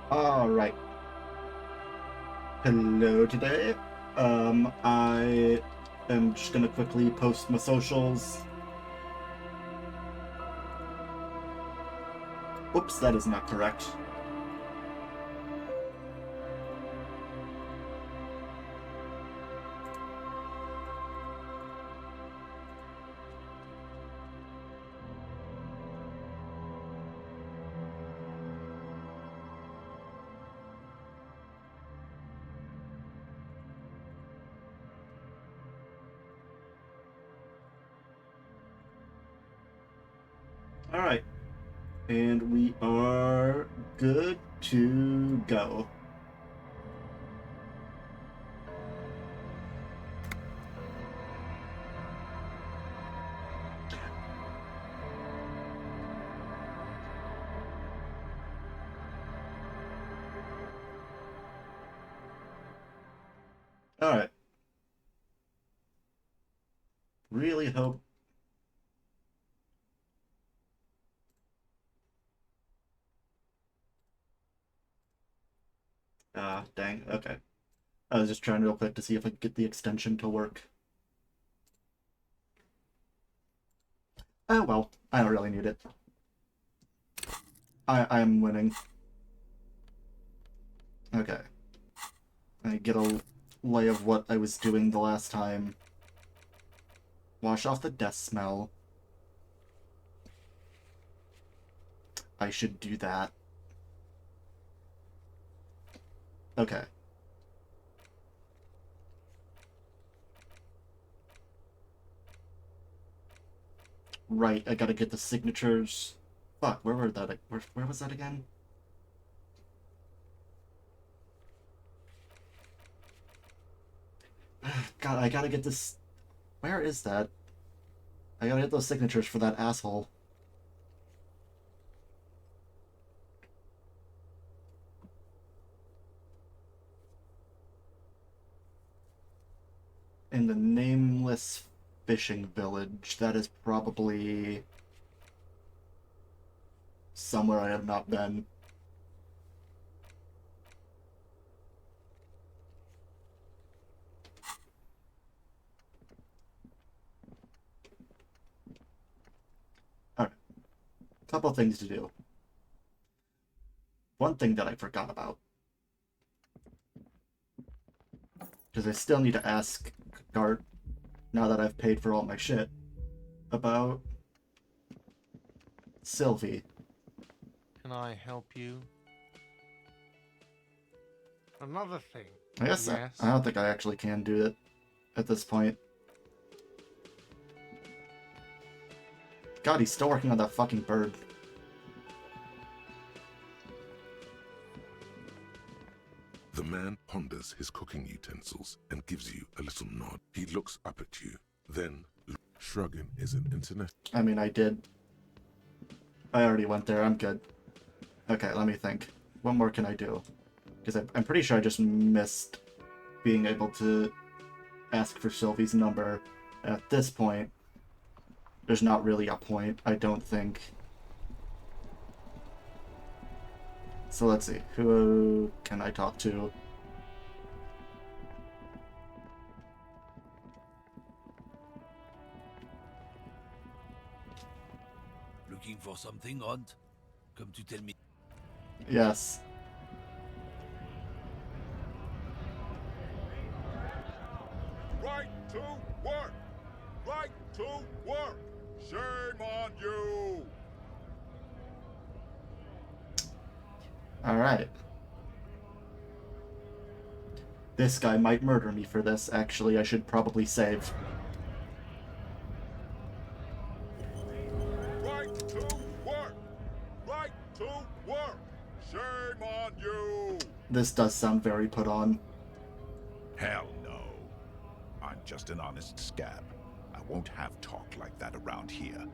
Alright. Hello today. I am just gonna quickly post my socials. Oops, that is not correct. Alright. And we are good to go. Alright. Really hope. Ah, dang. Okay. I was just trying real quick to see if I could get the extension to work. Oh well, I don't really need it. I am winning. Okay. I get a lay of what I was doing the last time. Wash off the death smell. I should do that. Okay. Right, I gotta get the signatures. Fuck, where were that? Where was that again? God, I gotta get this. Where is that? I gotta get those signatures for that asshole. In the nameless fishing village. That is probably somewhere I have not been. Alright. Couple things to do. One thing that I forgot about. Because I still need to ask Gart, now that I've paid for all my shit, about Sylvie. Can I help you? Another thing. I guess Yes. I don't think I actually can do it at this point. God, he's still working on that fucking bird. The man ponders his cooking utensils and gives you a little nod. He looks up at you, then shrugging is an internet. I mean, I did. I already went there, I'm good. Okay, let me think. What more can I do? Because I'm pretty sure I just missed being able to ask for Sylvie's number. At this point, there's not really a point, I don't think. So let's see, who can I talk to? Looking for something, Hunt? Come to tell me. Yes. Right to work! Right to work! Shame on you! Alright. This guy might murder me for this, actually. I should probably save. Right to work! Right to work! Shame on you! This does sound very put on. Hell no. I'm just an honest scab. I won't have talk like that around here.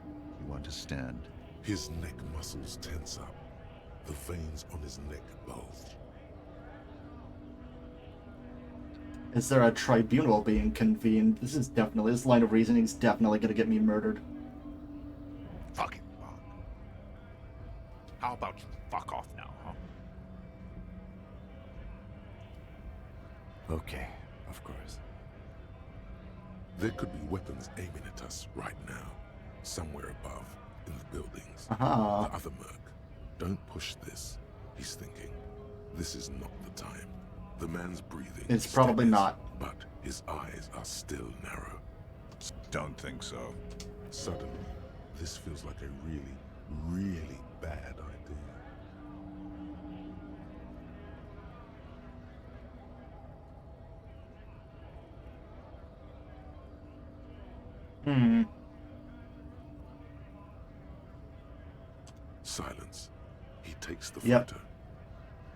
You understand? His neck muscles tense up. The veins on his neck bulge. Is there a tribunal being convened? This line of reasoning is definitely gonna get me murdered. Fucking bug. How about you fuck off now, huh? Okay, of course. There could be weapons aiming at us right now, somewhere above, in the buildings. Uh-huh. The other merc. Don't push this, he's thinking. This is not the time. The man's breathing. It's probably steadies, not. But his eyes are still narrow. Don't think so. Suddenly, this feels like a really, really bad idea. Hmm. Silence. He takes the Yep. photo.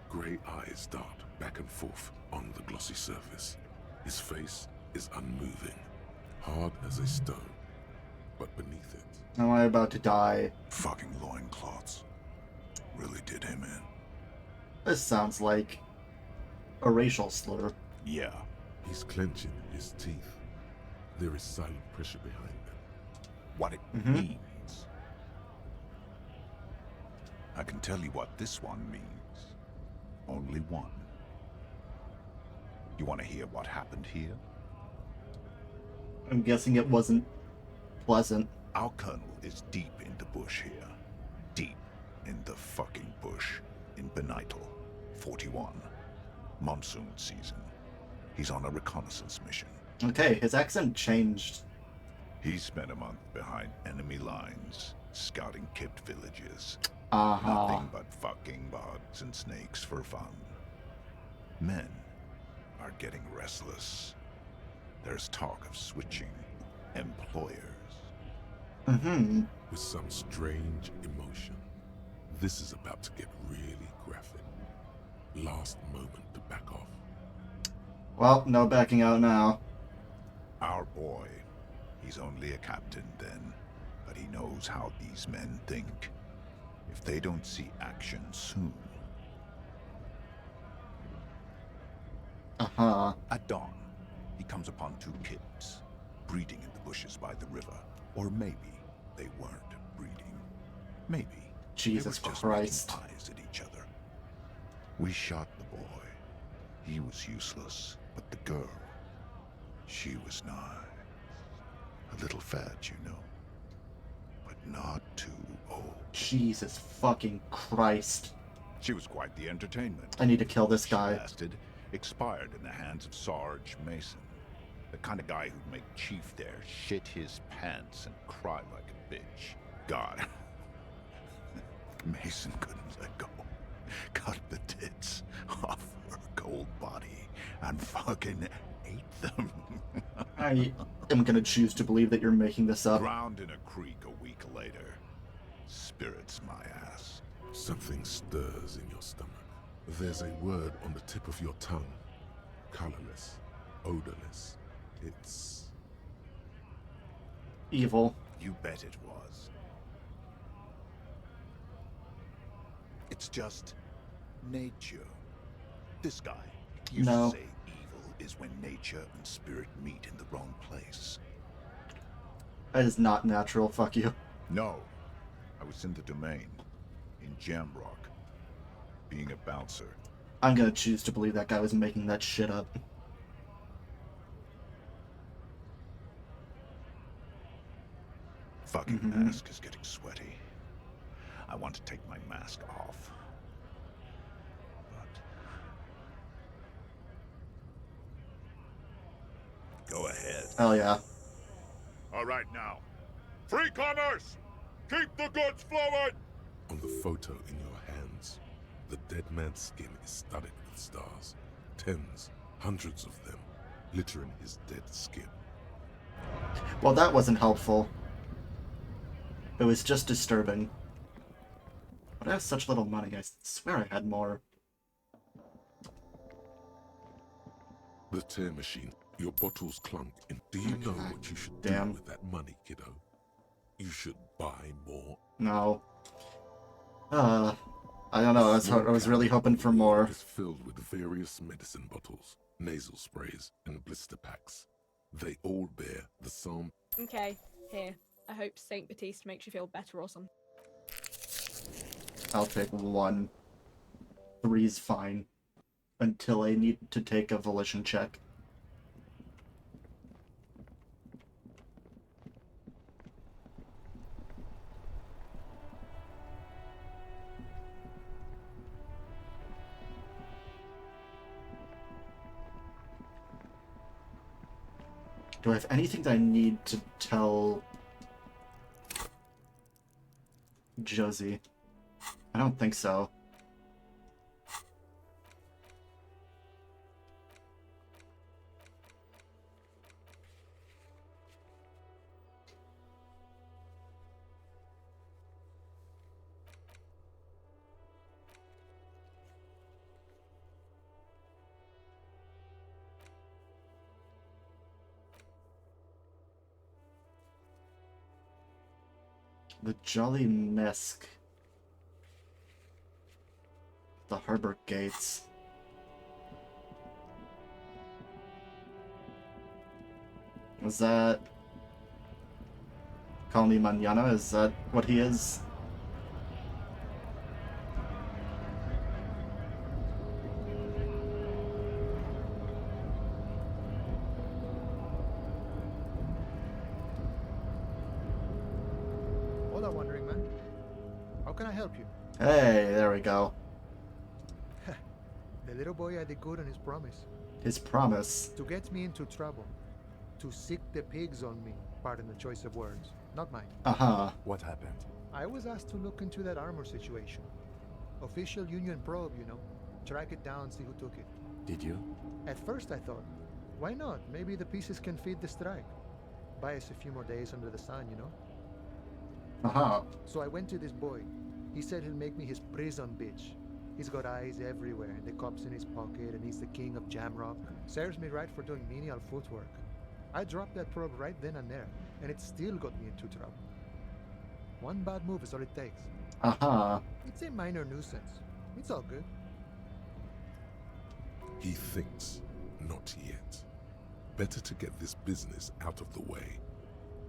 Grey eyes dart back and forth on the glossy surface. His face is unmoving, hard as a stone. But beneath it, Am I about to die? Fucking loincloths. Really did him in. This sounds like a racial slur. Yeah. he's clenching his teeth. There is silent pressure behind them. What it Mhm. means. I can tell you what this one means. Only one. You want to hear what happened here? I'm guessing it wasn't pleasant. Our colonel is deep in the bush here. Deep in the fucking bush. In Benital, 41. Monsoon season. He's on a reconnaissance mission. Okay, his accent changed. He spent a month behind enemy lines, scouting kept villages. Uh-huh. Nothing but fucking bugs and snakes for fun. Men are getting restless. There's talk of switching employers. Mm-hmm. With some strange emotion. This is about to get really graphic. Last moment to back off. Well, no backing out now. Our boy, he's only a captain then, but he knows how these men think. If they don't see action soon. Uh-huh. At dawn, he comes upon two kids, breeding in the bushes by the river. Or maybe they weren't breeding. Maybe Jesus they were just Christ. making eyes at each other. We shot the boy. He was useless, but the girl, she was nice. A little fat, you know, but not too old. Jesus fucking Christ. She was quite the entertainment. I need to kill this She guy. lasted, expired in the hands of Sarge Mason. The kind of guy who'd make Chief there shit his pants and cry like a bitch. God. Mason couldn't let go. Cut the tits off her cold body and fucking ate them. I am gonna choose to believe that you're making this up. Drowned in a creek a week later. Spirits my ass. Something stirs in your stomach. There's a word on the tip of your tongue. Colorless, odorless. It's Evil. You bet it was. It's just nature. This guy used No. to say evil is when nature and spirit meet in the wrong place. That is not natural, fuck you. No, I was in the domain, in Jamrock, being a bouncer. I'm gonna choose to believe that guy was making that shit up. Fucking Mhm. mask is getting sweaty. I want to take my mask off. But... Go ahead. Hell yeah. All right now. Free commerce! Keep the goods flowing! on the photo in your hands. The dead man's skin is studded with stars. Tens, hundreds of them, littering his dead skin. Well, that wasn't helpful. It was just disturbing. But I have such little money, I swear I had more. The tear machine. Your bottles clunk. And do you know what you should do Damn. with that money, kiddo? You should buy more. No. I don't know, I was really hoping for more. It is filled with various medicine bottles, nasal sprays, and blister packs. They all bear the psalm. Okay, here. I hope Saint Baptiste makes you feel better or something. I'll take one. 3's fine. until I need to take a volition check. Do I have anything that I need to tell Josie? I don't think so. The Jolly Mesk. The harbor gates. Is that... Call me Manana? Is that what he is? Hola, wandering man. How can I help you? Hey, there we go. The little boy had it good on his promise. His promise. To get me into trouble. To sick the pigs on me. Pardon the choice of words. Not mine. Uh-huh. What happened? I was asked to look into that armor situation. Official Union probe, you know. Track it down, see who took it. Did you? At first I thought, why not? Maybe the pieces can feed the strike. Buy us a few more days under the sun, you know? Uh-huh. So I went to this boy. He said he'll make me his prison bitch. He's got eyes everywhere, and the cops in his pocket, and he's the king of Jamrock. Serves me right for doing menial footwork. I dropped that probe right then and there, and it still got me into trouble. One bad move is all it takes. Uh-huh. It's a minor nuisance. It's all good. He thinks, not yet. Better to get this business out of the way.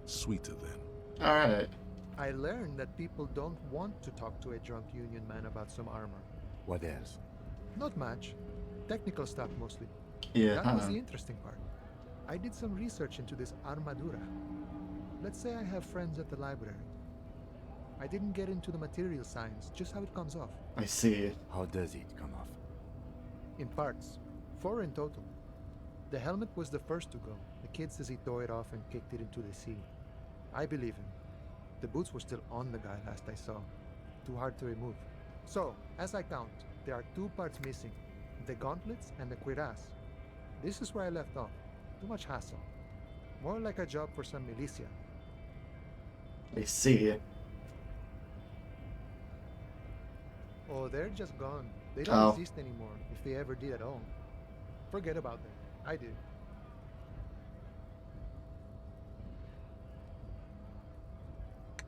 Sweeter then. Alright. I learned that people don't want to talk to a drunk Union man about some armor. What else? Not much. Technical stuff mostly. Yeah. That was the interesting part. I did some research into this armadura. Let's say I have friends at the library. I didn't get into the material science, just how it comes off. I see. How does it come off? In parts. 4 in total. The helmet was the first to go. The kid says he tore it off and kicked it into the sea. I believe him. The boots were still on the guy last I saw. Too hard to remove. So, as I count, there are 2 parts missing. The gauntlets and the cuirass. This is where I left off. Too much hassle. More like a job for some militia. I see. Oh, they're just gone. They don't Oh. exist anymore, if they ever did at all. Forget about them. I did.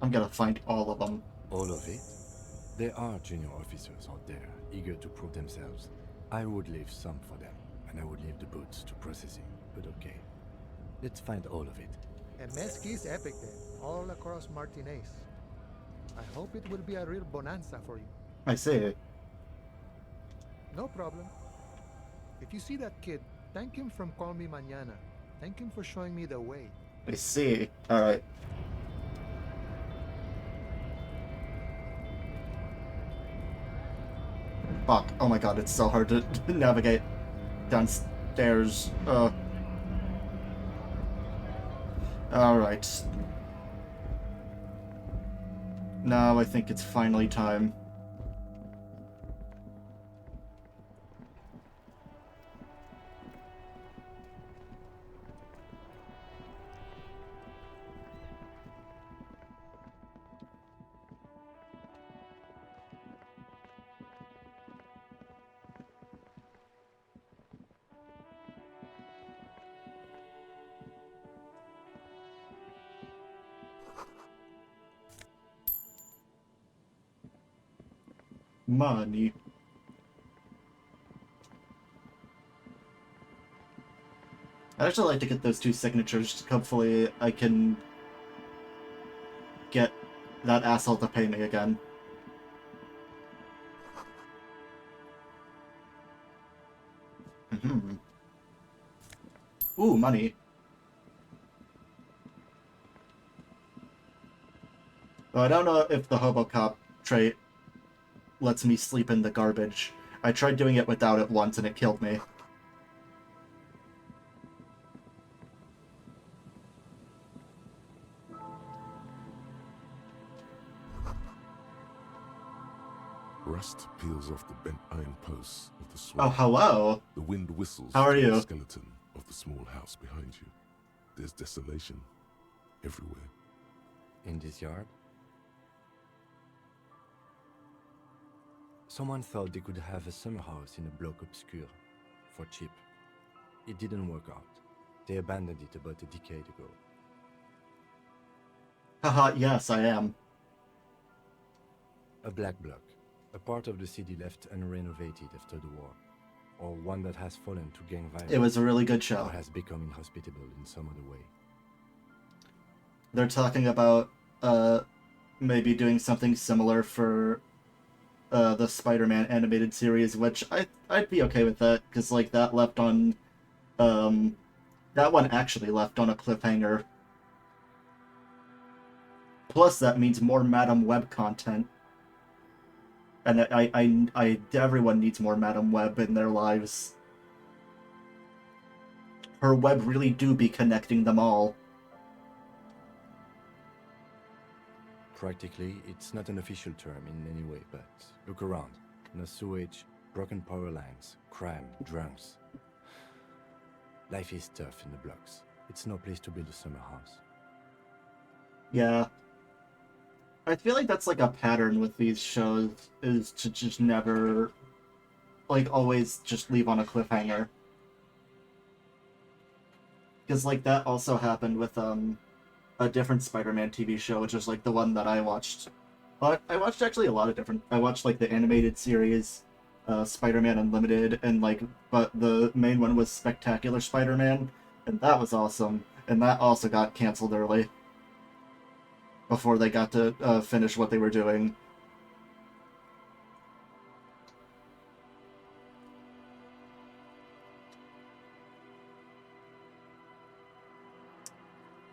I'm gonna find all of them. All of it? There are junior officers out there, eager to prove themselves. I would leave some for them, and I would leave the boots to processing, but okay. Let's find all of it. And Mesqui's epic then, all across Martinez. I hope it will be a real bonanza for you. I see. No problem. If you see that kid, thank him from Call Me Mañana. Thank him for showing me the way. I see. Alright. Fuck. Oh my god, it's so hard to navigate downstairs. Alright. Now I think it's finally time. Money. I'd actually like to get those 2 signatures. Hopefully I can get that asshole to pay me again. Mhm. Ooh, money. Well, I don't know if the HoboCop trait lets me sleep in the garbage. I tried doing it without it once and it killed me. Rust peels off the bent iron posts of the Oh, swamp. hello. The wind whistles How are through you? the skeleton of the small house behind you. There's desolation everywhere. In this yard? Someone thought they could have a summer house in a bloc obscur for cheap. It didn't work out. They abandoned it about a decade ago. Haha, yes, I am. A black bloc, a part of the city left unrenovated after the war, or one that has fallen to gang violence. It was a really good show. Or has become inhospitable in some other way. They're talking about maybe doing something similar for the Spider-Man animated series, which I'd be okay with that, because like that left on that one actually left on a cliffhanger. Plus that means more Madam Web content. And everyone needs more Madam Web in their lives. Her web really do be connecting them all. Practically, it's not an official term in any way, but look around. No sewage, broken power lines, crime, drunks. Life is tough in the blocks. It's no place to build a summer house. Yeah. I feel like that's like a pattern with these shows, is to just never, like, always just leave on a cliffhanger. Because, like, that also happened with, a different Spider-Man TV show, which is, like, the one that I watched. But I watched actually a lot of different... I watched, like, the animated series, Spider-Man Unlimited, and, like, but the main one was Spectacular Spider-Man, and that was awesome. And that also got canceled early. Before they got to finish what they were doing.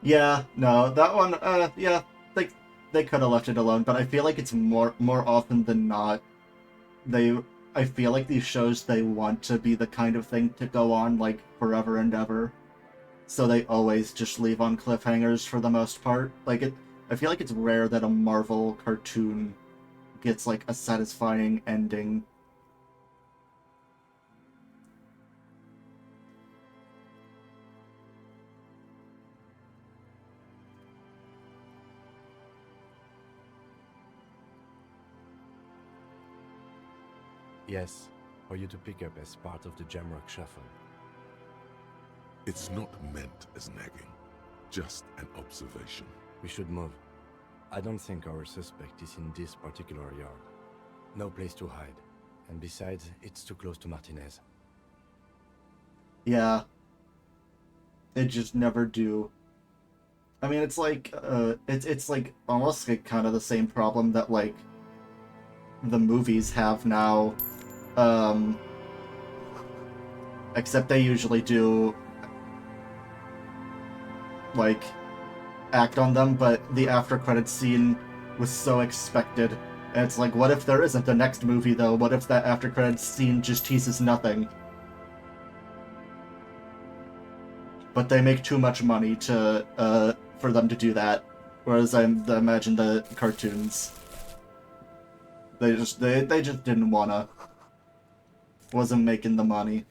Yeah, no, that one, yeah, they could have left it alone, but I feel like it's more often than not, I feel like these shows, they want to be the kind of thing to go on, like, forever and ever. So they always just leave on cliffhangers for the most part. Like, I feel like it's rare that a Marvel cartoon gets, like, a satisfying ending. Yes, for you to pick up as part of the Jamrock Shuffle. It's not meant as nagging, just an observation. We should move. I don't think our suspect is in this particular yard. No place to hide. And besides, it's too close to Martinez. Yeah. They just never do. I mean, it's like, it's like almost like kind of the same problem that, like, the movies have now. Except they usually do, like, act on them, but the after credits scene was so expected. And it's like, what if there isn't a next movie, though? What if that after credits scene just teases nothing? But they make too much money to, for them to do that. Whereas I imagine the cartoons, they just didn't wanna. Wasn't making the money.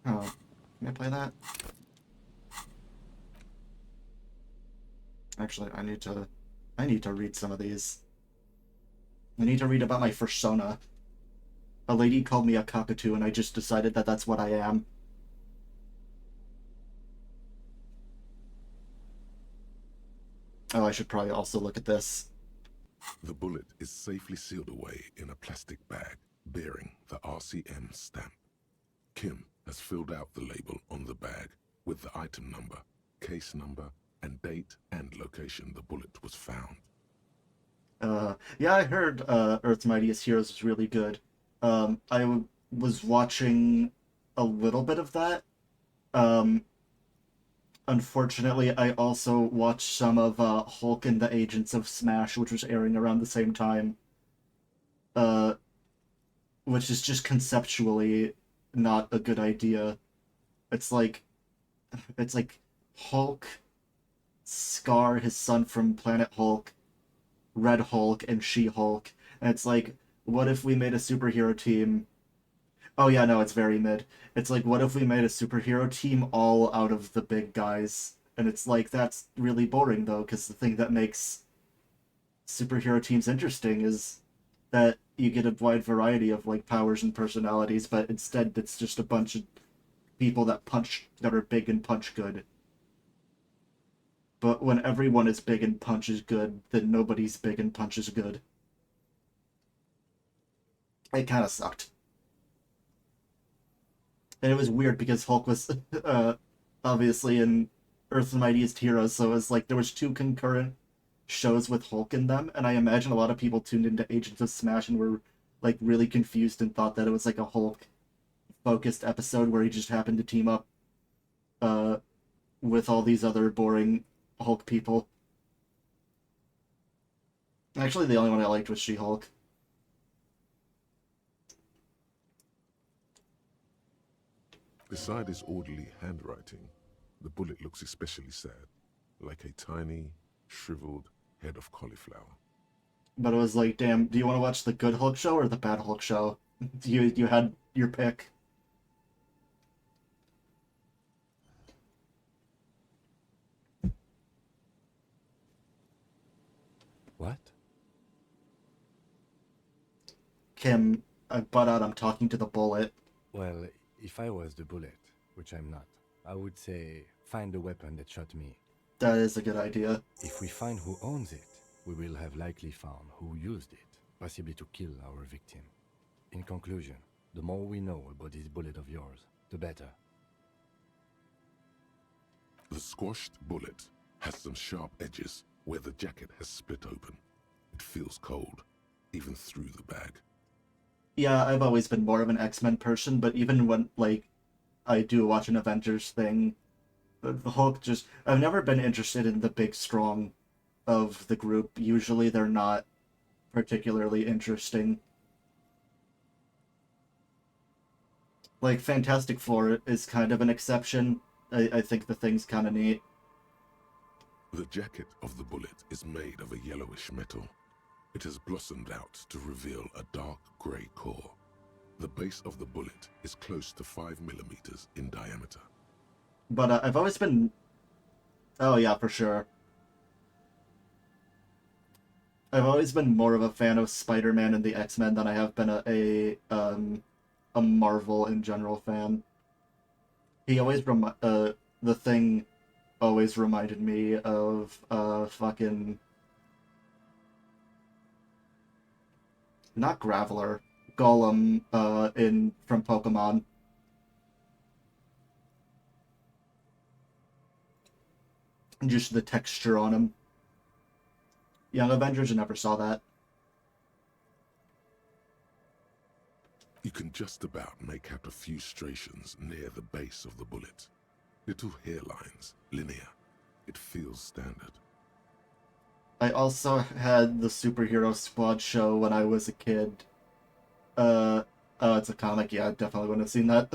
Oh, can I play that? Actually, I need to read some of these. I need to read about my fursona. A lady called me a cockatoo, and I just decided that that's what I am. Oh, I should probably also look at this. The bullet is safely sealed away in a plastic bag bearing the RCM stamp. Kim has filled out the label on the bag with the item number, case number, and date and location the bullet was found. Yeah, I heard Earth's Mightiest Heroes was really good. was watching a little bit of that. Um, Unfortunately, I also watched some of Hulk and the Agents of Smash, which was airing around the same time. Uh, which is just conceptually not a good idea. It's like it's like Hulk, Scar, his son from Planet Hulk, Red Hulk, and She-Hulk. And it's like, what if we made a superhero team? Oh yeah, no, it's very mid. It's like, what if we made a superhero team all out of the big guys? And it's like, that's really boring though, because the thing that makes superhero teams interesting is that you get a wide variety of like powers and personalities, but instead it's just a bunch of people that are big and punch good. But when everyone is big and punches good, then nobody's big and punches good. It kind of sucked. And it was weird because Hulk was obviously in Earth's Mightiest Heroes, so it was like there was two concurrent shows with Hulk in them, and I imagine a lot of people tuned into Agents of Smash and were like really confused and thought that it was like a Hulk focused episode where he just happened to team up uh with all these other boring Hulk people. Actually, the only one I liked was She-Hulk. Beside his orderly handwriting, the bullet looks especially sad, like a tiny, shriveled head of cauliflower. But it was like, damn, do you want to watch the good Hulk show or the bad Hulk show? You had your pick. What? Kim, I butt out I'm talking to the bullet. Well, if I was the bullet, which I'm not, I would say find the weapon that shot me. That is a good idea. If we find who owns it, we will have likely found who used it, possibly to kill our victim. In conclusion, the more we know about this bullet of yours, the better. The squashed bullet has some sharp edges where the jacket has split open. It feels cold, even through the bag. Yeah, I've always been more of an X-Men person, but even when, like, I do watch an Avengers thing, the Hulk just... I've never been interested in the big strong of the group. Usually they're not particularly interesting. Like, Fantastic Four is kind of an exception. I think the thing's kind of neat. The jacket of the bullet is made of a yellowish metal. It has blossomed out to reveal a dark grey core. The base of the bullet is close to 5 millimeters in diameter. But I've always been... Oh yeah, for sure. I've always been more of a fan of Spider-Man and the X-Men than I have been a Marvel in general fan. He always the Thing always reminded me of fucking... Not Graveler, Golem from Pokemon. Just the texture on him. Young Avengers, I never saw that. You can just about make out a few striations near the base of the bullet. Little hairlines, linear. It feels standard. I also had the Superhero Squad show when I was a kid. Oh, it's a comic. Yeah, I definitely wouldn't have seen that.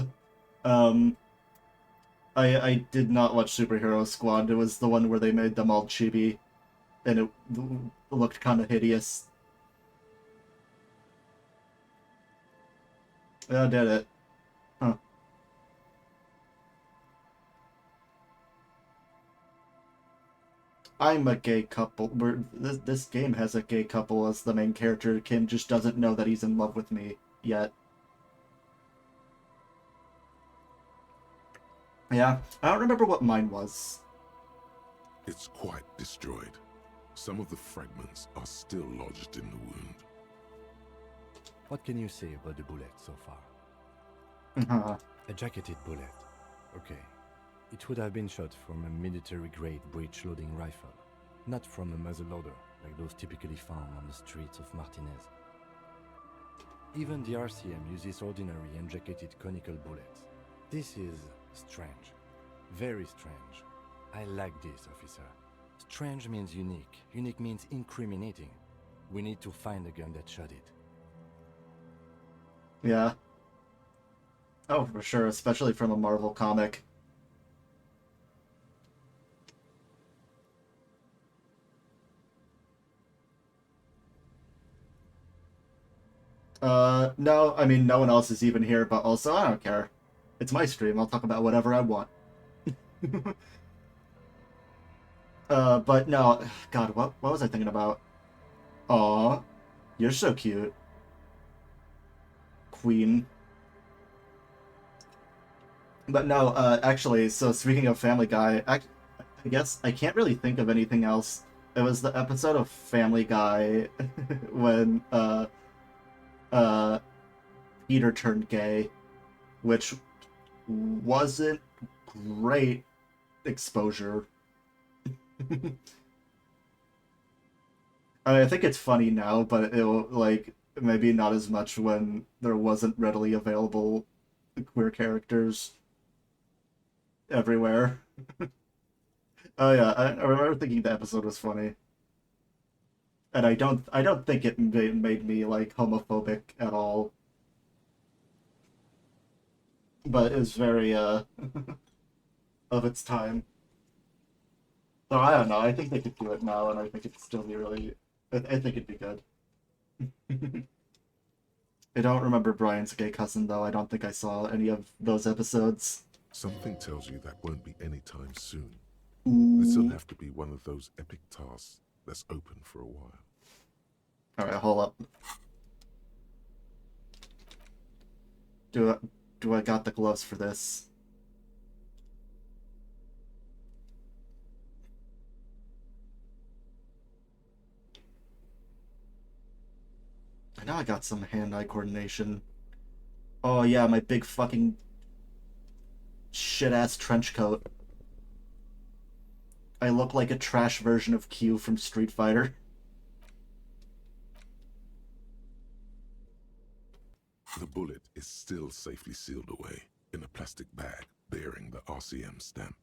I did not watch Superhero Squad. It was the one where they made them all chibi, and it looked kind of hideous. I did it. Huh. I'm a gay couple. This game has a gay couple as the main character. Kim just doesn't know that he's in love with me yet. Yeah, I don't remember what mine was. It's quite destroyed. Some of the fragments are still lodged in the wound. What can you say about the bullet so far? Uh-huh. A jacketed bullet. Okay. It would have been shot from a military-grade breech-loading rifle, not from a muzzleloader like those typically found on the streets of Martinez. Even the RCM uses ordinary injected conical bullets. This is strange. Very strange. I like this, officer. Strange means unique. Unique means incriminating. We need to find the gun that shot it. Yeah. Oh, for sure, especially from a Marvel comic. No, I mean, no one else is even here, but also, I don't care. It's my stream, I'll talk about whatever I want. But no, God, what was I thinking about? Aw, you're so cute. Queen. But no, actually, so speaking of Family Guy, I guess I can't really think of anything else. It was the episode of Family Guy when, Peter turned gay, which wasn't great exposure. I think it's funny now, but it'll, like, maybe not as much when there wasn't readily available queer characters everywhere. Oh yeah, I remember thinking the episode was funny. And I don't think it made me, like, homophobic at all. But it was very, of its time. So I don't know, I think they could do it now, and I think it'd still be really... I think it'd be good. I don't remember Brian's gay cousin, though. I don't think I saw any of those episodes. Something tells you that won't be anytime soon. Ooh. This'll have to be one of those epic tasks that's open for a while. Alright, hold up. Do I got the gloves for this? I know I got some hand-eye coordination. Oh yeah, my big fucking shit-ass trench coat. I look like a trash version of Q from Street Fighter. The bullet is still safely sealed away in a plastic bag bearing the RCM stamp.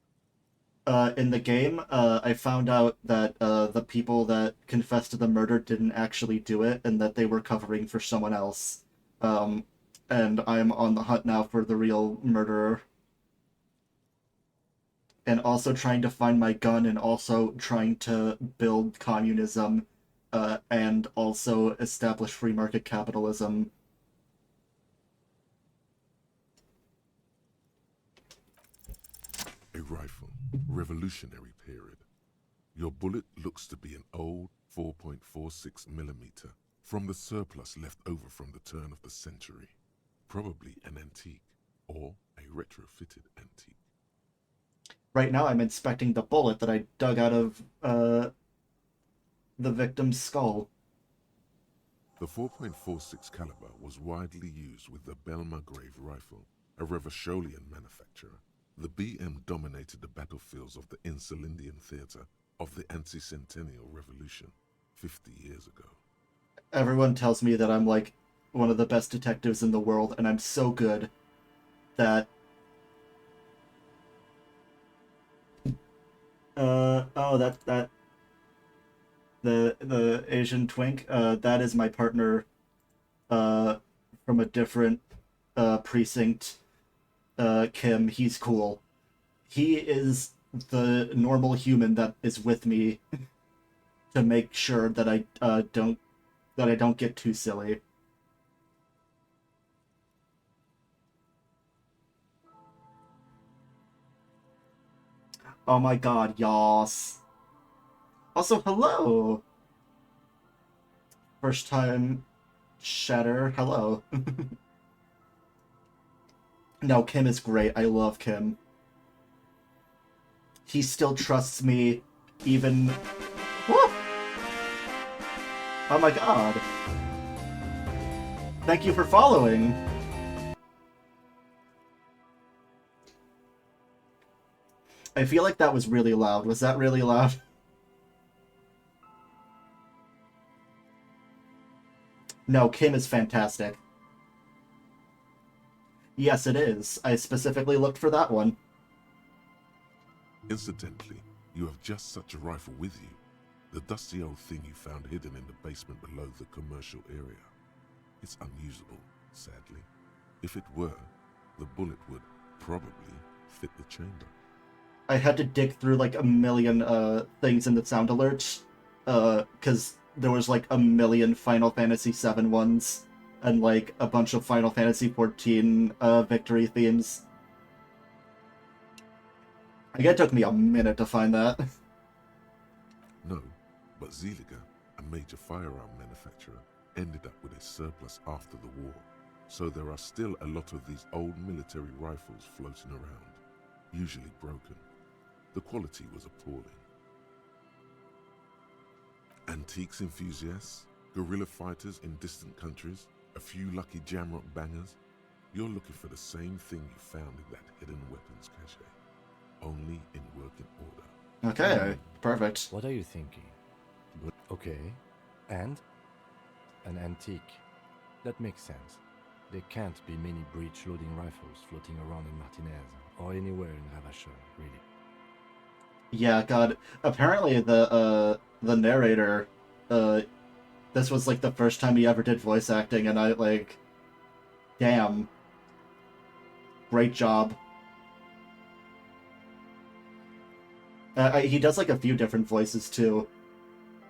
In the game, I found out that the people that confessed to the murder didn't actually do it, and that they were covering for someone else. And I'm on the hunt now for the real murderer. And also trying to find my gun, and also trying to build communism, and also establish free market capitalism. A rifle, revolutionary period. Your bullet looks to be an old 4.46 millimeter from the surplus left over from the turn of the century. Probably an antique, or a retrofitted antique. Right now I'm inspecting the bullet that I dug out of, the victim's skull. The 4.46 caliber was widely used with the Belmargrave rifle, a Revacholian manufacturer. The BM dominated the battlefields of the Insulindian theater of the anti-centennial revolution 50 years ago. Everyone tells me that I'm, like, one of the best detectives in the world, and I'm so good that... The Asian twink, that is my partner, from a different, precinct, Kim. He's cool. He is the normal human that is with me to make sure that I don't get too silly. Oh my god, yas. Also, hello! First time Shatter, hello. No, Kim is great. I love Kim. He still trusts me, even... Woo! Oh my god. Thank you for following. I feel like that was really loud. Was that really loud? No, Kim is fantastic. Yes, it is. I specifically looked for that one. Incidentally, you have just such a rifle with you. The dusty old thing you found hidden in the basement below the commercial area. It's unusable, sadly. If it were, the bullet would probably fit the chamber. I had to dig through like a million things in the sound alerts, because there was like a million Final Fantasy VII ones and like a bunch of Final Fantasy XIV victory themes. I guess it took me a minute to find that. No, but Zeliga, a major firearm manufacturer, ended up with a surplus after the war. So there are still a lot of these old military rifles floating around, usually broken. The quality was appalling. Antiques enthusiasts, guerrilla fighters in distant countries, a few lucky jamrock bangers. You're looking for the same thing you found in that hidden weapons cache, only in working order. Okay, perfect. What are you thinking? Okay, and? An antique. That makes sense. There can't be many breech-loading rifles floating around in Martinez, or anywhere in Ravachol, really. Yeah, God. Apparently the narrator, this was like the first time he ever did voice acting, and I like, damn. Great job. He does like a few different voices too.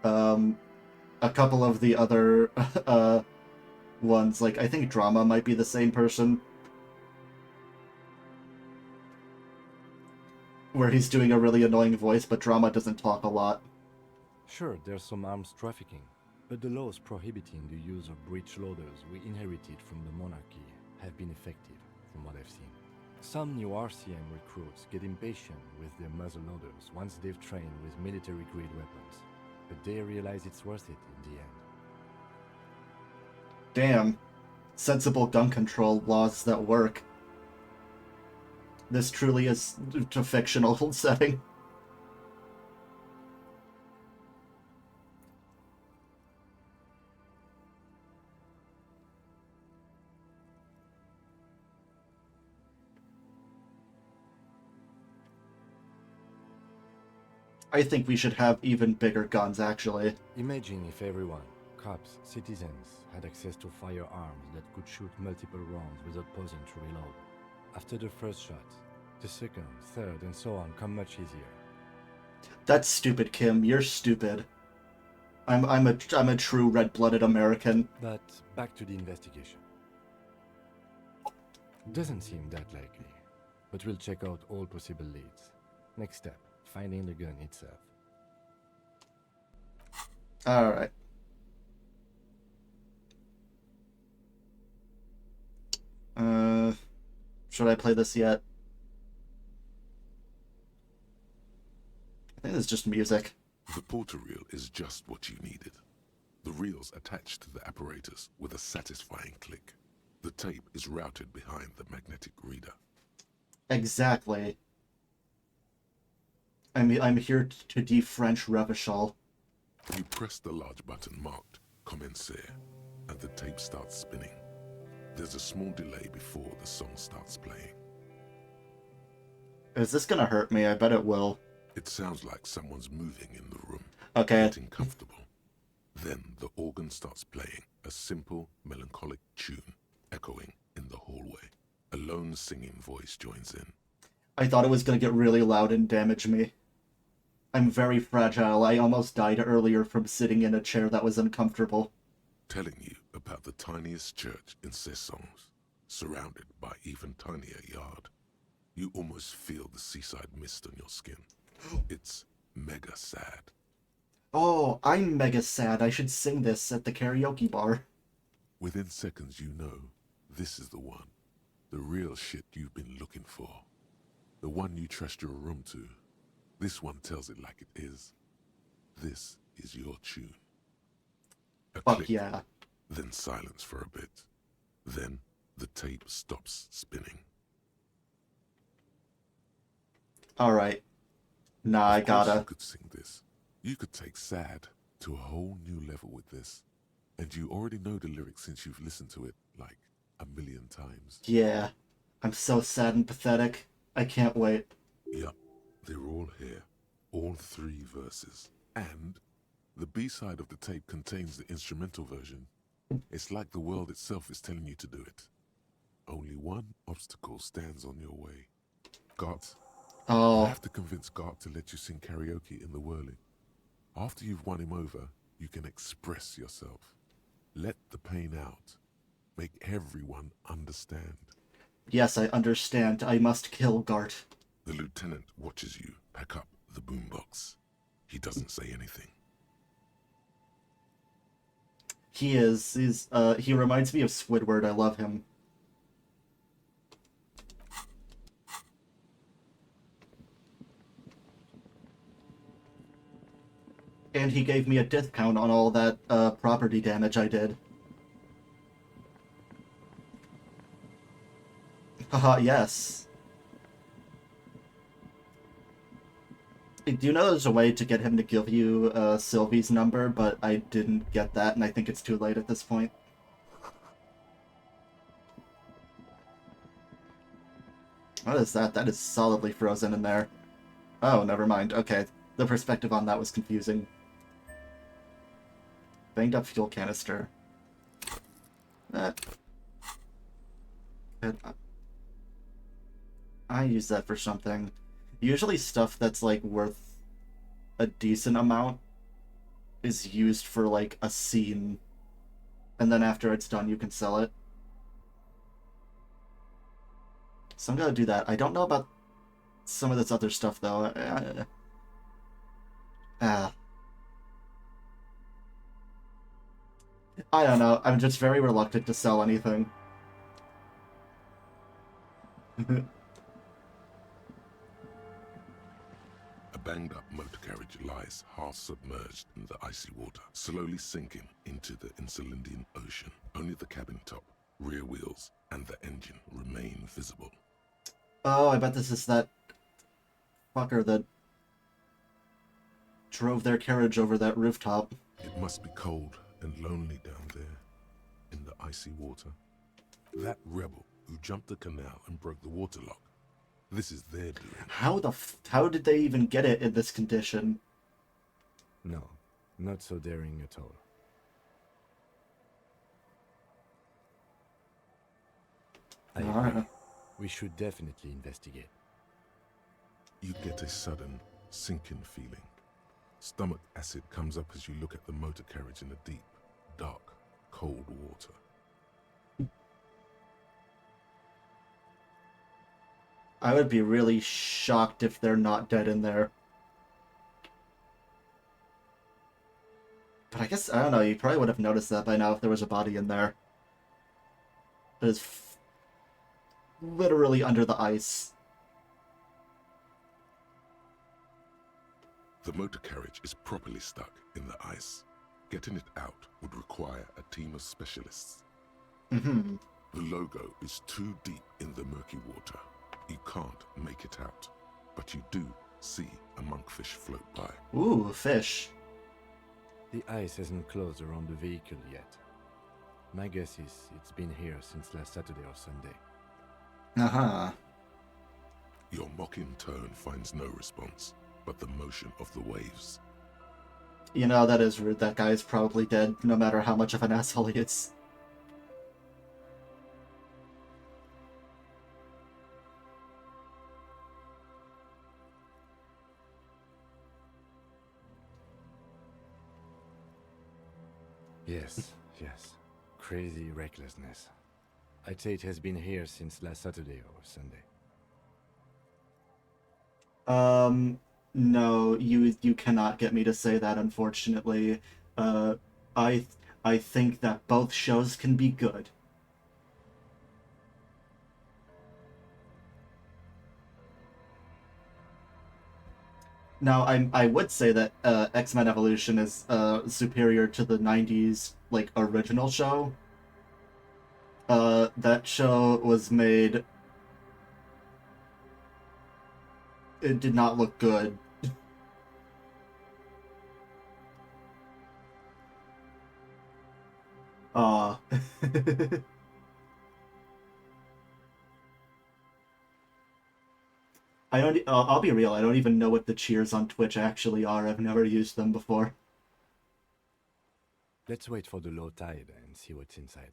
A couple of the other ones, like I think Drama might be the same person, where he's doing a really annoying voice, but Drama doesn't talk a lot. Sure, there's some arms trafficking, but the laws prohibiting the use of breech loaders we inherited from the monarchy have been effective, from what I've seen. Some new RCM recruits get impatient with their muzzle loaders once they've trained with military-grade weapons, but they realize it's worth it in the end. Damn. Sensible gun control laws that work. This truly is a fictional setting. I think we should have even bigger guns, actually. Imagine if everyone, cops, citizens, had access to firearms that could shoot multiple rounds without pausing to reload. After the first shot, the second, third, and so on come much easier. That's stupid, Kim. You're stupid. I'm a true red-blooded American. But back to the investigation. Doesn't seem that likely, but we'll check out all possible leads. Next step, finding the gun itself. Alright. Should I play this yet? I think it's just music. The porter reel is just what you needed. The reel's attached to the apparatus with a satisfying click. The tape is routed behind the magnetic reader. Exactly. I'm here to de-French Revachol. You press the large button marked Commencer, and the tape starts spinning. There's a small delay before the song starts playing. Is this gonna hurt me? I bet it will. It sounds like someone's moving in the room, Okay. getting comfortable. Then the organ starts playing a simple, melancholic tune, echoing in the hallway. A lone singing voice joins in. I thought it was gonna get really loud and damage me. I'm very fragile. I almost died earlier from sitting in a chair that was uncomfortable. Telling you about the tiniest church in Cessons, surrounded by even tinier yard. You almost feel the seaside mist on your skin. It's mega sad. Oh, I'm mega sad. I should sing this at the karaoke bar. Within seconds you know, this is the one. The real shit you've been looking for. The one you trust your room to. This one tells it like it is. This is your tune. A Fuck click, yeah. then silence for a bit. Then the tape stops spinning. Alright. Nah, I Of course gotta. you could sing this. You could take sad to a whole new level with this. And you already know the lyrics since you've listened to it like a million times. Yeah. I'm so sad and pathetic. I can't wait. Yup, they're all here. All 3 verses. And the B-side of the tape contains the instrumental version. It's like the world itself is telling you to do it. Only one obstacle stands on your way. Gart. You Oh, have to convince Gart to let you sing karaoke in the whirling. After you've won him over, you can express yourself. Let the pain out. Make everyone understand. yes, I understand. I must kill Gart. The lieutenant watches you pack up the boombox. He doesn't say anything. He reminds me of Squidward. I love him. And he gave me a discount on all that property damage I did. Haha, yes. Do you know there's a way to get him to give you Sylvie's number, but I didn't get that, and I think it's too late at this point. What is that? That is solidly frozen in there. Oh, never mind. Okay, the perspective on that was confusing. Banged up fuel canister. That... I use that for something. Usually stuff that's, like, worth a decent amount is used for, like, a scene. And then after it's done, you can sell it. So I'm gonna do that. I don't know about some of this other stuff, though. I don't know. I'm just very reluctant to sell anything. A banged-up motor carriage lies half-submerged in the icy water, slowly sinking into the Insulindian Ocean. Only the cabin top, rear wheels, and the engine remain visible. Oh, I bet this is that fucker that drove their carriage over that rooftop. It must be cold and lonely down there, in the icy water. That rebel who jumped the canal and broke the waterlock. This is their doing. How did they even get it in this condition? No, not so daring at all. I agree. We should definitely investigate. You get a sudden, sinking feeling. Stomach acid comes up as you look at the motor carriage in the deep, dark, cold water. I would be really shocked if they're not dead in there. But I guess, I don't know, you probably would have noticed that by now if there was a body in there. It is literally under the ice. The motor carriage is properly stuck in the ice. Getting it out would require a team of specialists. Mm-hmm. The logo is too deep in the murky water. You can't make it out, but you do see a monkfish float by. Ooh, fish. The ice hasn't closed around the vehicle yet. My guess is it's been here since last Saturday or Sunday. Uh-huh. Your mocking tone finds no response, but the motion of the waves. You know, that is rude. That guy is probably dead, no matter how much of an asshole he is. Yes, yes. Crazy recklessness. I'd say it has been here since last Saturday or Sunday. No, you cannot get me to say that, unfortunately. I think that both shows can be good. Now, I would say that X-Men Evolution is superior to the 90s, like, original show. That show was made... It did not look good. Aw. I don't. I'll be real. I don't even know what the cheers on Twitch actually are. I've never used them before. Let's wait for the low tide and see what's inside.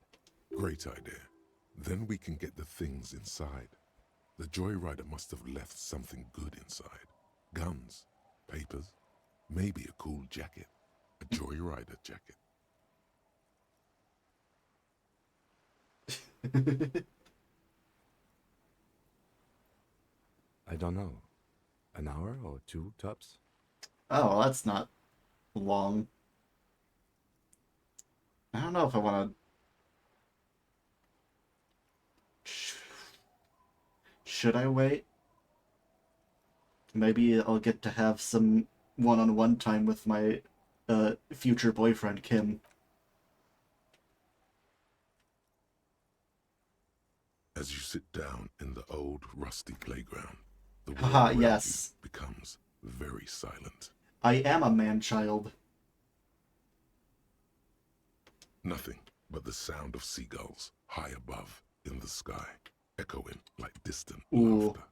Great idea. Then we can get the things inside. The Joyrider must have left something good inside. Guns, papers, maybe a cool jacket. A Joyrider jacket. I don't know. An hour or two, tops? Oh, well, that's not long. I don't know if I want to... Should I wait? Maybe I'll get to have some one-on-one time with my future boyfriend, Kim. As you sit down in the old, rusty playground, the world Haha, around yes. you becomes very silent. I am a man-child. Nothing but the sound of seagulls high above in the sky, echoing like distant Ooh. laughter.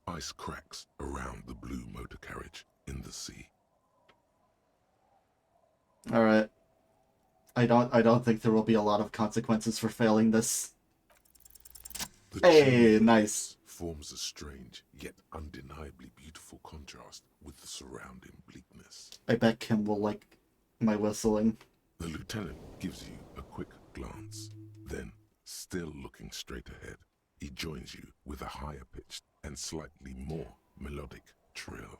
Ice cracks around the blue motor carriage in the sea. Alright. I don't think there will be a lot of consequences for failing this. The Hey, chimney nice. forms a strange yet undeniably beautiful contrast with the surrounding bleakness. I bet Kim will like my whistling. The lieutenant gives you a quick glance. Then, still looking straight ahead, he joins you with a higher pitched and slightly more melodic trill.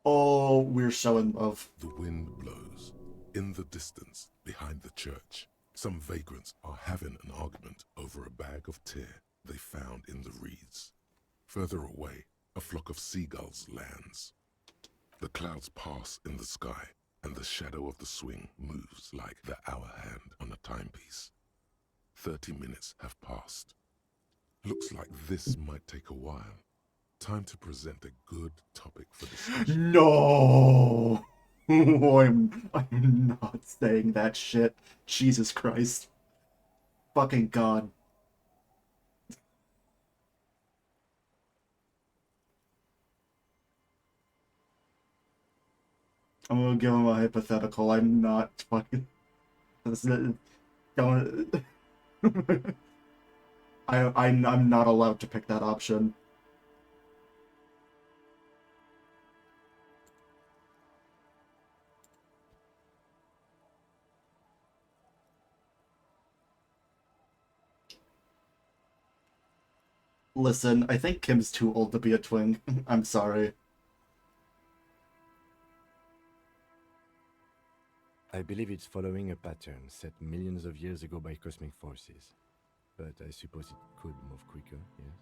Oh, we're so in love. The wind blows. In the distance, behind the church, some vagrants are having an argument over a bag of tear they found in the reeds. Further away, a flock of seagulls lands. The clouds pass in the sky, and the shadow of the swing moves like the hour hand on a timepiece. 30 minutes have passed. Looks like this might take a while. Time to present a good topic for discussion. No! I'm not saying that shit. Jesus Christ. Fucking God. I'm gonna give him a hypothetical. I'm not fucking... Don't... I'm not allowed to pick that option. Listen, I think Kim's too old to be a twink. I'm sorry. I believe it's following a pattern set millions of years ago by cosmic forces. But I suppose it could move quicker, yes?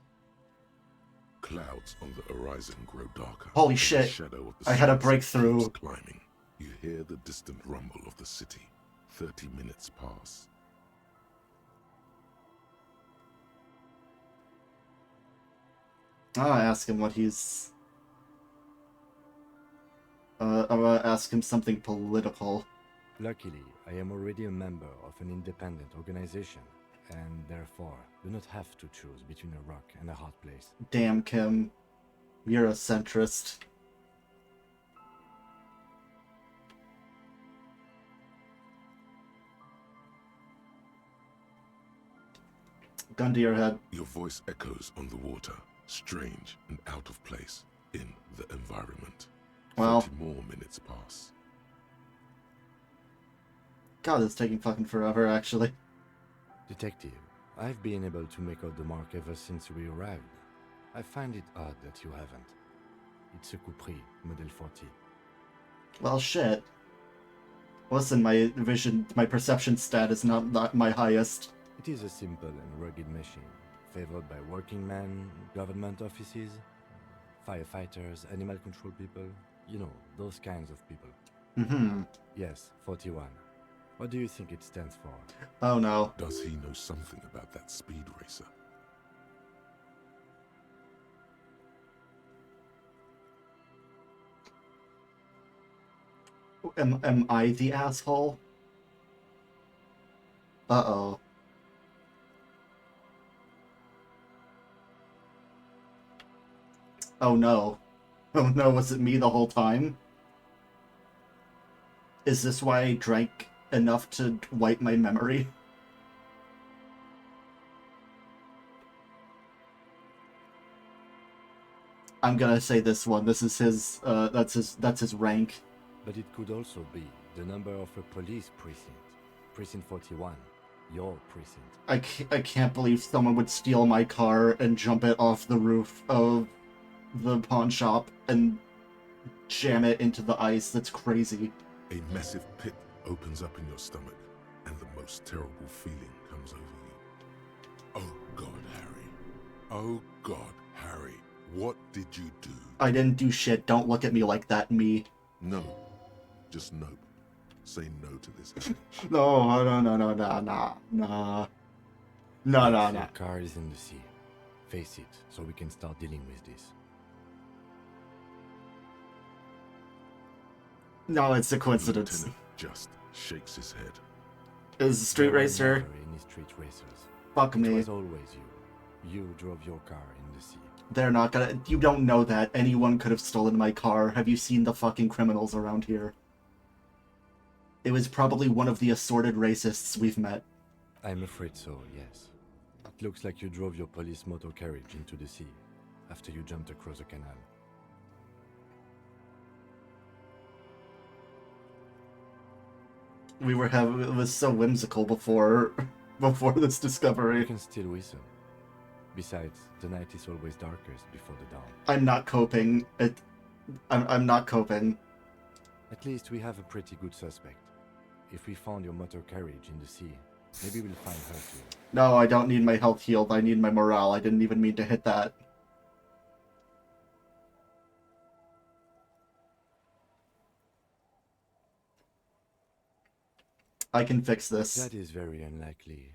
Clouds on the horizon grow darker. Holy and shit. The shadow of the I had a streets breakthrough. keeps climbing. You hear the distant rumble of the city. 30 minutes pass. I'll ask him what he's... I'm gonna ask him something political. Luckily, I am already a member of an independent organization, and therefore do not have to choose between a rock and a hard place. Damn, Kim. You're a centrist. Gun to your head. Your voice echoes on the water, strange and out of place in the environment. Well. 30 more minutes pass. God, it's taking fucking forever, actually. Detective, I've been able to make out the mark ever since we arrived. I find it odd that you haven't. It's a Capri, Model 40. Well, shit. Listen, my perception stat is not my highest. It is a simple and rugged machine, favored by working men, government offices, firefighters, animal control people, you know, those kinds of people. Mm-hmm. Yes, 41. What do you think it stands for? Oh no. Does he know something about that speed racer? Am I the asshole? Uh-oh. Oh no. Oh no, was it me the whole time? Is this why I drank enough to wipe my memory? I'm gonna say this one. This is his, that's his rank. But it could also be the number of a police precinct. Precinct 41. Your precinct. I can't believe someone would steal my car and jump it off the roof of the pawn shop and jam it into the ice. That's crazy. A massive pit opens up in your stomach, and the most terrible feeling comes over you. Oh God, Harry. Oh God, Harry. What did you do? I didn't do shit. Don't look at me like that, me. No. Just no. Say no to this, Harry. No. No. Your car is in the sea. Face it, so we can start dealing with this. No, it's a coincidence. Lieutenant just shakes his head. Is Street There were Racer? never any street racers. Fuck It me. was always you. You drove your car in the sea. They're not gonna. You don't know that. Anyone could have stolen my car. Have you seen the fucking criminals around here? It was probably one of the assorted racists we've met. I'm afraid so, yes. It looks like you drove your police motor carriage into the sea after you jumped across a canal. It was so whimsical before this You discovery. can still whistle. Besides, the night is always darkest before the dawn. I'm not coping. I'm not coping. At least we have a pretty good suspect. If we found your motor carriage in the sea, maybe we'll find her too. No, I don't need my health healed. I need my morale. I didn't even mean to hit that. I can fix this. That is very unlikely.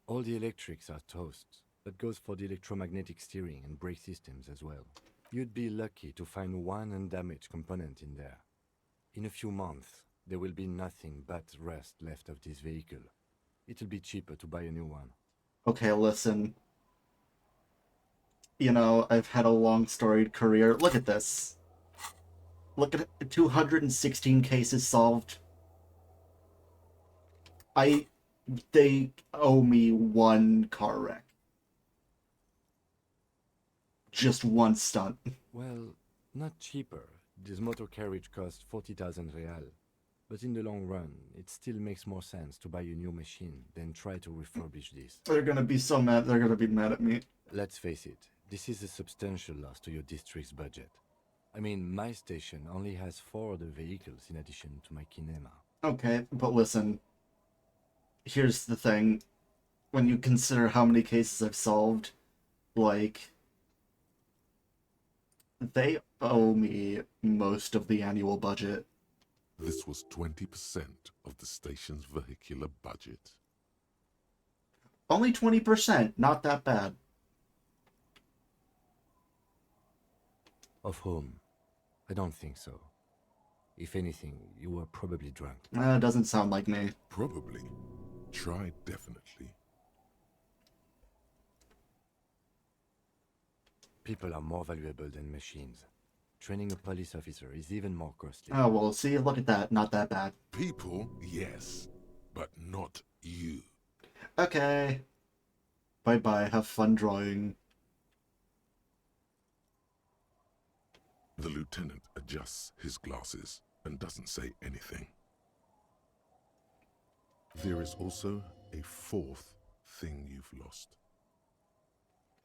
All the electrics are toast. That goes for the electromagnetic steering and brake systems as well. You'd be lucky to find one undamaged component in there. In a few months, there will be nothing but rust left of this vehicle. It'll be cheaper to buy a new one. Okay, listen. You know, I've had a long storied career. Look at this. Look at it. 216 cases solved. They owe me one car wreck. Just one stunt. Well, not cheaper. This motor carriage costs 40,000 real. But in the long run, it still makes more sense to buy a new machine than try to refurbish this. They're gonna be so mad. They're gonna be mad at me. Let's face it, this is a substantial loss to your district's budget. I mean, my station only has 4 other vehicles in addition to my kinema. Okay, but listen. Here's the thing. When you consider how many cases I've solved, like, they owe me most of the annual budget. This was 20% of the station's vehicular budget. Only 20%, not that bad. Of whom? I don't think so. If anything, you were probably drunk. Doesn't sound like me. Probably. Try definitely. People are more valuable than machines. Training a police officer is even more costly. Oh, well, see, look at that. Not that bad. People, yes, but not you. Okay. Bye-bye. Have fun drawing. The lieutenant adjusts his glasses and doesn't say anything. There is also a 4th thing you've lost.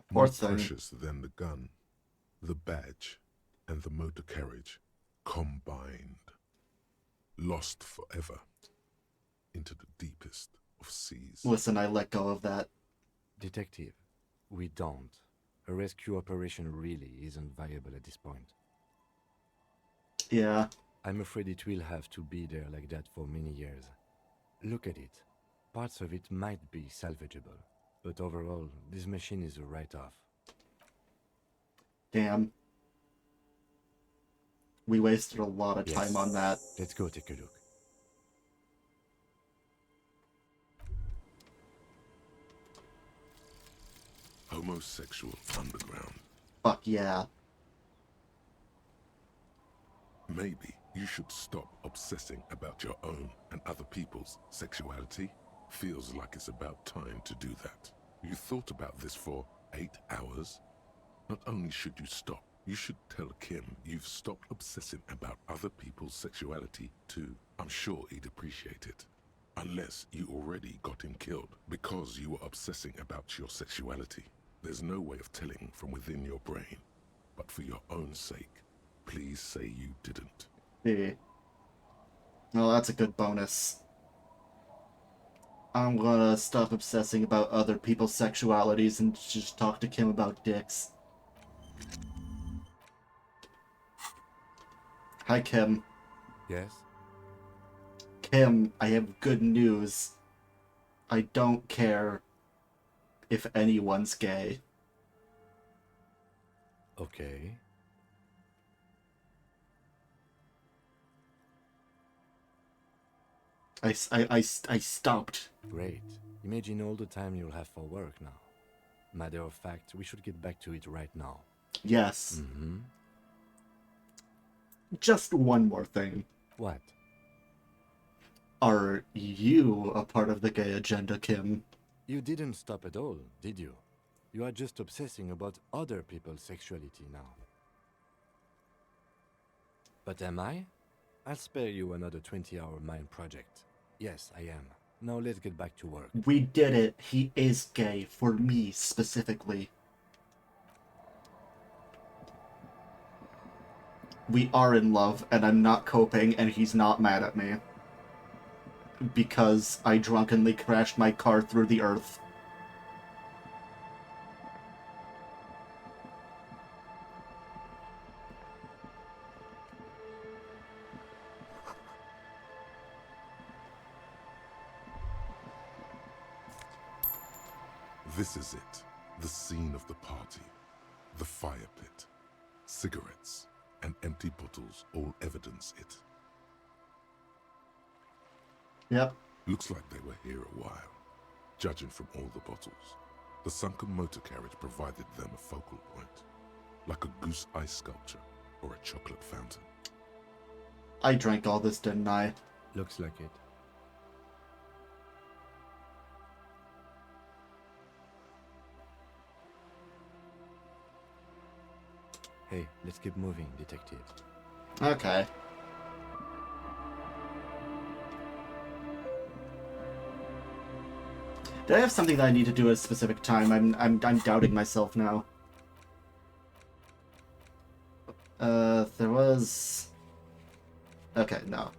More Fourth thing. precious than the gun, the badge, and the motor carriage combined. Lost forever into the deepest of seas. Listen, I let go of that. Detective, we don't. A rescue operation really isn't viable at this point. Yeah. I'm afraid it will have to be there like that for many years. Look at it. Parts of it might be salvageable, but overall, this machine is a write-off. Damn. We wasted a lot of time on that. Let's go take a look. Homosexual underground. Fuck yeah. Maybe you should stop obsessing about your own and other people's sexuality. Feels like it's about time to do that. You thought about this for 8 hours? Not only should you stop, you should tell Kim you've stopped obsessing about other people's sexuality too. I'm sure he'd appreciate it. Unless you already got him killed because you were obsessing about your sexuality. There's no way of telling from within your brain. But for your own sake, please say you didn't. Yeah. Well, that's a good bonus. I'm gonna stop obsessing about other people's sexualities and just talk to Kim about dicks. Hi, Kim. Yes? Kim, I have good news. I don't care if anyone's gay. Okay. I stopped. Great. Imagine all the time you'll have for work now. Matter of fact, we should get back to it right now. Yes. Mm-hmm. Just one more thing. What? Are you a part of the gay agenda, Kim? You didn't stop at all, did you? You are just obsessing about other people's sexuality now. But am I? I'll spare you another 20-hour mind project. Yes, I am. Now let's get back to work. We did it. He is gay, for me specifically. We are in love, and I'm not coping, and he's not mad at me. Because I drunkenly crashed my car through the earth. This is it. The scene of the party. The fire pit. Cigarettes and empty bottles all evidence it. Yep. Looks like they were here a while, judging from all the bottles. The sunken motor carriage provided them a focal point, like a goose ice sculpture or a chocolate fountain. I drank all this, didn't I? Looks like it. Hey, let's keep moving, detective. Okay. Did I have something that I need to do at a specific time? I'm doubting myself now. There was... Okay, no.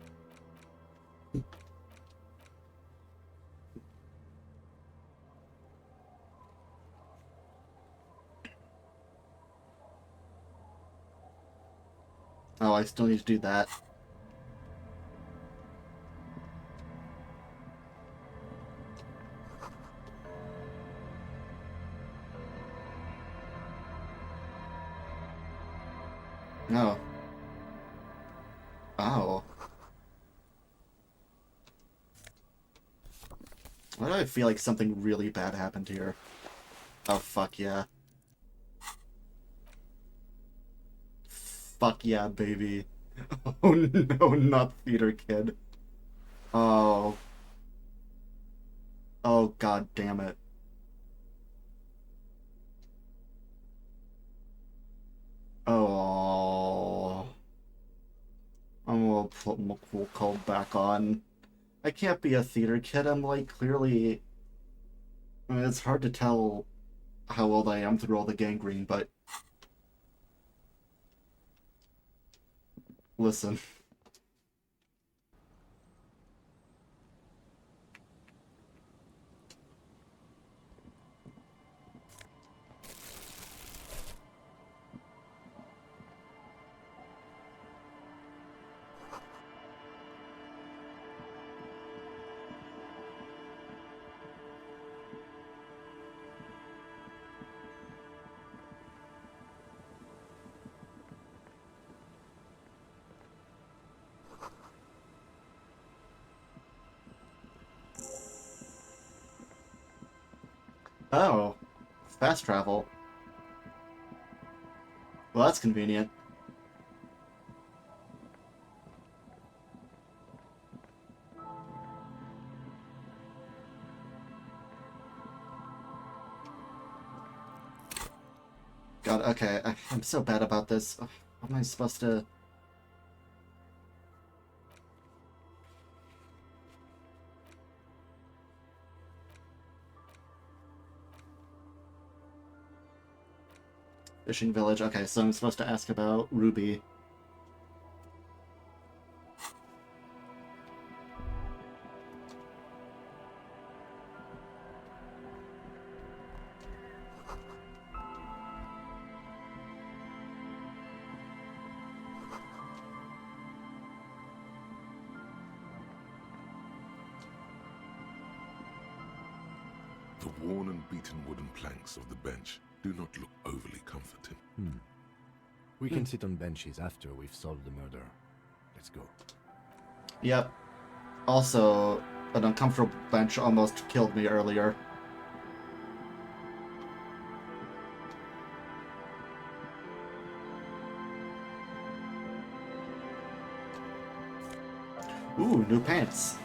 Oh, I still need to do that. No. Oh. Why do I feel like something really bad happened here? Oh, fuck yeah. Fuck yeah, baby. Oh no, not theater kid. Oh. Oh, god damn it. Oh. I'm gonna put my cool code back on. I can't be a theater kid. I'm like clearly... I mean, it's hard to tell how old I am through all the gangrene, but... Listen. Oh, fast travel. Well, that's convenient. God, okay, I'm so bad about this. Ugh, how am I supposed to... Fishing village. Okay, so I'm supposed to ask about Ruby. The worn and beaten wooden planks of the bench do not look overly comforting. We can sit on benches after we've solved the murder. Let's go. Yep. Also, an uncomfortable bench almost killed me earlier. Ooh, new pants.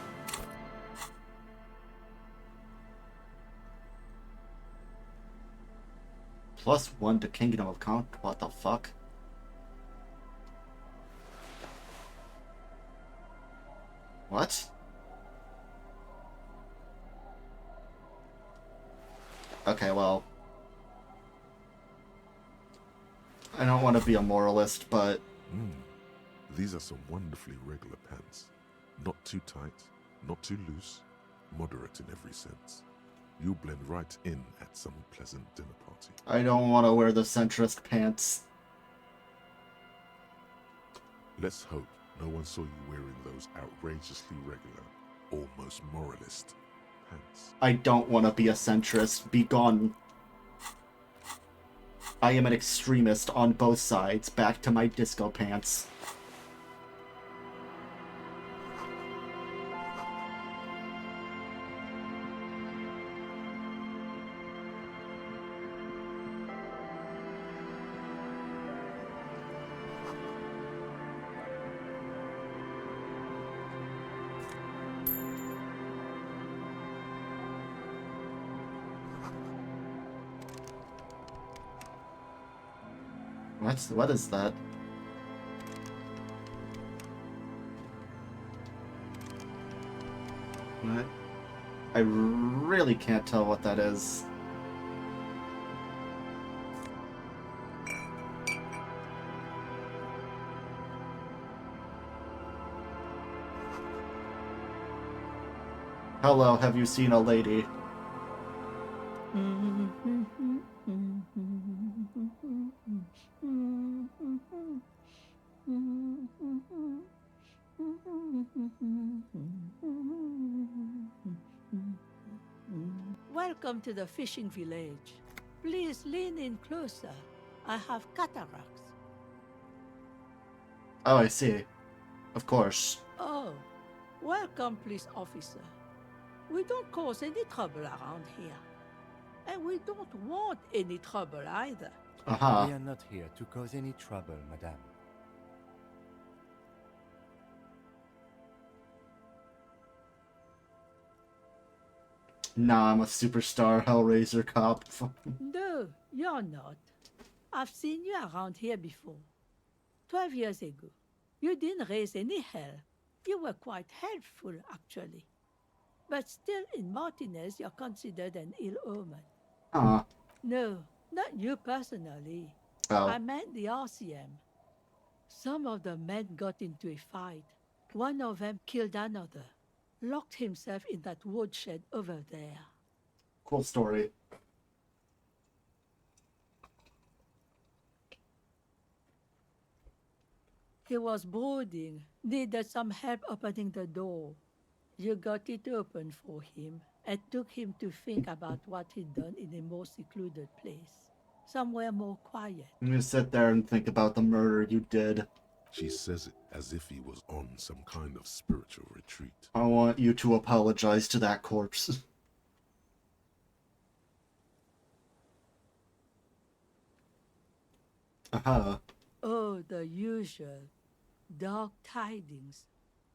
+1 to Kingdom of Count. What the fuck? What? Okay, well... I don't want to be a moralist, but... These are some wonderfully regular pants. Not too tight, not too loose, moderate in every sense. You'll blend right in at some pleasant dinner party. I don't want to wear the centrist pants. Let's hope no one saw you wearing those outrageously regular, almost moralist pants. I don't want to be a centrist. Be gone. I am an extremist on both sides. Back to my disco pants. What is that? What? I really can't tell what that is. Hello, have you seen a lady? Welcome to the fishing village. Please lean in closer. I have cataracts. Oh, I see. Of course. Oh, welcome, police officer. We don't cause any trouble around here. And we don't want any trouble either. Aha. We are not here to cause any trouble, madame. Nah, I'm a superstar Hellraiser cop. No, you're not. I've seen you around here before. 12 years ago. You didn't raise any hell. You were quite helpful, actually. But still, in Martinez, you're considered an ill omen. Huh. No, not you personally. Oh. I meant the RCM. Some of the men got into a fight. One of them killed another. Locked himself in that woodshed over there. Cool story. He was brooding, needed some help opening the door. You got it open for him and took him to think about what he'd done in a more secluded place. Somewhere more quiet. I'm gonna sit there and think about the murder you did. She says it as if he was on some kind of spiritual retreat. I want you to apologize to that corpse. Aha. Oh, the usual. Dark tidings.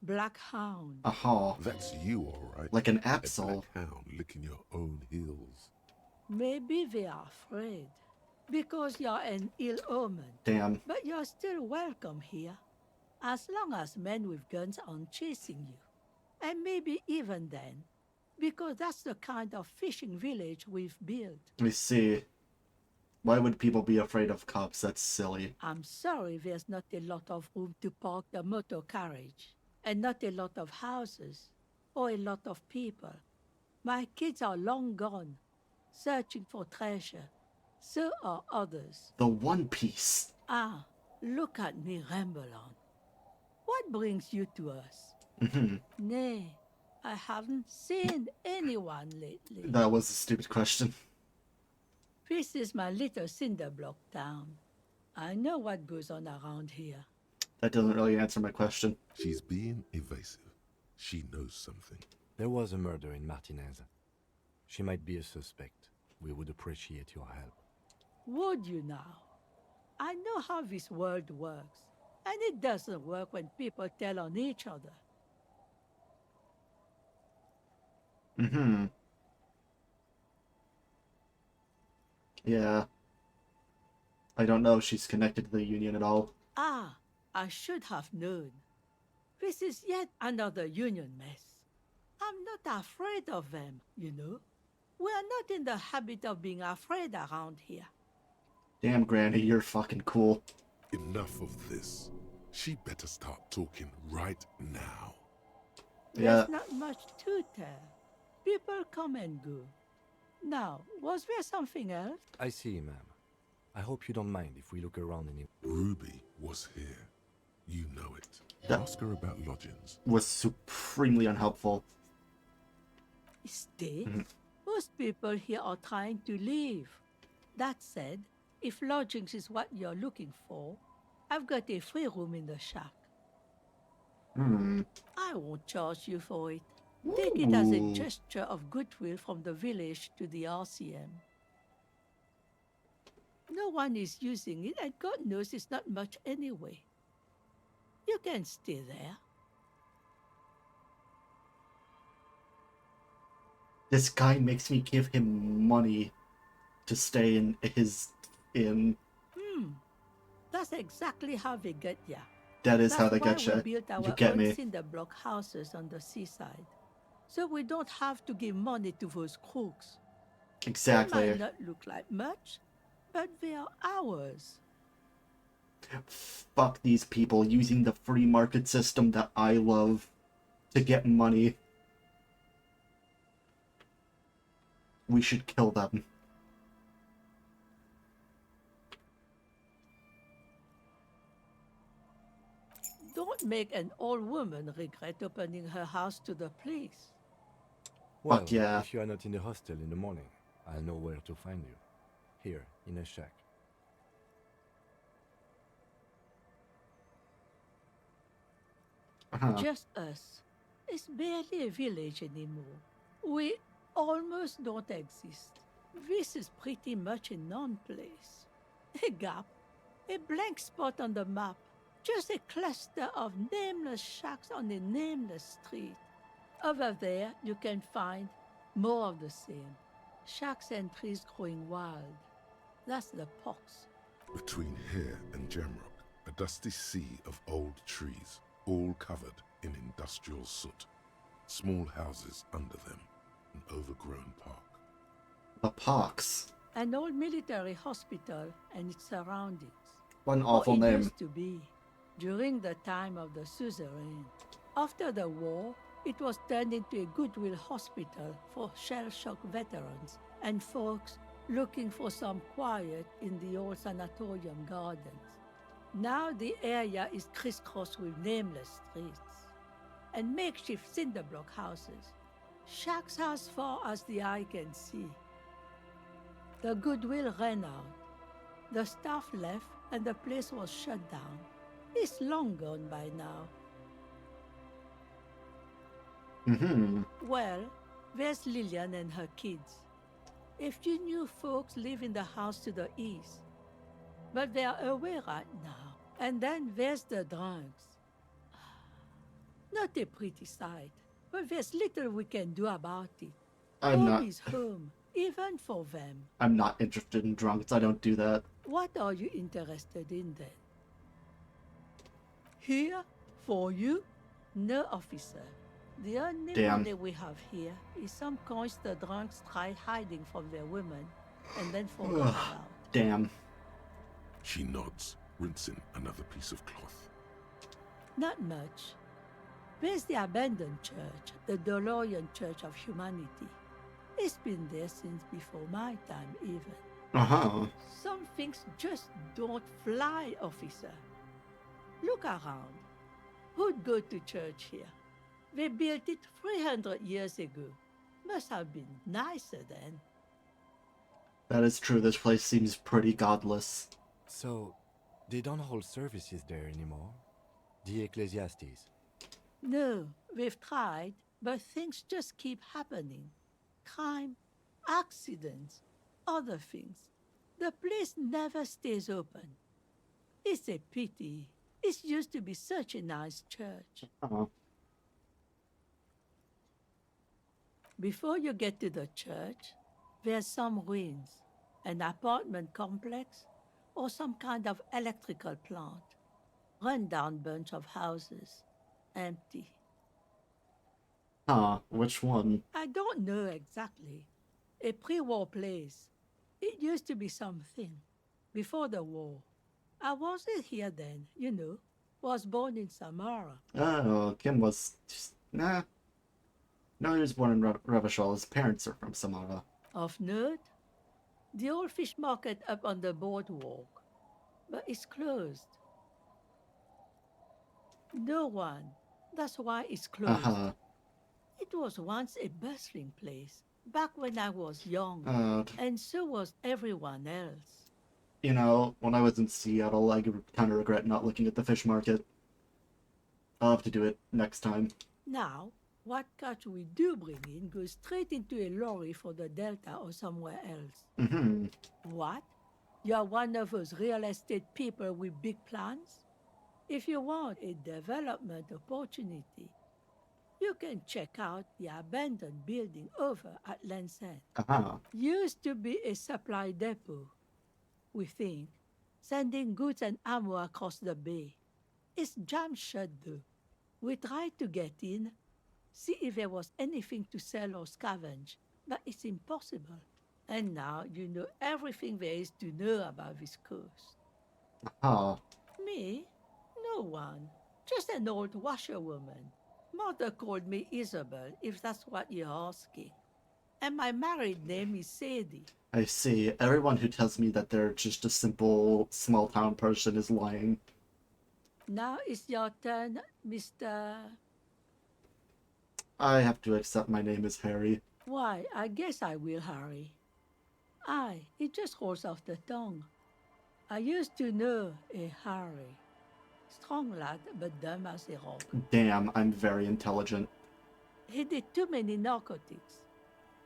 Black hound. Aha. That's you, all right. Like an A Absol. black hound licking your own heels. Maybe they are afraid. because you're an ill omen. Damn. But you're still welcome here, as long as men with guns aren't chasing you. And maybe even then, because that's the kind of fishing village we've built. Let me see. Why would people be afraid of cops? That's silly. I'm sorry there's not a lot of room to park the motor carriage, and not a lot of houses, or a lot of people. My kids are long gone, searching for treasure. So are others. The One Piece. Ah, look at me ramble on. What brings you to us? Nay, I haven't seen anyone lately. That was a stupid question. This is my little cinder block town. I know what goes on around here. That doesn't really answer my question. She's being evasive. She knows something. There was a murder in Martinez. She might be a suspect. We would appreciate your help. Would you now? I know how this world works, and it doesn't work when people tell on each other. Yeah. I don't know if she's connected to the Union at all. Ah, I should have known. This is yet another Union mess. I'm not afraid of them, you know. We are not in the habit of being afraid around here. Damn, Granny, you're fucking cool. Enough of this. She better start talking right now. Yeah. There's not much to tell. People come and go. Now, was there something else? I see, ma'am. I hope you don't mind if we look around any... Ruby was here. You know it. That- Ask her about lodgings. Was supremely unhelpful. Stay? Most people here are trying to leave. That said, if lodgings is what you're looking for, I've got a free room in the shack. I won't charge you for it. Take it as a Ooh. gesture of goodwill from the village to the RCM. No one is using it, and God knows it's not much anyway. You can stay there. This guy makes me give him money to stay in his inn. That's exactly how they get ya. That is how they That's get why we you. built our You get own me. cinder block houses on the seaside, so we don't have to give money to those crooks. They Exactly. might not look like much, but they are ours. Fuck these people using the free market system that I love to get money. We should kill them. Don't make an old woman regret opening her house to the police. Well, yeah. if you are not in the hostel in the morning, I'll know where to find you. Here, in a shack. Just us. It's barely a village anymore. We almost don't exist. This is pretty much a non-place. A gap. A blank spot on the map. Just a cluster of nameless shacks on a nameless street. Over there, you can find more of the same. Shacks and trees growing wild. That's the pox. Between here and Jamrock, a dusty sea of old trees, all covered in industrial soot. Small houses under them, an overgrown park. The pox. An old military hospital and its surroundings. One Or awful it name. used to be, during the time of the suzerain. After the war, it was turned into a goodwill hospital for shell-shock veterans and folks looking for some quiet in the old sanatorium gardens. Now the area is crisscrossed with nameless streets and makeshift cinder block houses, shacks as far as the eye can see. The goodwill ran out. The staff left and the place was shut down. It's long gone by now. Well, there's Lillian and her kids. A few new folks live in the house to the east, but they are away right now. And then there's the drunks. Not a pretty sight, but there's little we can do about it. I'm Home not. is home, even for them. I'm not interested in drunks. I don't do that. What are you interested in then? Here, for you? No, officer. The only Damn. money we have here is some coins the drunks tried hiding from their women and then forgot about. Damn. She nods, rinsing another piece of cloth. Not much. There's the abandoned church, the DeLorean Church of Humanity. It's been there since before my time, even. Uh-huh. Some things just don't fly, officer. Look around. Who'd go to church here? They built it 300 years ago. Must have been nicer then. That is true. This place seems pretty godless. So, they don't hold services there anymore? The Ecclesiastes? No, we've tried, but things just keep happening. Crime, accidents, other things. The place never stays open. It's a pity. It used to be such a nice church. Uh-huh. Before you get to the church, there's some ruins, an apartment complex, or some kind of electrical plant. Run-down bunch of houses, empty. Which one? I don't know exactly. A pre-war place. It used to be something. Before the war. I wasn't here then, you know. Was born in Samara. Oh, Kim was... Nah. No, he was born in Revachol. His parents are from Samara. Of note, the old fish market up on the boardwalk. But it's closed. No one. That's why it's closed. Uh-huh. It was once a bustling place, back when I was young. And so was everyone else. You know, when I was in Seattle, I kind of regret not looking at the fish market. I'll have to do it next time. Now, what catch we do bring in goes straight into a lorry for the Delta or somewhere else. Mm-hmm. What? You're one of those real estate people with big plans? If you want a development opportunity, you can check out the abandoned building over at Lansing. Uh-huh. Used to be a supply depot, we think, sending goods and ammo across the bay. It's jammed shut though. We tried to get in, see if there was anything to sell or scavenge, but it's impossible. And now you know everything there is to know about this coast. Uh-huh. Me? No one. Just an old washerwoman. Mother called me Isabel, if that's what you're asking. And my married name is Sadie. I see. Everyone who tells me that they're just a simple small-town person is lying. Now it's your turn, Mr. I have to accept my name is Harry. Why, I guess I will, Harry. Aye, it just rolls off the tongue. I used to know a Harry. Strong lad, but dumb as a rock. Damn, I'm very intelligent. He did too many narcotics.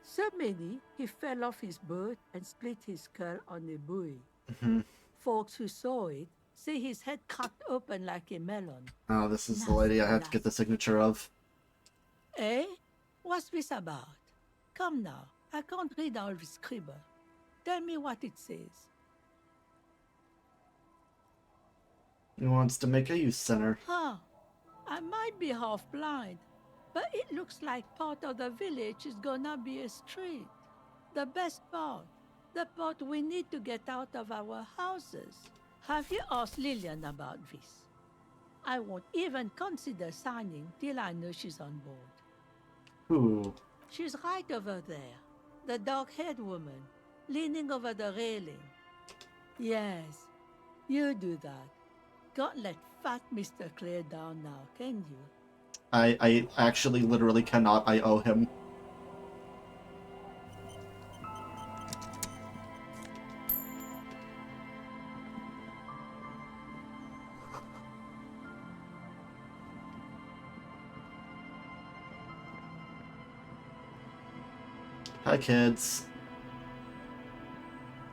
So many, he fell off his boat and split his skull on a buoy. Mm-hmm. Folks who saw it say his head cracked open like a melon. Oh, this is the lady I have to get the signature of. Eh? What's this about? Come now, I can't read all this scribble. Tell me what it says. He wants to make a youth center. Huh. I might be half blind, but it looks like part of the village is gonna be a street. The best part. The part we need to get out of our houses. Have you asked Lillian about this? I won't even consider signing till I know she's on board. Who? She's right over there. The dark-haired woman, leaning over the railing. Yes, you do that. Can't let fat Mr. Clare down now, can you? I actually literally cannot. I owe him. Hi, kids.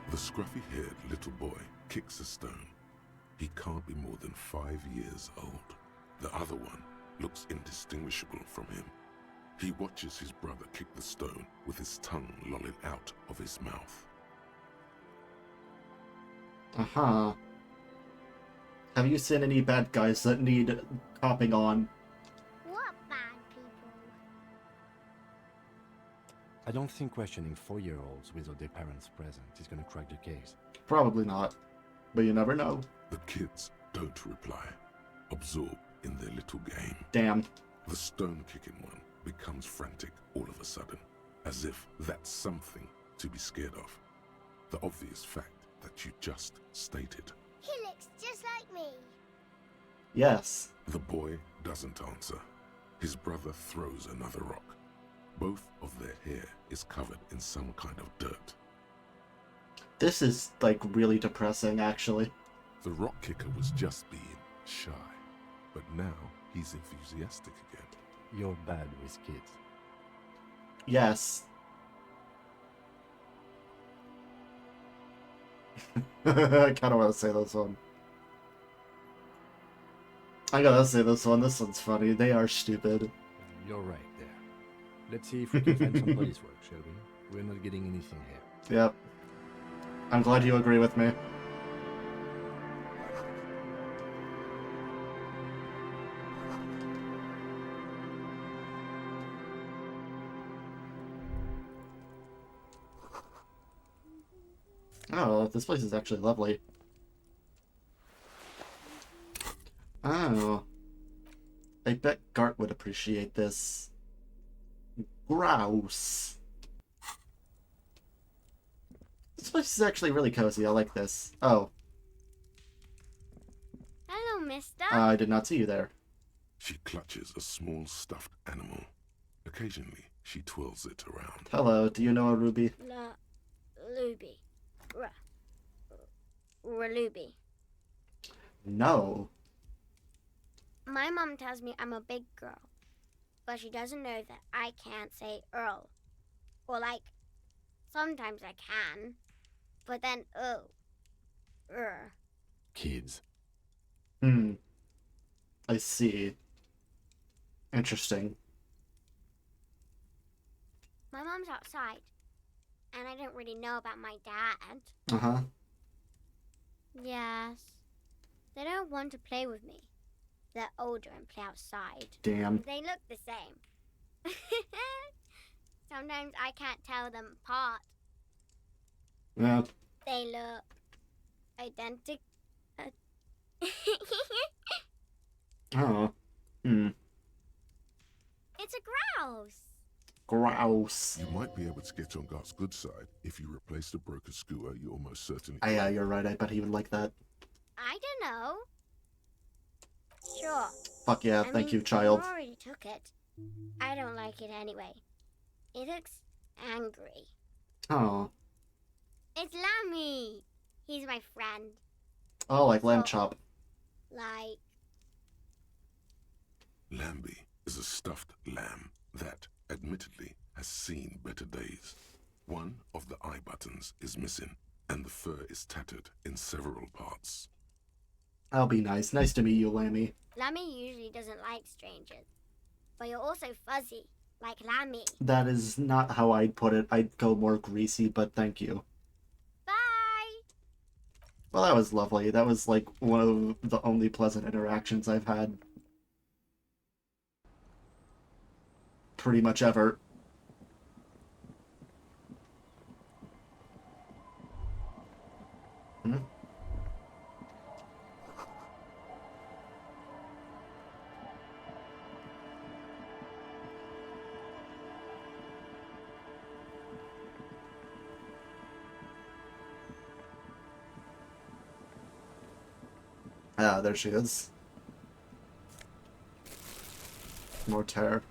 The scruffy-haired little boy kicks a stone. He can't be more than 5 years old. The other one looks indistinguishable from him. He watches his brother kick the stone with his tongue lolling out of his mouth. Uh-huh. Have you seen any bad guys that need copping on? What bad people? I don't think questioning 4-year-olds without their parents present is gonna crack the case. Probably not. But you never know. The kids don't reply, absorbed in their little game. Damn. The stone-kicking one becomes frantic all of a sudden, as if that's something to be scared of. The obvious fact that you just stated. He looks just like me. Yes. The boy doesn't answer. His brother throws another rock. Both of their hair is covered in some kind of dirt. This is, like, really depressing, actually. The rock kicker was just being shy, but now he's enthusiastic again. You're bad with kids. Yes. I kind of want to say this one. I gotta say this one. This one's funny. They are stupid. You're right there. Let's see if we can find some police work, shall we? We're not getting anything here. Yep. I'm glad you agree with me. Oh, this place is actually lovely. Oh. I bet Gart would appreciate this. Grouse. This place is actually really cozy. I like this. Oh, Hello, mister. I did not see you there. She clutches a small stuffed animal. Occasionally, she twirls it around. Hello, do you know a Ruby? Luby. Ruby. No. My mom tells me I'm a big girl, but she doesn't know that I can't say Earl. Or like, sometimes I can, but then Kids. I see. Interesting. My mom's outside, and I don't really know about my dad. Uh-huh. Yes. They don't want to play with me. They're older and play outside. Damn. They look the same. Sometimes I can't tell them apart. Yeah. They look identical. Oh. It's a grouse. Grouse. You might be able to get on Gart's good side. If you replace the broken skewer, you almost certainly... Yeah, you're right. I bet he would like that. I don't know. Sure. Fuck yeah, thank you, child. You already took it. I don't like it anyway. It looks angry. Oh. It's Lammy. He's my friend. Oh, like lamb chop. Like... Lambie is a stuffed lamb that, admittedly, has seen better days. One of the eye buttons is missing, and the fur is tattered in several parts. That'll be nice. Nice to meet you, Lammy. Lammy usually doesn't like strangers. But you're also fuzzy, like Lammy. That is not how I'd put it. I'd go more greasy, but thank you. Bye! Well, that was lovely. That was, like, one of the only pleasant interactions I've had. Pretty much ever. Ah, there she is. More terror.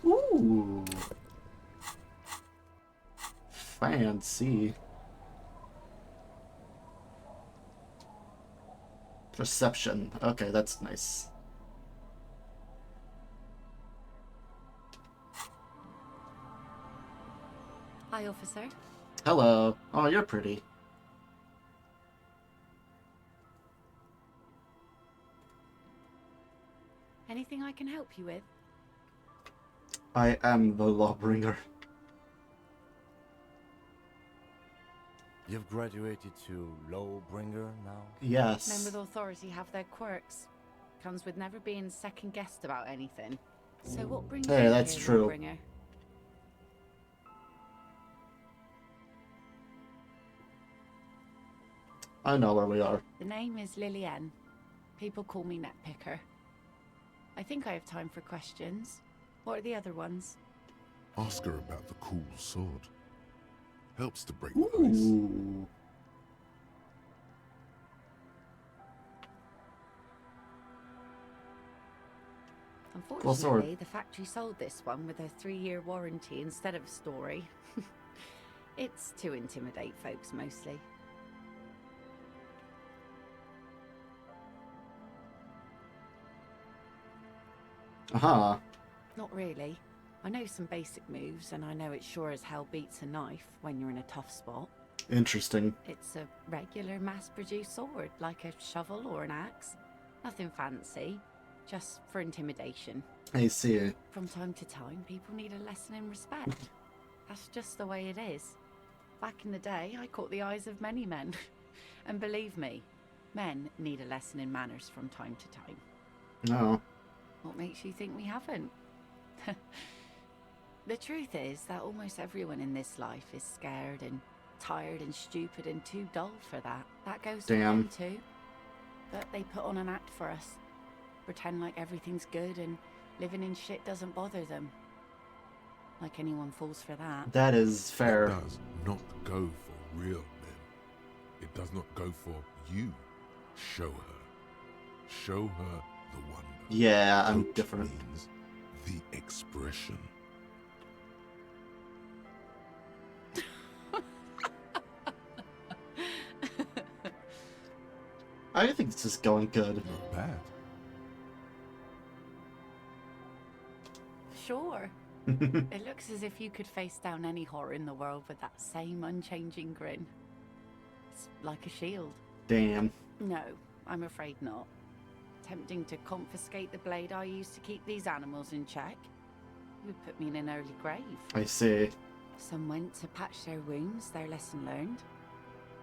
Ooh. Fancy. Perception. Okay, that's nice. Hi, officer. Hello. Oh, you're pretty. anything I can help you with? I am the Lawbringer. You've graduated to Lawbringer now? Men Yes. with authority have their quirks. Comes with never being second guessed about anything. So what brings Hey, you that's here, true. Lawbringer? I know where we are. The name is Lillian. People call me Netpicker. I think I have time for questions. What are the other ones? Ask her about the cool sword. Helps to break the ice. Ooh. Unfortunately, the factory sold this one with a 3-year warranty instead of a story. It's to intimidate folks mostly. Uh-huh. Not really. I know some basic moves, and I know it sure as hell beats a knife when you're in a tough spot. Interesting. It's a regular mass-produced sword, like a shovel or an axe. Nothing fancy, just for intimidation. I see. From time to time, people need a lesson in respect. That's just the way it is. Back in the day, I caught the eyes of many men. And believe me, men need a lesson in manners from time to time. No. What makes you think we haven't? The truth is that almost everyone in this life is scared and tired and stupid and too dull for that. That goes for Damn. them too. But they put on an act for us. Pretend like everything's good and living in shit doesn't bother them. Like anyone falls for that. That is fair. It does not go for real men. It does not go for you. Show her. Show her the wonder. Yeah, I'm Coach different. means the expression. I think this is going good. Not bad. Sure. It looks as if you could face down any horror in the world with that same unchanging grin. It's like a shield. Damn. No, I'm afraid not. Tempting to confiscate the blade I used to keep these animals in check. It would put me in an early grave. I see. Some went to patch their wounds, their lesson learned.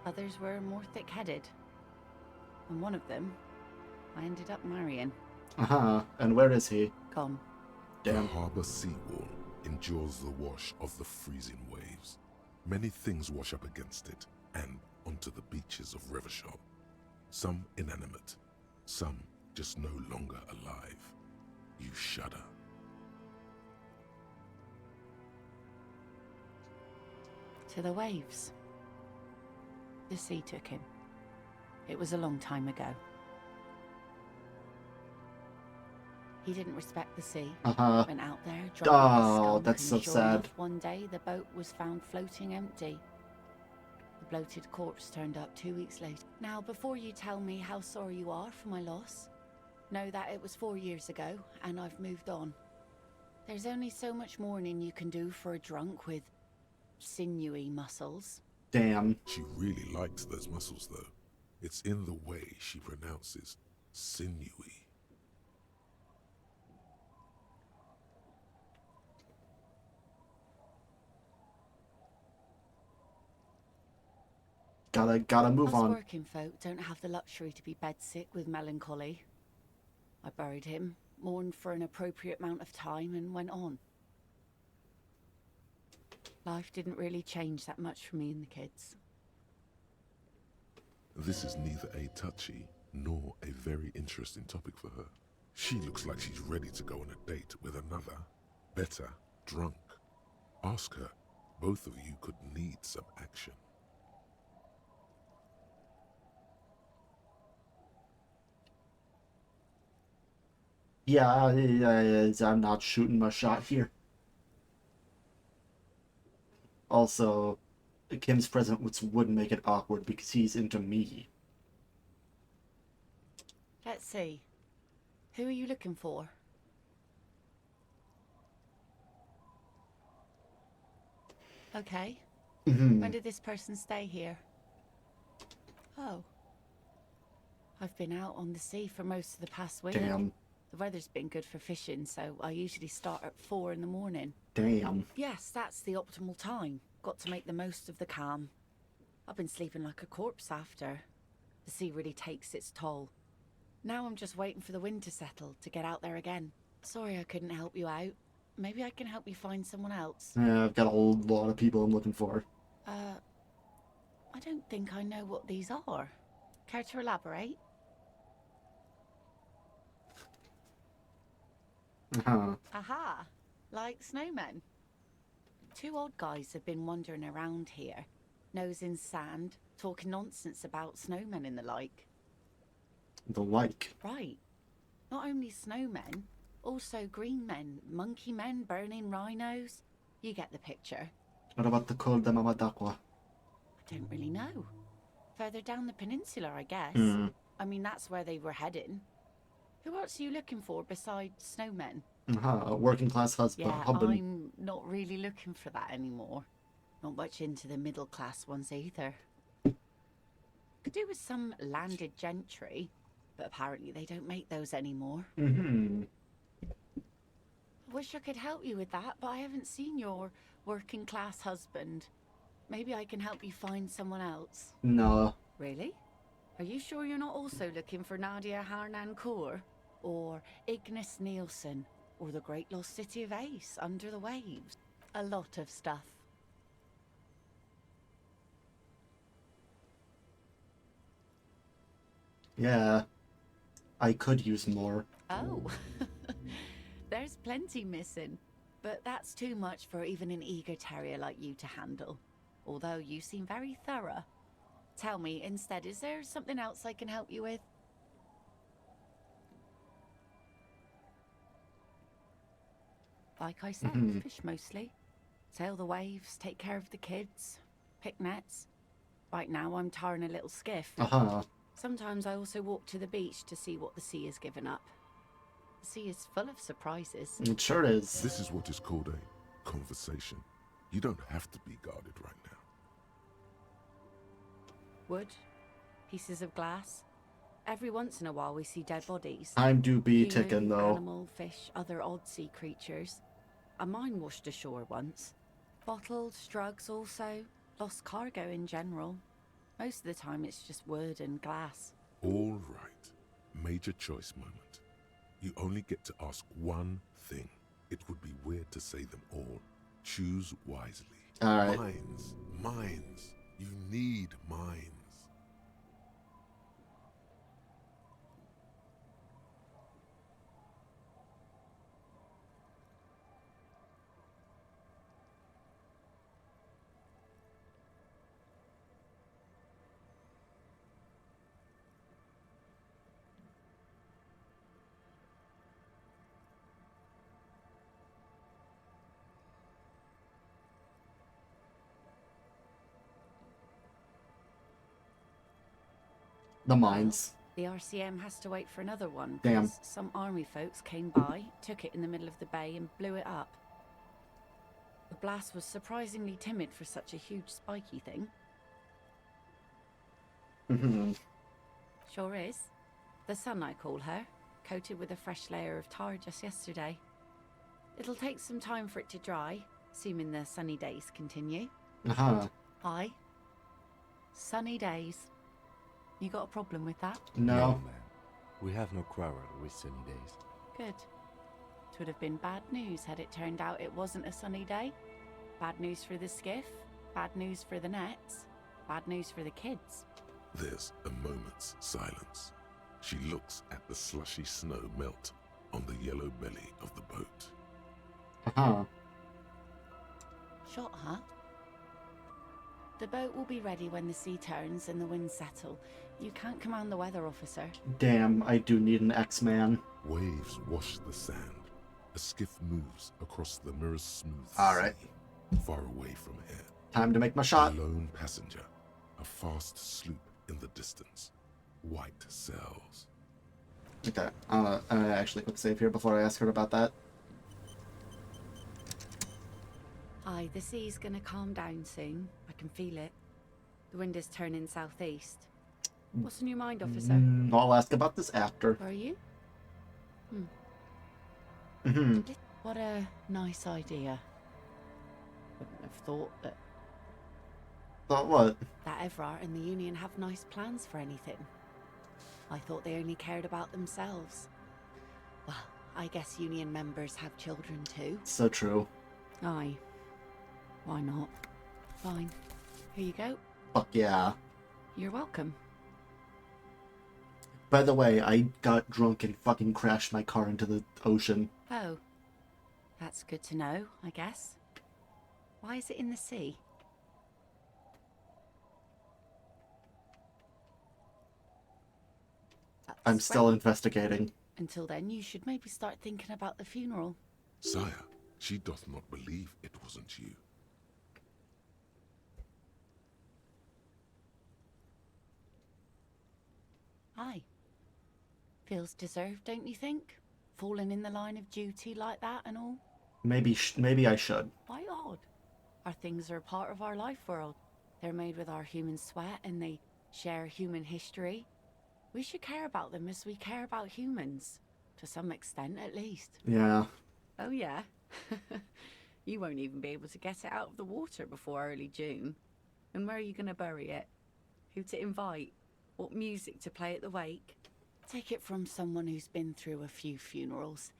Others were more thick-headed. And one of them, I ended up marrying. Uh-huh. And where is he? Gone. The Damn. harbour seawall endures the wash of the freezing waves. Many things wash up against it and onto the beaches of Rivershore. Some inanimate, some just no longer alive. You shudder. To the waves. The sea took him. It was a long time ago. He didn't respect the sea. Uh-huh. Went out there, drunk like a Oh, skunk, that's so and sure sad. enough, one day the boat was found floating empty. The bloated corpse turned up 2 weeks later. Now, before you tell me how sorry you are for my loss, know that it was 4 years ago, and I've moved on. There's only so much mourning you can do for a drunk with sinewy muscles. Damn. She really likes those muscles, though. It's in the way she pronounces sinewy. Gotta move Us on. working folk don't have the luxury to be bedsick with melancholy. I buried him, mourned for an appropriate amount of time, and went on. Life didn't really change that much for me and the kids. This is neither a touchy nor a very interesting topic for her. She looks like she's ready to go on a date with another, better, drunk. Ask her. Both of you could need some action. Yeah, I'm not shooting my shot here. Also, Kim's presence would make it awkward because he's into me. Let's see. Who are you looking for? Okay. When did this person stay here? Oh. I've been out on the sea for most of the past week. Damn. The weather's been good for fishing, so I usually start at 4 in the morning. Damn. Yes, that's the optimal time. Got to make the most of the calm. I've been sleeping like a corpse after. The sea really takes its toll. Now I'm just waiting for the wind to settle to get out there again. Sorry I couldn't help you out. Maybe I can help you find someone else. Yeah, I've got a whole lot of people I'm looking for. I don't think I know what these are. Care to elaborate? Uh-huh. Aha! Like snowmen. 2 odd guys have been wandering around here, nose in sand, talking nonsense about snowmen and the like. The like. Right. Not only snowmen, also green men, monkey men burning rhinos. You get the picture. What about the Col de Mamadaqua? I don't really know. Further down the peninsula, I guess. I mean, that's where they were heading. Who else are you looking for besides snowmen? A working class husband. Yeah, I'm not really looking for that anymore. Not much into the middle class ones either. Could do with some landed gentry, but apparently they don't make those anymore. Mm-hmm. Wish I could help you with that, but I haven't seen your working class husband. Maybe I can help you find someone else. No. Really? Are you sure you're not also looking for Nadia Harnancourt? Or Ignis Nielsen? Or the great lost city of Ace, Under the Waves? A lot of stuff. Yeah. I could use more. Oh. There's plenty missing. But that's too much for even an eager terrier like you to handle. Although you seem very thorough. Tell me, instead, is there something else I can help you with? Like I said, fish mostly. Sail the waves, take care of the kids, pick nets. Right now I'm tarring a little skiff. Sometimes I also walk to the beach to see what the sea has given up. The sea is full of surprises. It sure is. This is what is called a conversation. You don't have to be guarded right now. Wood, pieces of glass. Every once in a while we see dead bodies. Time do be Human, ticking, though. Animal, fish, other odd sea creatures. A mine washed ashore once. Bottles, drugs also. Lost cargo in general. Most of the time it's just wood and glass. All right. Major choice moment. You only get to ask one thing. It would be weird to say them all. Choose wisely. All right. Mines. Mines. You need mines. The mines. The RCM has to wait for another one. Damn. 'Cause some army folks came by, took it in the middle of the bay and blew it up. The blast was surprisingly timid for such a huge spiky thing. Sure is. The sun, I call her, coated with a fresh layer of tar just yesterday. It'll take some time for it to dry, assuming the sunny days continue. Aye. Sunny days. You got a problem with that? No. Man. We have no quarrel with sunny days. Good. It would have been bad news had it turned out it wasn't a sunny day. Bad news for the skiff, bad news for the nets, bad news for the kids. There's a moment's silence. She looks at the slushy snow melt on the yellow belly of the boat. Shot, huh? The boat will be ready when the sea turns and the winds settle. You can't command the weather, officer. Damn, I do need an X-Man. Waves wash the sand. A skiff moves across the mirror smooth Alright. sea, far away from air. Time to make my shot. A lone passenger. A fast sloop in the distance. White sails. Okay, I'm gonna actually quick save here before I ask her about that. Aye, the sea's gonna calm down soon. I can feel it. The wind is turning southeast. What's on your mind, officer? I'll ask about this after. Are you? Mm-hmm. What a nice idea. Wouldn't have thought that Thought what? Everard and the Union have nice plans for anything. I thought they only cared about themselves. Well, I guess Union members have children too. So true. Aye. Why not? Fine. Here you go. Fuck yeah. You're welcome. By the way, I got drunk and fucking crashed my car into the ocean. Oh. That's good to know, I guess. Why is it in the sea? I'm still investigating. Until then, you should maybe start thinking about the funeral. Sire, she doth not believe it wasn't you. Aye. Feels deserved, don't you think? Falling in the line of duty like that and all? Maybe I should. Why odd? Our things are a part of our life world. They're made with our human sweat and they share human history. We should care about them as we care about humans. To some extent, at least. Yeah. Oh, yeah? You won't even be able to get it out of the water before early June. And where are you going to bury it? Who to invite? What music to play at the wake? Take it from someone who's been through a few funerals.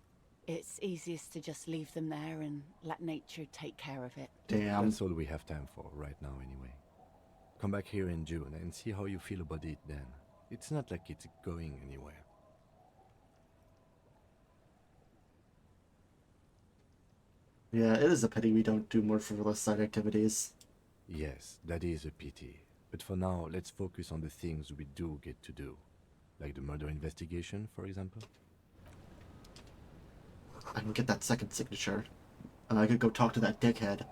It's easiest to just leave them there and let nature take care of it. Damn. That's all we have time for right now anyway. Come back here in June and see how you feel about it then. It's not like it's going anywhere. Yeah, it is a pity we don't do more frivolous side activities. Yes, that is a pity. But for now, let's focus on the things we do get to do. Like the murder investigation, for example. I can get that second signature. And I could go talk to that dickhead.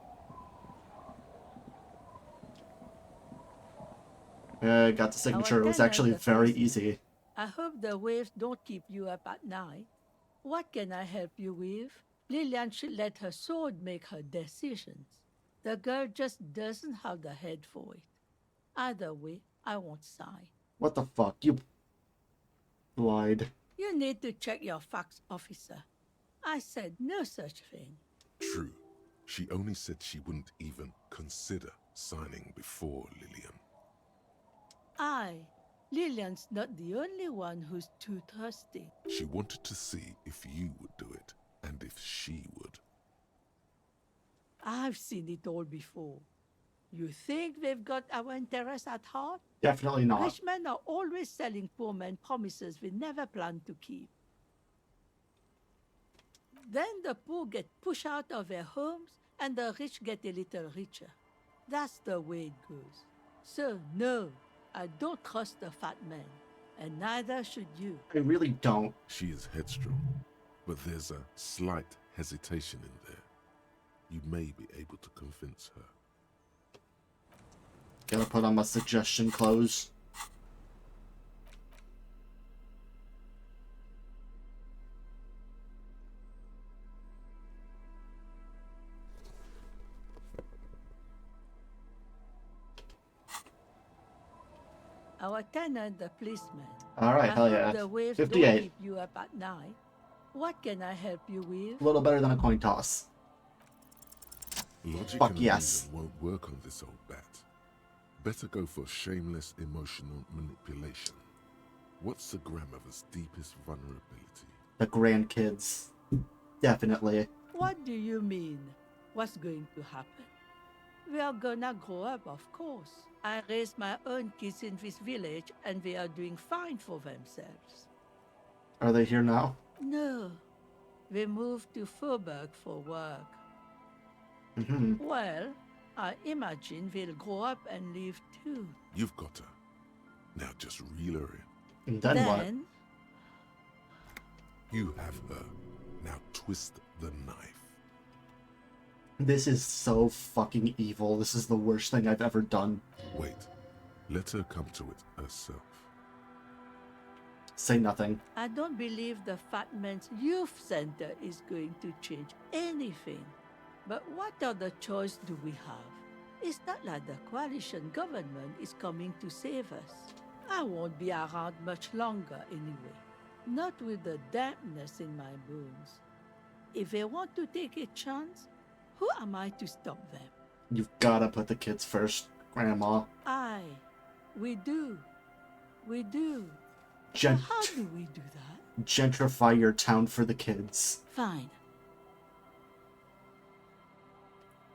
I got the signature. It was actually very easy. I hope the waves don't keep you up at night. What can I help you with? Lillian should let her sword make her decisions. The girl just doesn't have the head for it. Either way, I won't sign. What the fuck? You lied. You need to check your facts, officer. I said no such thing. True. She only said she wouldn't even consider signing before Lillian. Lillian's not the only one who's too thirsty. She wanted to see if you would do it, and if she would. I've seen it all before. You think they've got our interests at heart? Definitely not. Rich men are always selling poor men promises they never plan to keep. Then the poor get pushed out of their homes and the rich get a little richer. That's the way it goes. So, no, I don't trust the fat man, and neither should you. I really don't. She is headstrong, but there's a slight hesitation in there. You may be able to convince her. Gotta put on my suggestion clothes. Our tenant, the policeman. All right, hell I yeah. hope the waves 58. don't keep you up at night. What can I help you with? A little better than a coin toss. Logic Fuck and yes. reason won't work on this old bat. Better go for shameless emotional manipulation. What's the grandmother's deepest vulnerability? The grandkids. Definitely. What do you mean? What's going to happen? We are gonna grow up, of course. I raised my own kids in this village, and they are doing fine for themselves. Are they here now? No, they moved to Faubourg for work. Mm-hmm. Well, I imagine they'll grow up and leave too. You've got her. Now just reel her in. And then what? You have her. Now twist the knife. This is so fucking evil. This is the worst thing I've ever done. Wait. Let her come to it herself. Say nothing. I don't believe the Fat Man's Youth Center is going to change anything. But what other choice do we have? It's not like the coalition government is coming to save us. I won't be around much longer anyway. Not with the dampness in my bones. If they want to take a chance, who am I to stop them? You've gotta put the kids first, Grandma. Aye, we do. We do. So Gen- how do we do that? Gentrify your town for the kids. Fine.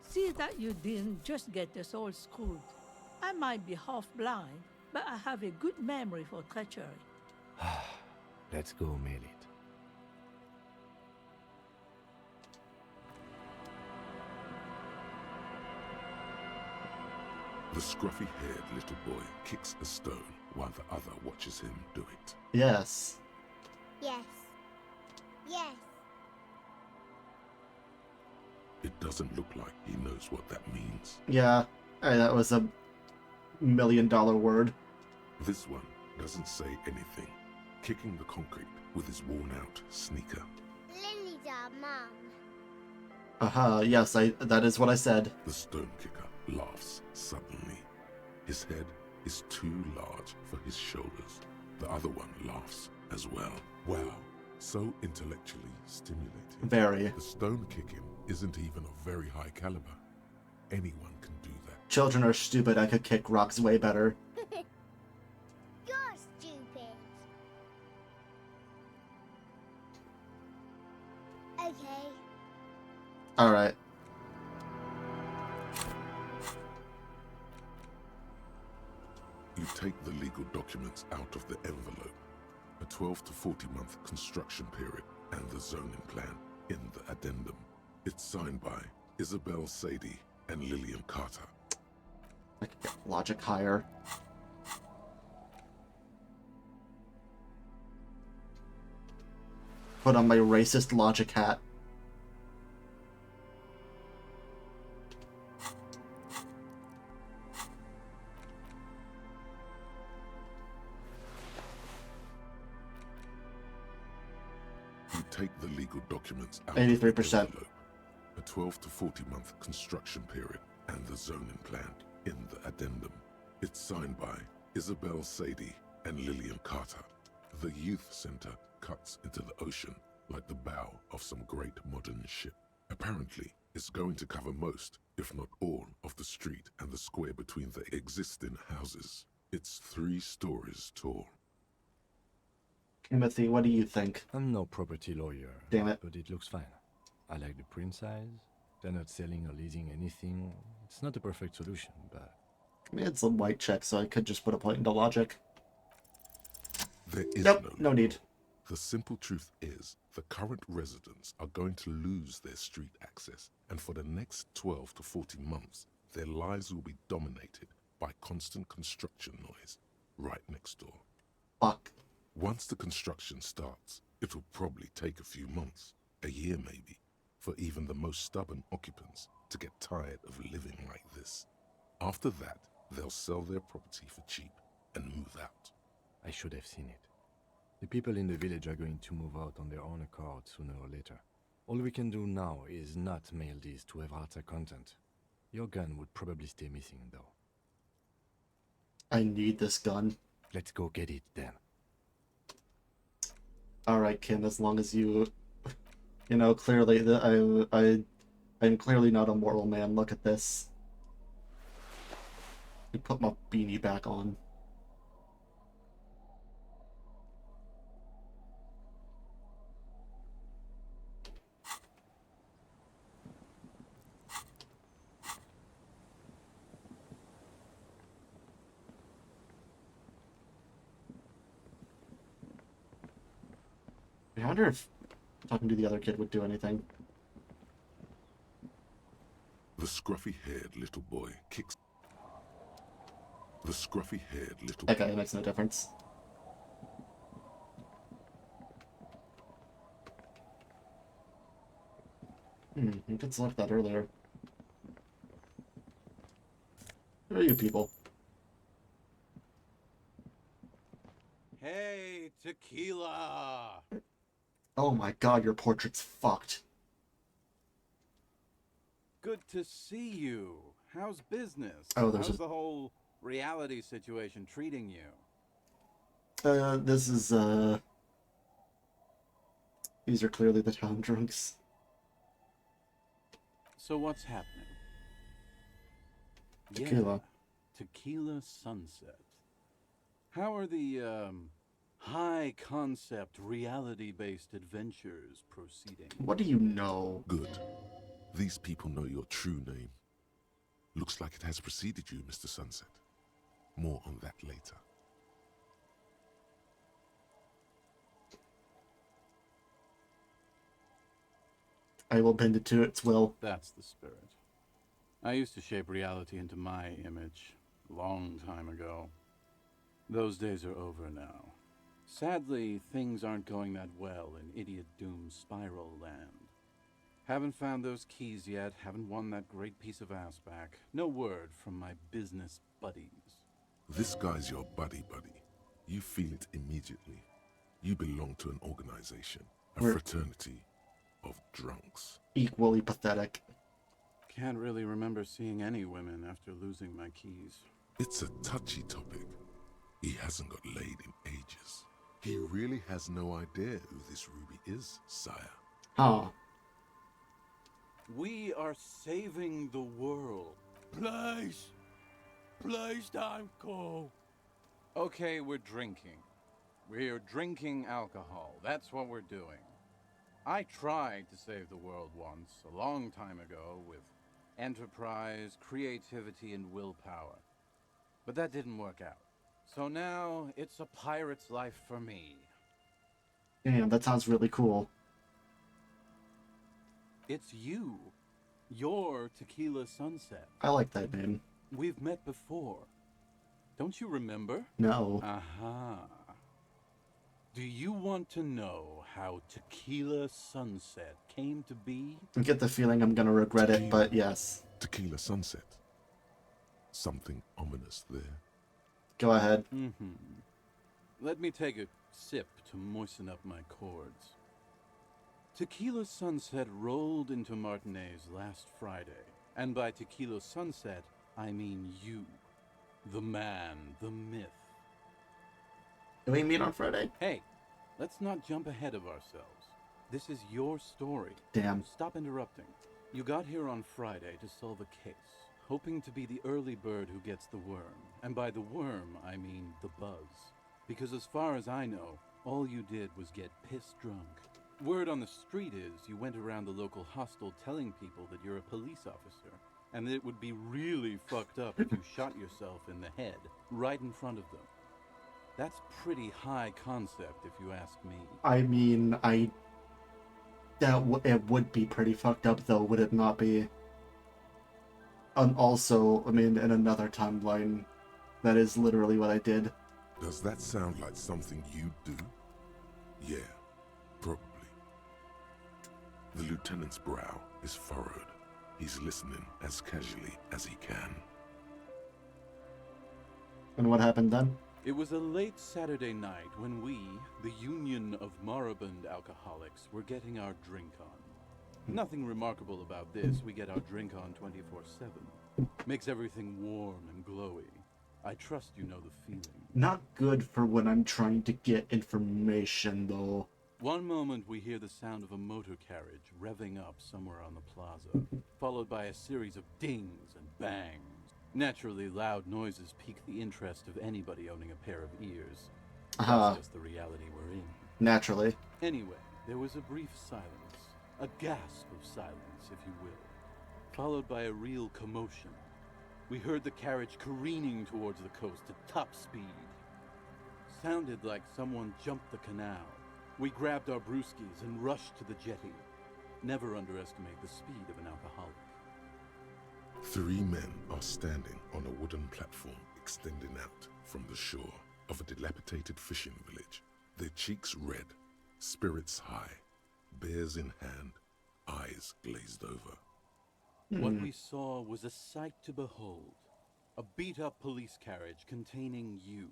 See that you didn't just get us all screwed. I might be half blind, but I have a good memory for treachery. Let's go mail it. The scruffy-haired little boy kicks a stone while the other watches him do it. Yes. Yes. Yes. It doesn't look like he knows what that means. Yeah, that was $1 million word. This one doesn't say anything, kicking the concrete with his worn-out sneaker. Lily's our mum. Yes, that is what I said. The stone kicker laughs suddenly. His head is too large for his shoulders. The other one laughs as well. Wow, so intellectually stimulating. Very. The stone kicking isn't even of very high caliber. Anyone can do that. Children are stupid. I could kick rocks way better. You're stupid. Okay. Alright. You take the legal documents out of the envelope. A 12 to 40 month construction period and the zoning plan in the addendum. It's signed by Isabel Sadie and Lillian Carter. I could get logic higher. Put on my racist logic hat. You take the legal documents out 83%. of the envelope. A 12 to 40 month construction period and the zoning plan in the addendum. It's signed by Isabel Sadie and Lillian Carter. The youth center cuts into the ocean like the bow of some great modern ship. Apparently, it's going to cover most, if not all, of the street and the square between the existing houses. It's 3 stories tall. Timothy, what do you think? I'm no property lawyer. Damn it. But it looks fine. I like the print size. They're not selling or leasing anything. It's not a perfect solution, but... I mean, it's a white check, so I could just put a point into logic. There is Nope, no need. The simple truth is, the current residents are going to lose their street access, and for the next 12 to 40 months, their lives will be dominated by constant construction noise right next door. Fuck. Once the construction starts, it will probably take a few months, a year maybe, for even the most stubborn occupants to get tired of living like this. After that, they'll sell their property for cheap and move out. I should have seen it. The people in the village are going to move out on their own accord sooner or later. All we can do now is not mail these to Evrata content. Your gun would probably stay missing, though. I need this gun. Let's go get it, then. Alright, Kim, as long as you... You know, clearly, I'm clearly not a moral man. Look at this. I put my beanie back on. I wonder if talking to the other kid would do anything. The scruffy-haired little boy kicks... The scruffy-haired little... Okay, it makes no difference. You could select that earlier. Who are you people? Hey, tequila! Oh my god, your portrait's fucked. Good to see you. How's business? Oh, there's How's a... the whole reality situation treating you? This is, these are clearly the town drunks. So what's happening? Tequila. Yeah, Tequila Sunset. How are the, high-concept, reality-based adventures proceeding? What do you know? Good. These people know your true name. Looks like it has preceded you, Mr. Sunset. More on that later. I will bend it to its will. That's the spirit. I used to shape reality into my image, a long time ago. Those days are over now. Sadly, things aren't going that well in Idiot Doom's Spiral Land. Haven't found those keys yet, haven't won that great piece of ass back. No word from my business buddies. This guy's your buddy. You feel it immediately. You belong to an organization, a fraternity of drunks. Equally pathetic. Can't really remember seeing any women after losing my keys. It's a touchy topic. He hasn't got laid in ages. He really has no idea who this Ruby is, sire. Huh. We are saving the world. Please don't go. Okay, we're drinking. We're drinking alcohol. That's what we're doing. I tried to save the world once, a long time ago, with enterprise, creativity, and willpower. But that didn't work out. So now, it's a pirate's life for me. Damn, that sounds really cool. It's you. You're Tequila Sunset. I like that name. We've met before. Don't you remember? No. Aha. Do you want to know how Tequila Sunset came to be? I get the feeling I'm gonna regret it, but yes. Tequila Sunset. Something ominous there. Go ahead. Let me take a sip to moisten up my chords. Tequila Sunset rolled into Martinez last Friday. And by Tequila Sunset, I mean you. The man, the myth. Do we meet on Friday? Hey, let's not jump ahead of ourselves. This is your story. Damn. Stop interrupting. You got here on Friday to solve a case, hoping to be the early bird who gets the worm. And by the worm, I mean the buzz. Because as far as I know, all you did was get piss drunk. Word on the street is you went around the local hostel telling people that you're a police officer, and that it would be really fucked up if you shot yourself in the head, right in front of them. That's pretty high concept, if you ask me. I mean, it would be pretty fucked up, though, would it not be? And also, I mean, in another timeline, that is literally what I did. Does that sound like something you'd do? Yeah, probably. The lieutenant's brow is furrowed. He's listening as casually as he can. And what happened then? It was a late Saturday night when we, the Union of Moribund Alcoholics, were getting our drink on. Nothing remarkable about this. We get our drink on 24/7. Makes everything warm and glowy. I trust you know the feeling. Not good for when I'm trying to get information, though. One moment we hear the sound of a motor carriage revving up somewhere on the plaza, followed by a series of dings and bangs. Naturally, loud noises pique the interest of anybody owning a pair of ears. That's just the reality we're in. Naturally. Anyway, there was a brief silence, a gasp of silence, if you will, followed by a real commotion. We heard the carriage careening towards the coast at top speed. Sounded like someone jumped the canal. We grabbed our brewskis and rushed to the jetty. Never underestimate the speed of an alcoholic. 3 men are standing on a wooden platform extending out from the shore of a dilapidated fishing village. Their cheeks red, spirits high, beers in hand, eyes glazed over. What we saw was a sight to behold. A beat-up police carriage containing you.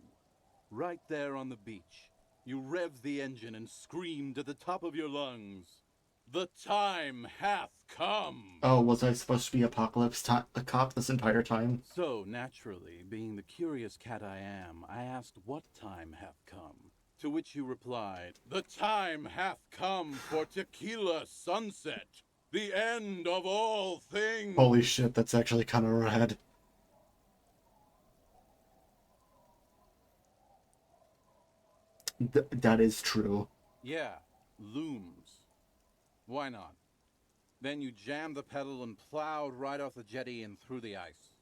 Right there on the beach. You revved the engine and screamed at the top of your lungs. The time hath come! Oh, was I supposed to be Apocalypse a cop this entire time? So, naturally, being the curious cat I am, I asked what time hath come. To which you replied, the time hath come for Tequila Sunset. The end of all things! Holy shit, that's actually kind of rad. That is true. Yeah, looms. Why not? Then you jammed the pedal and plowed right off the jetty and through the ice.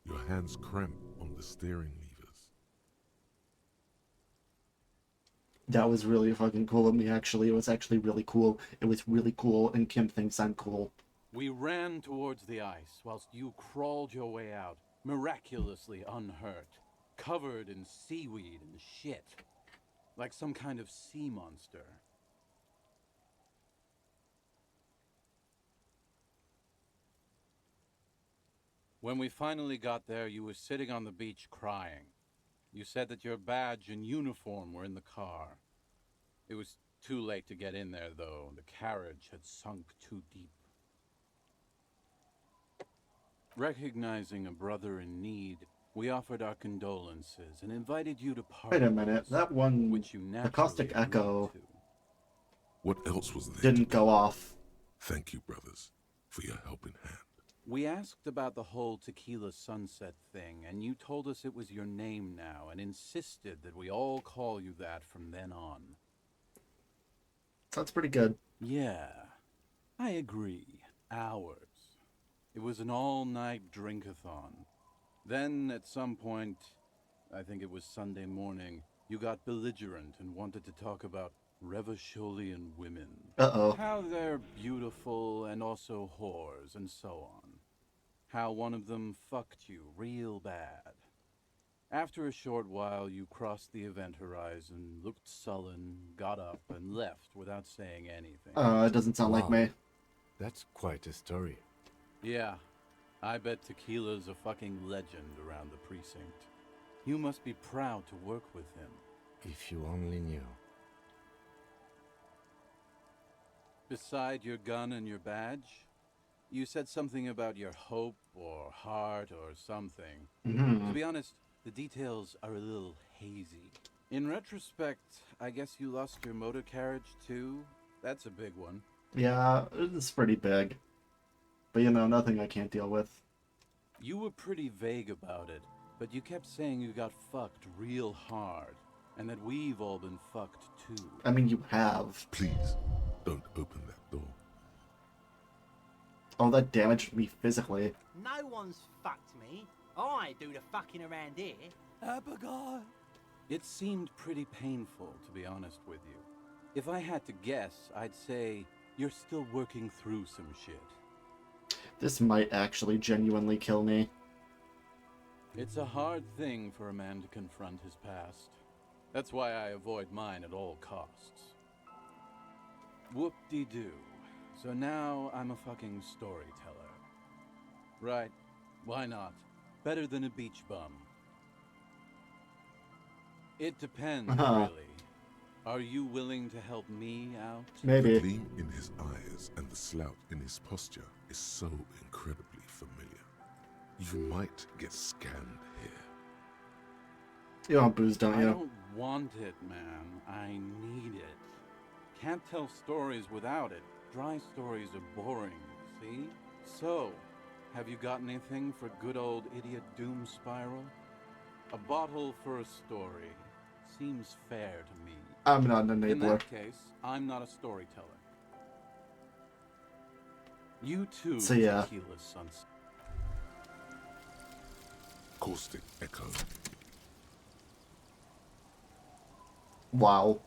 Your hands cramp on the steering levers. That was really fucking cool of me, actually. It was actually really cool. It was really cool, and Kim thinks I'm cool. We ran towards the ice whilst you crawled your way out, miraculously unhurt, covered in seaweed and shit, like some kind of sea monster. When we finally got there, you were sitting on the beach crying. You said that your badge and uniform were in the car. It was too late to get in there, though. The carriage had sunk too deep. Recognizing a brother in need, we offered our condolences and invited you to party. Wait a minute, that one, which you the caustic naturally echo, agreed to. What else was there? didn't go off. Thank you, brothers, for your helping hand. We asked about the whole tequila sunset thing, and you told us it was your name now, and insisted that we all call you that from then on. That's pretty good. Yeah, I agree. Hours. It was an all-night drink-a-thon. Then, at some point, I think it was Sunday morning, you got belligerent and wanted to talk about Revacholian women. Uh-oh. How they're beautiful and also whores and so on. How one of them fucked you real bad. After a short while, you crossed the event horizon, looked sullen, got up, and left without saying anything. It doesn't sound like me. That's quite a story. Yeah, I bet Tequila's a fucking legend around the precinct. You must be proud to work with him. If you only knew. Beside your gun and your badge, you said something about your hope or heart or something. To be honest, the details are a little hazy. In retrospect, I guess you lost your motor carriage too? That's a big one. Yeah, it's pretty big. But you know, nothing I can't deal with. You were pretty vague about it, but you kept saying you got fucked real hard, and that we've all been fucked too. I mean, you have. Please, don't open that door. Oh, that damaged me physically. No one's fucked me. I do the fucking around here. Abigail! It seemed pretty painful, to be honest with you. If I had to guess, I'd say you're still working through some shit. This might actually genuinely kill me. It's a hard thing for a man to confront his past. That's why I avoid mine at all costs. Whoop-de-doo. So now I'm a fucking storyteller. Right, why not? Better than a beach bum. It depends, really. Are you willing to help me out? Maybe. The gleam in his eyes and the slouch in his posture is so incredibly familiar. You might get scammed here. You want booze, don't you? I don't want it, man. I need it. Can't tell stories without it. Dry stories are boring, see? So, have you got anything for good old idiot Doom Spiral? A bottle for a story. Seems fair to me. I'm not an enabler. In that case, I'm not a storyteller. You too, So, yeah. Tequila Sunset. Caustic echo. Wow.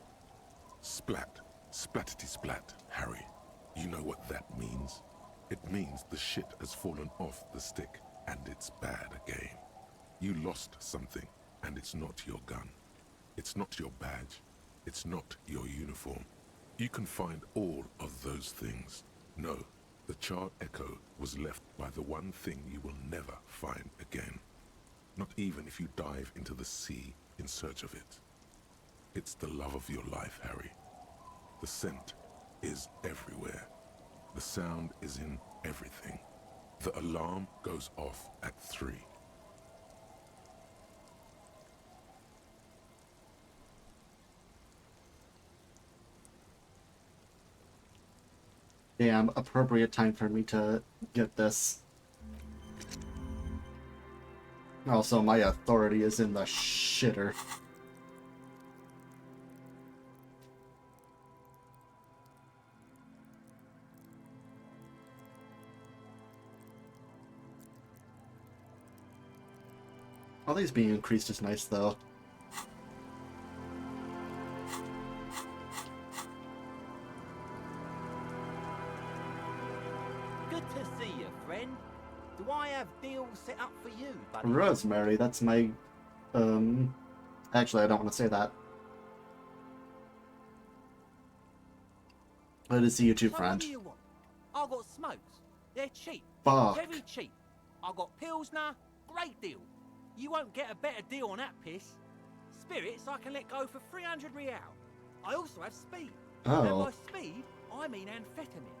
Splat. Splatity splat, Harry. You know what that means? It means the shit has fallen off the stick, and it's bad again. You lost something, and it's not your gun. It's not your badge. It's not your uniform. You can find all of those things. No, the charred echo was left by the one thing you will never find again. Not even if you dive into the sea in search of it. It's the love of your life, Harry. The scent is everywhere. The sound is in everything. The alarm goes off at 3. Damn, appropriate time for me to get this. Also, my authority is in the shitter. All these being increased is nice, though. Good to see you, friend. Do I have deals set up for you, buddy? Rosemary, that's my... Actually, I don't want to say that. Glad to see you too, So friend. what do you want? I got smokes. They're cheap. Fuck. Very cheap. I got Pilsner. Great deal. You won't get a better deal on that piss. Spirits I can let go for 300 real. I also have speed. Oh. And by speed, I mean amphetamine.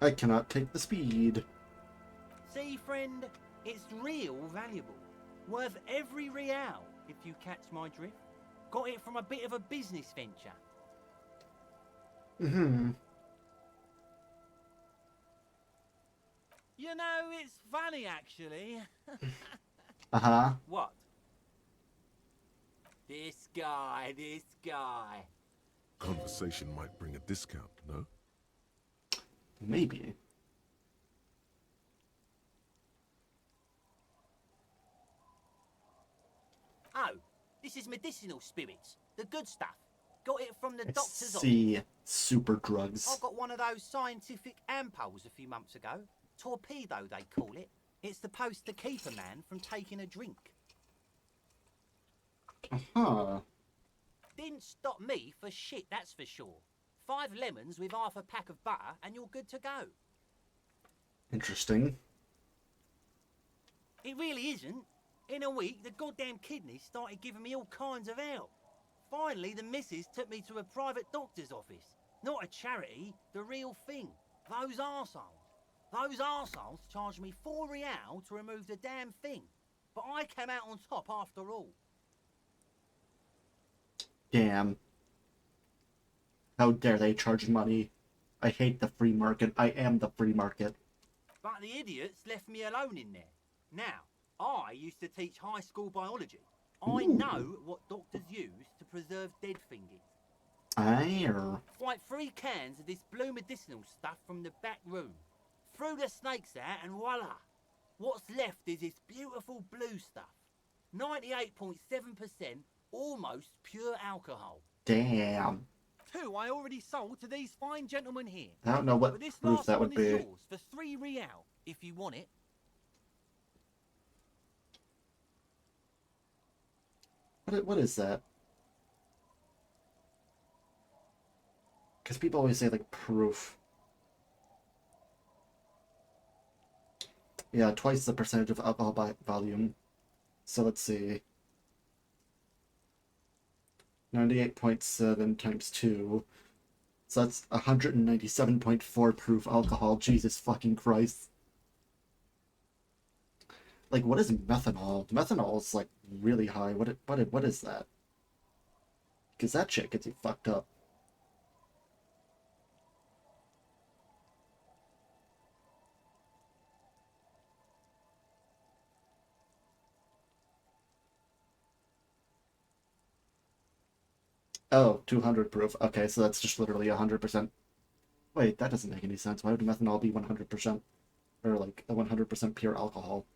I cannot take the speed. See, friend, it's real valuable. Worth every real, if you catch my drift. Got it from a bit of a business venture. Mm-hmm. You know, it's funny, actually. Uh-huh. What? This guy. Conversation might bring a discount, no? Maybe. Oh, this is medicinal spirits. The good stuff. Got it from the I doctor's office. see. Super drugs. I got one of those scientific ampoules a few months ago. Torpedo, they call it. It's supposed to keep a man from taking a drink. Uh-huh. Didn't stop me for shit, that's for sure. 5 lemons with half a pack of butter and you're good to go. Interesting. It really isn't. In a week, the goddamn kidneys started giving me all kinds of help. Finally, the missus took me to a private doctor's office. Not a charity, the real thing. Those arseholes charged me 4 real to remove the damn thing. But I came out on top after all. Damn. How dare they charge money? I hate the free market. I am the free market. But the idiots left me alone in there. Now, I used to teach high school biology. I know what doctors use to preserve dead things. Like 3 cans of this blue medicinal stuff from the back room. Threw the snakes out and voila! What's left is this beautiful blue stuff. 98.7% almost pure alcohol. Damn. 2 I already sold to these fine gentlemen here. I don't know what But this proof last that one would is be. yours for 3 real, if you want it. What is that? Because people always say, like, proof. Yeah, twice the percentage of alcohol by volume. So let's see. 98.7 times 2. So that's 197.4 proof alcohol. Jesus fucking Christ. Like, what is methanol? Methanol is, like, really high. What is that? Because that shit gets you fucked up. Oh, 200 proof. Okay, so that's just literally 100%. Wait, that doesn't make any sense. Why would methanol be 100%? Or, like, a 100% pure alcohol?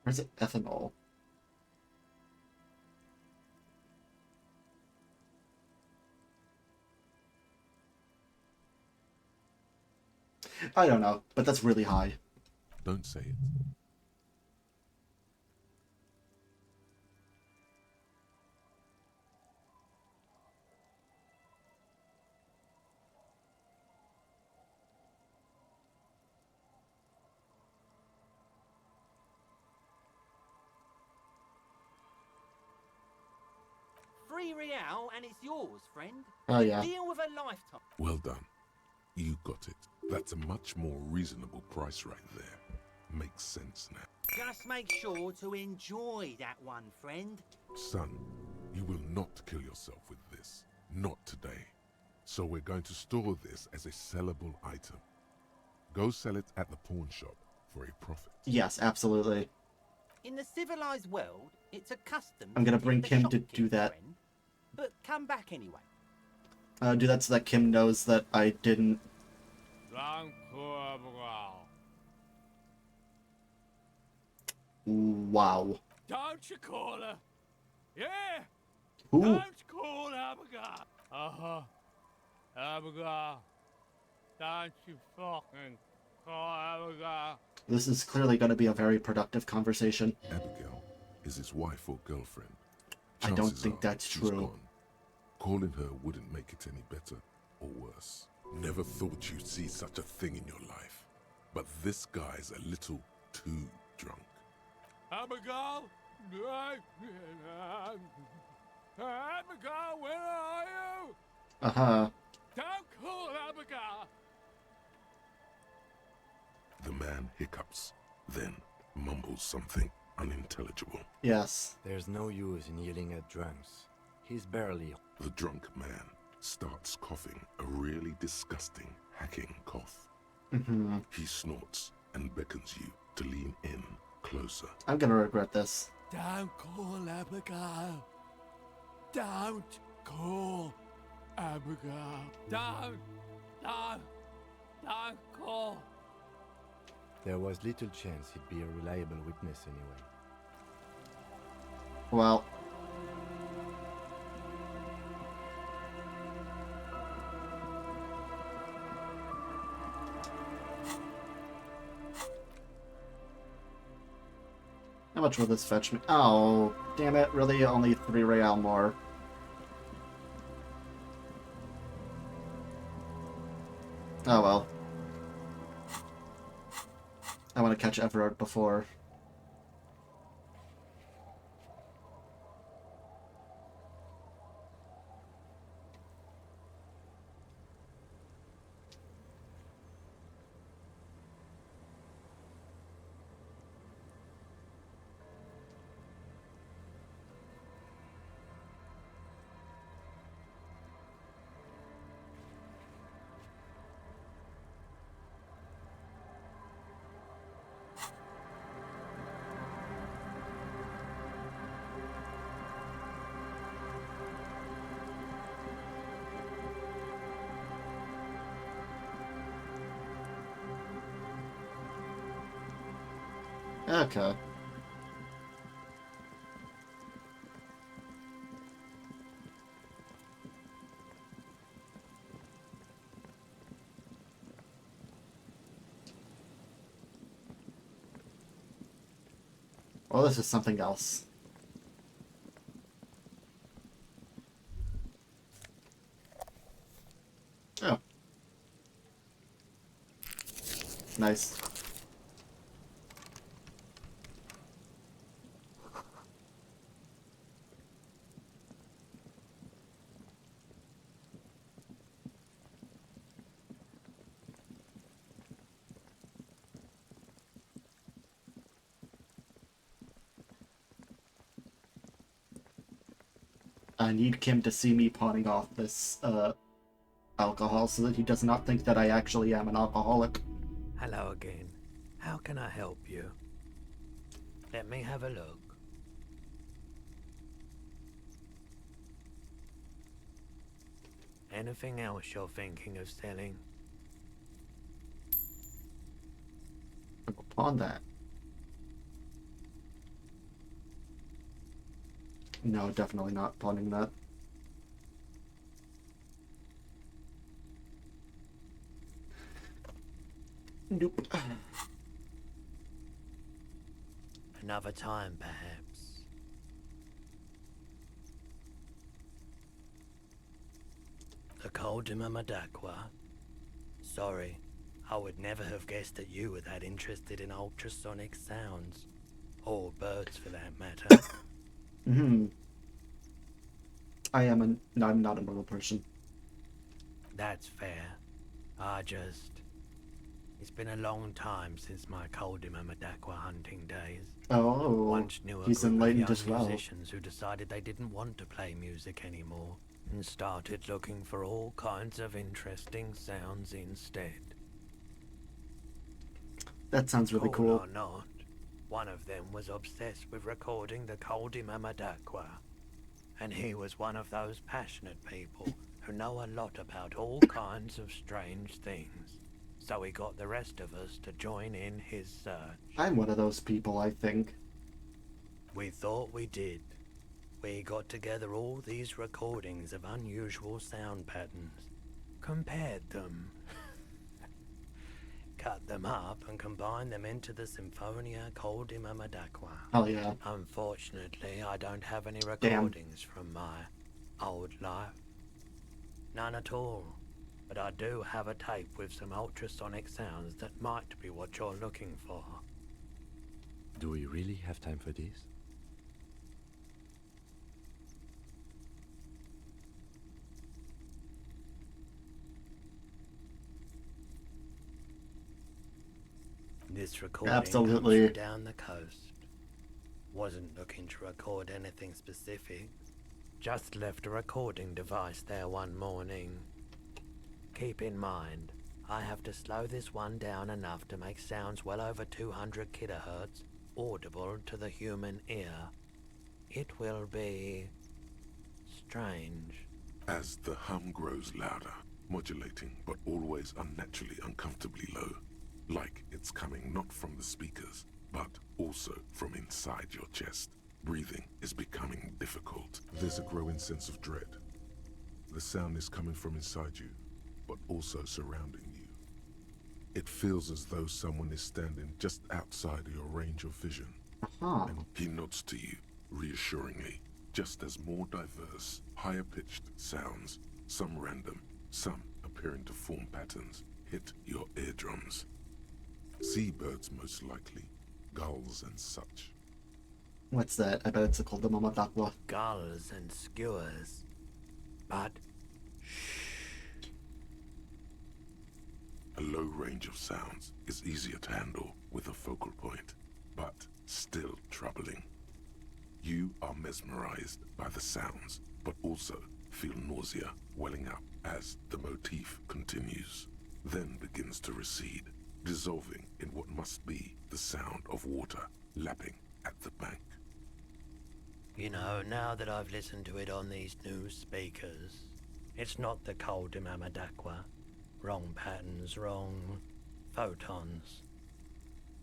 Or is it ethanol? I don't know, but that's really high. Don't say it. 3 real and it's yours, friend. Oh, yeah. Deal with a lifetime. Well done. You got it. That's a much more reasonable price right there. Makes sense now. Just make sure to enjoy that one, friend. Son, you will not kill yourself with this. Not today. So we're going to store this as a sellable item. Go sell it at the pawn shop for a profit. Yes, absolutely. In the civilized world, it's a custom. I'm gonna to bring tip the Kim to shopkeeper, do that. friend, but come back anyway. Do that so that Kim knows that I didn't. Wow. Don't you call her? Yeah! Who? Don't call Abigail! Uh-huh. Abigail. Don't you fucking call Abigail. This is clearly going to be a very productive conversation. Abigail is his wife or girlfriend. I don't Chances think are that's she's true. gone. Calling her wouldn't make it any better or worse. Never thought you'd see such a thing in your life. But this guy's a little too drunk. Abigail? Abigail, where are you? Uh-huh. Don't call Abigail! The man hiccups, then mumbles something unintelligible. Yes. There's no use in yelling at drunks. He's barely... The drunk man starts coughing a really disgusting, hacking cough. Mm-hmm. He snorts and beckons you to lean in closer. I'm gonna regret this. Don't call Abigail. Don't call Abigail. Don't call. There was little chance he'd be a reliable witness anyway. Well. How much will this fetch me? Oh, damn it. Really? Only 3 real more. Oh well. I want to catch Everard before. Okay. Well, this is something else. Oh. Nice. I need Kim to see me pawning off this, alcohol so that he does not think that I actually am an alcoholic. Hello again. How can I help you? Let me have a look. Anything else you're thinking of selling? I will pawn that. No, definitely not pawning that. Nope. Another time, perhaps. The Coldima Madakwa. Sorry, I would never have guessed that you were that interested in ultrasonic sounds. Or birds, for that matter. I'm not a normal person. That's fair. It's been a long time since my Koldimamadakwa hunting days. Oh, Once knew a he's group of enlightened young as well. musicians who decided they didn't want to play music anymore and started looking for all kinds of interesting sounds instead. That sounds really cool. Or not, one of them was obsessed with recording the Koldimamadakwa, and he was one of those passionate people who know a lot about all kinds of strange things. So he got the rest of us to join in his search. I'm one of those people, I think. We thought we did. We got together all these recordings of unusual sound patterns, compared them, cut them up and combined them into the Symphonia Koldimamadakwa. Oh yeah. Unfortunately, I don't have any recordings from my old life. None at all. But I do have a tape with some ultrasonic sounds that might be what you're looking for. Do we really have time for this? This recording Absolutely. comes from down the coast. Wasn't looking to record anything specific. Just left a recording device there one morning. Keep in mind, I have to slow this one down enough to make sounds well over 200 kilohertz audible to the human ear. It will be strange. As the hum grows louder, modulating but always unnaturally uncomfortably low, like it's coming not from the speakers, but also from inside your chest. Breathing is becoming difficult. There's a growing sense of dread. The sound is coming from inside you, but also surrounding you. It feels as though someone is standing just outside your range of vision. And he nods to you, reassuringly, just as more diverse, higher-pitched sounds, some random, some appearing to form patterns, hit your eardrums. Seabirds most likely, gulls and such. What's that? I bet it's called the Mamadakwa. Gulls and skewers. But A low range of sounds is easier to handle with a focal point, but still troubling. You are mesmerized by the sounds, but also feel nausea welling up as the motif continues, then begins to recede, dissolving in what must be the sound of water lapping at the bank. you know, now that I've listened to it on these new speakers, it's not the Koldimamadakwa. Wrong patterns, wrong photons.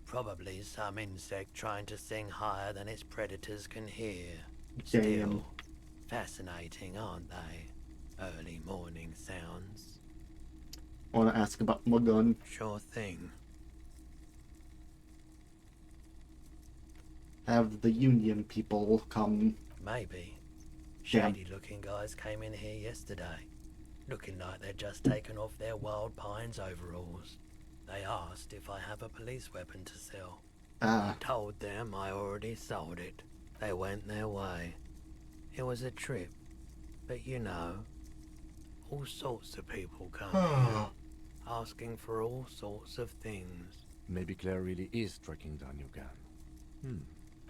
Probably some insect trying to sing higher than its predators can hear. Still, fascinating, aren't they? Early morning sounds. I want to ask about my gun. Sure thing. Have the Union people come? Maybe. Shady-looking guys came in here yesterday, looking like they'd just taken off their Wild Pines overalls. They asked if I have a police weapon to sell. I told them I already sold it. They went their way. It was a trip, but you know, all sorts of people come here, asking for all sorts of things. Maybe Claire really is tracking down your gun.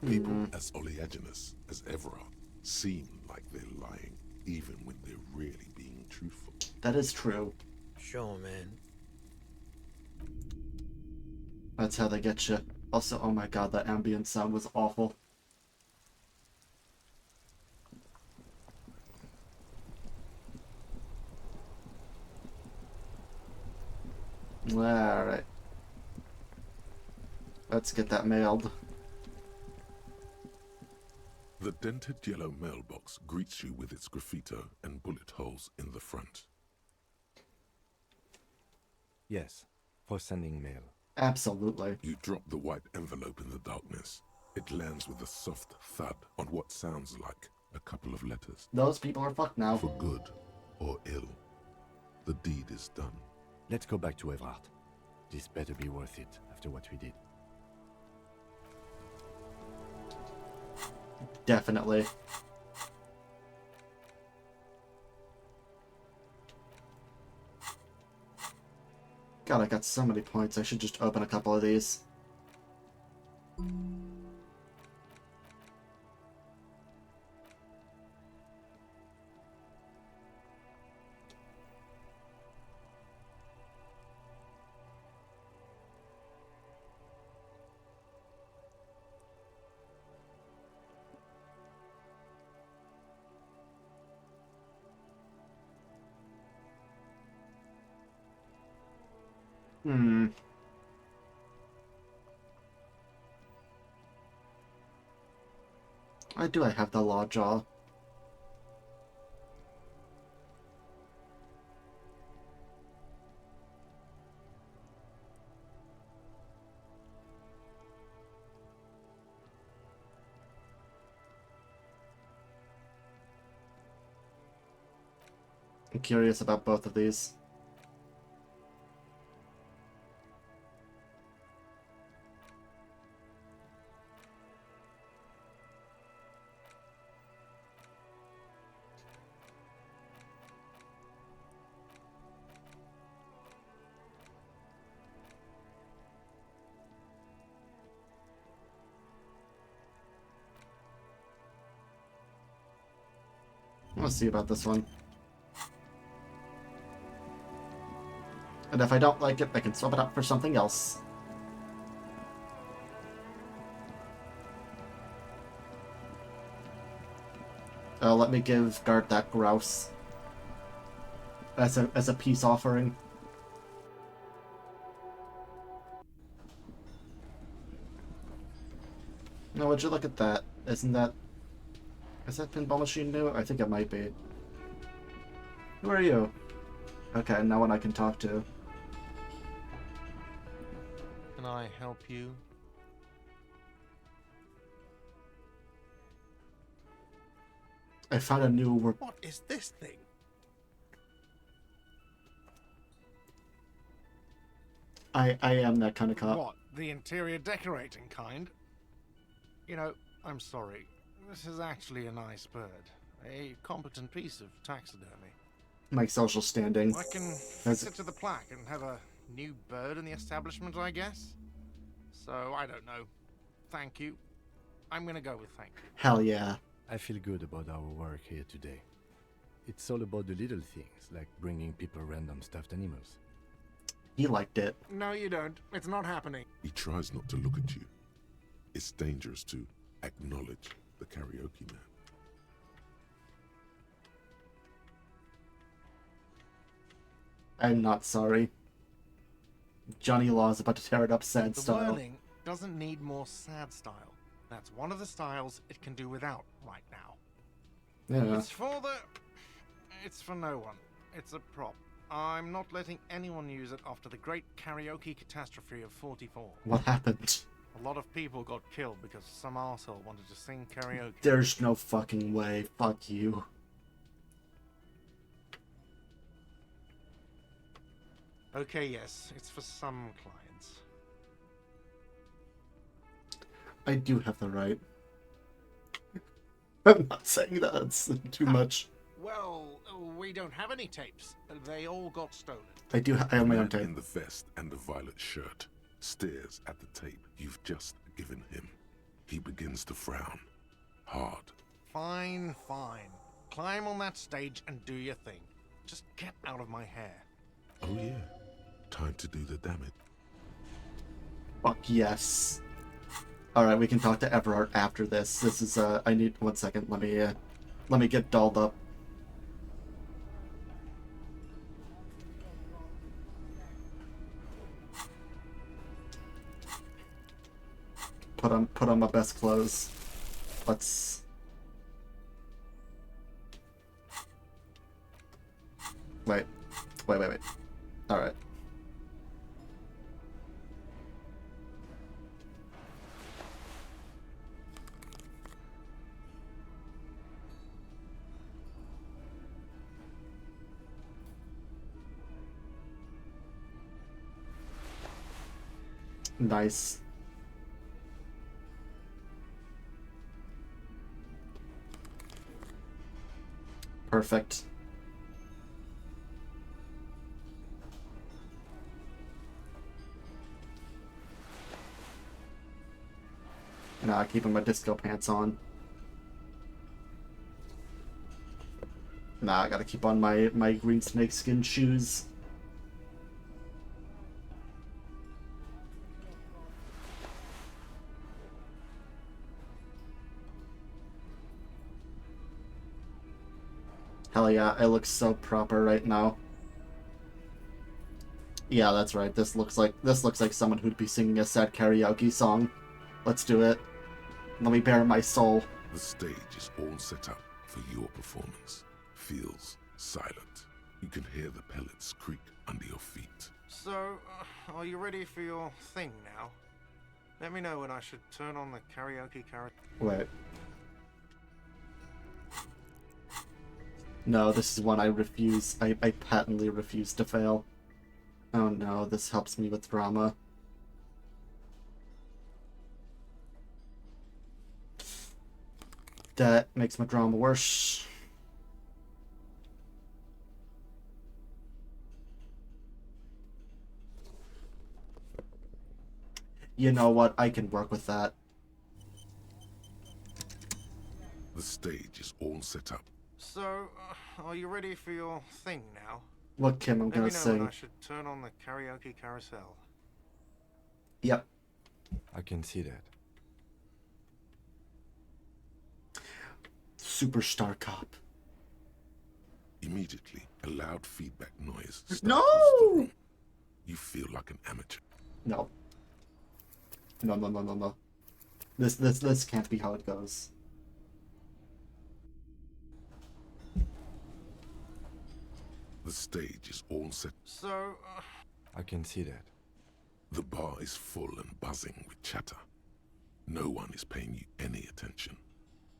People as oleaginous as Evra seem like they're lying, even when they're really being truthful. That is true. Sure, man. That's how they get you. Also, oh my god, that ambient sound was awful. Alright. Let's get that mailed. The dented yellow mailbox greets you with its graffito and bullet holes in the front. Yes, for sending mail. Absolutely. You drop the white envelope in the darkness. It lands with a soft thud on what sounds like a couple of letters. Those people are fucked now. For good or ill, the deed is done. Let's go back to Everard. This better be worth it after what we did. Definitely. God, I got so many points. I should just open a couple of these. Why do I have the Lawjaw? I'm curious about both of these. Let's see about this one. And if I don't like it, I can swap it out for something else. Let me give Guard that grouse as a peace offering. No, would you look at that? Isn't that... Is that pinball machine new? I think it might be. Who are you? Okay, no one I can talk to. Can I help you? I found a new... What is this thing? I am that kind of cop. What? The interior decorating kind? You know, I'm sorry. This is actually a nice bird. A competent piece of taxidermy. My social standing. I can fix it to the plaque and have a new bird in the establishment, I guess. So, I don't know. Thank you. I'm gonna go with thank you. Hell yeah. I feel good about our work here today. It's all about the little things, like bringing people random stuffed animals. He liked it. No, you don't. It's not happening. He tries not to look at you. It's dangerous to acknowledge the karaoke man. I'm not sorry. Johnny Law is about to tear it up sad The style. whirling doesn't need more sad style. That's one of the styles it can do without right now. Yeah. It's for no one. It's a prop. I'm not letting anyone use it after the great karaoke catastrophe of 44. What happened? A lot of people got killed because some arsehole wanted to sing karaoke. There's no fucking way. Fuck you. Okay, yes, it's for some clients. I do have the right. I'm not saying that. It's too much. Well, we don't have any tapes. They all got stolen. I have my own tape. In the vest and the violet shirt stares at the tape you've just given him. He begins to frown. Hard. Fine, fine. Climb on that stage and do your thing. Just get out of my hair. Oh yeah. Time to do the damage. Fuck yes. Alright, we can talk to Everard after this. This is, I need... 1 second. Let me get dolled up. Put on my best clothes. Let's... Wait. Alright. Nice. Perfect. Nah, keeping my disco pants on. Nah, I gotta keep on my green snakeskin shoes. Hell yeah, I look so proper right now. Yeah, that's right. This looks like someone who'd be singing a sad karaoke song. Let's do it. Let me bare my soul. The stage is all set up for your performance. Feels silent. You can hear the pellets creak under your feet. So, are you ready for your thing now? Let me know when I should turn on the karaoke carousel. Wait. No, this is one I refuse. I patently refuse to fail. Oh no, this helps me with drama. That makes my drama worse. You know what? I can work with that. The stage is all set up. So, are you ready for your thing now? What, Kim? I'm gonna Let me know when I sing. should turn on the karaoke carousel. Yep. I can see that. Superstar cop. Immediately, a loud feedback noise startles No! the room. You feel like an amateur. No. No. This can't be how it goes. The stage is all set. So, I can see that. The bar is full and buzzing with chatter. No one is paying you any attention.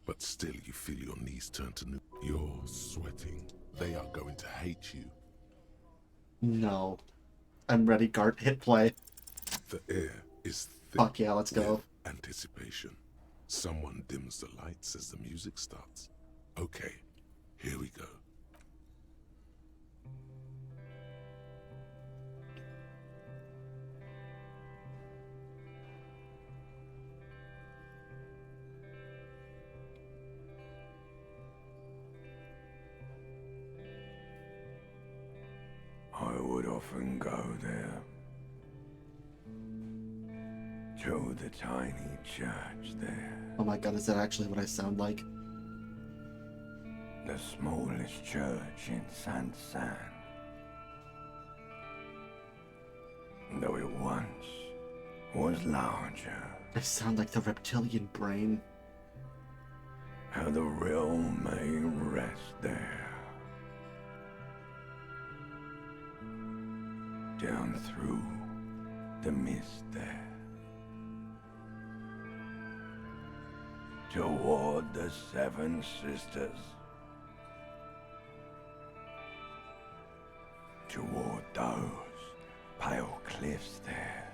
But still you feel your knees turn to new. You're sweating. They are going to hate you. No. I'm ready, Gart. Hit play. The air is thick. Fuck yeah, let's go. With anticipation. Someone dims the lights as the music starts. Okay, here we go. I would often go there, to the tiny church there, Oh my god, is that actually what I sound like? the smallest church in San. Though it once was larger, I sound like the reptilian brain. how the realm may rest there. Down through the mist there, toward the Seven Sisters, toward those pale cliffs there.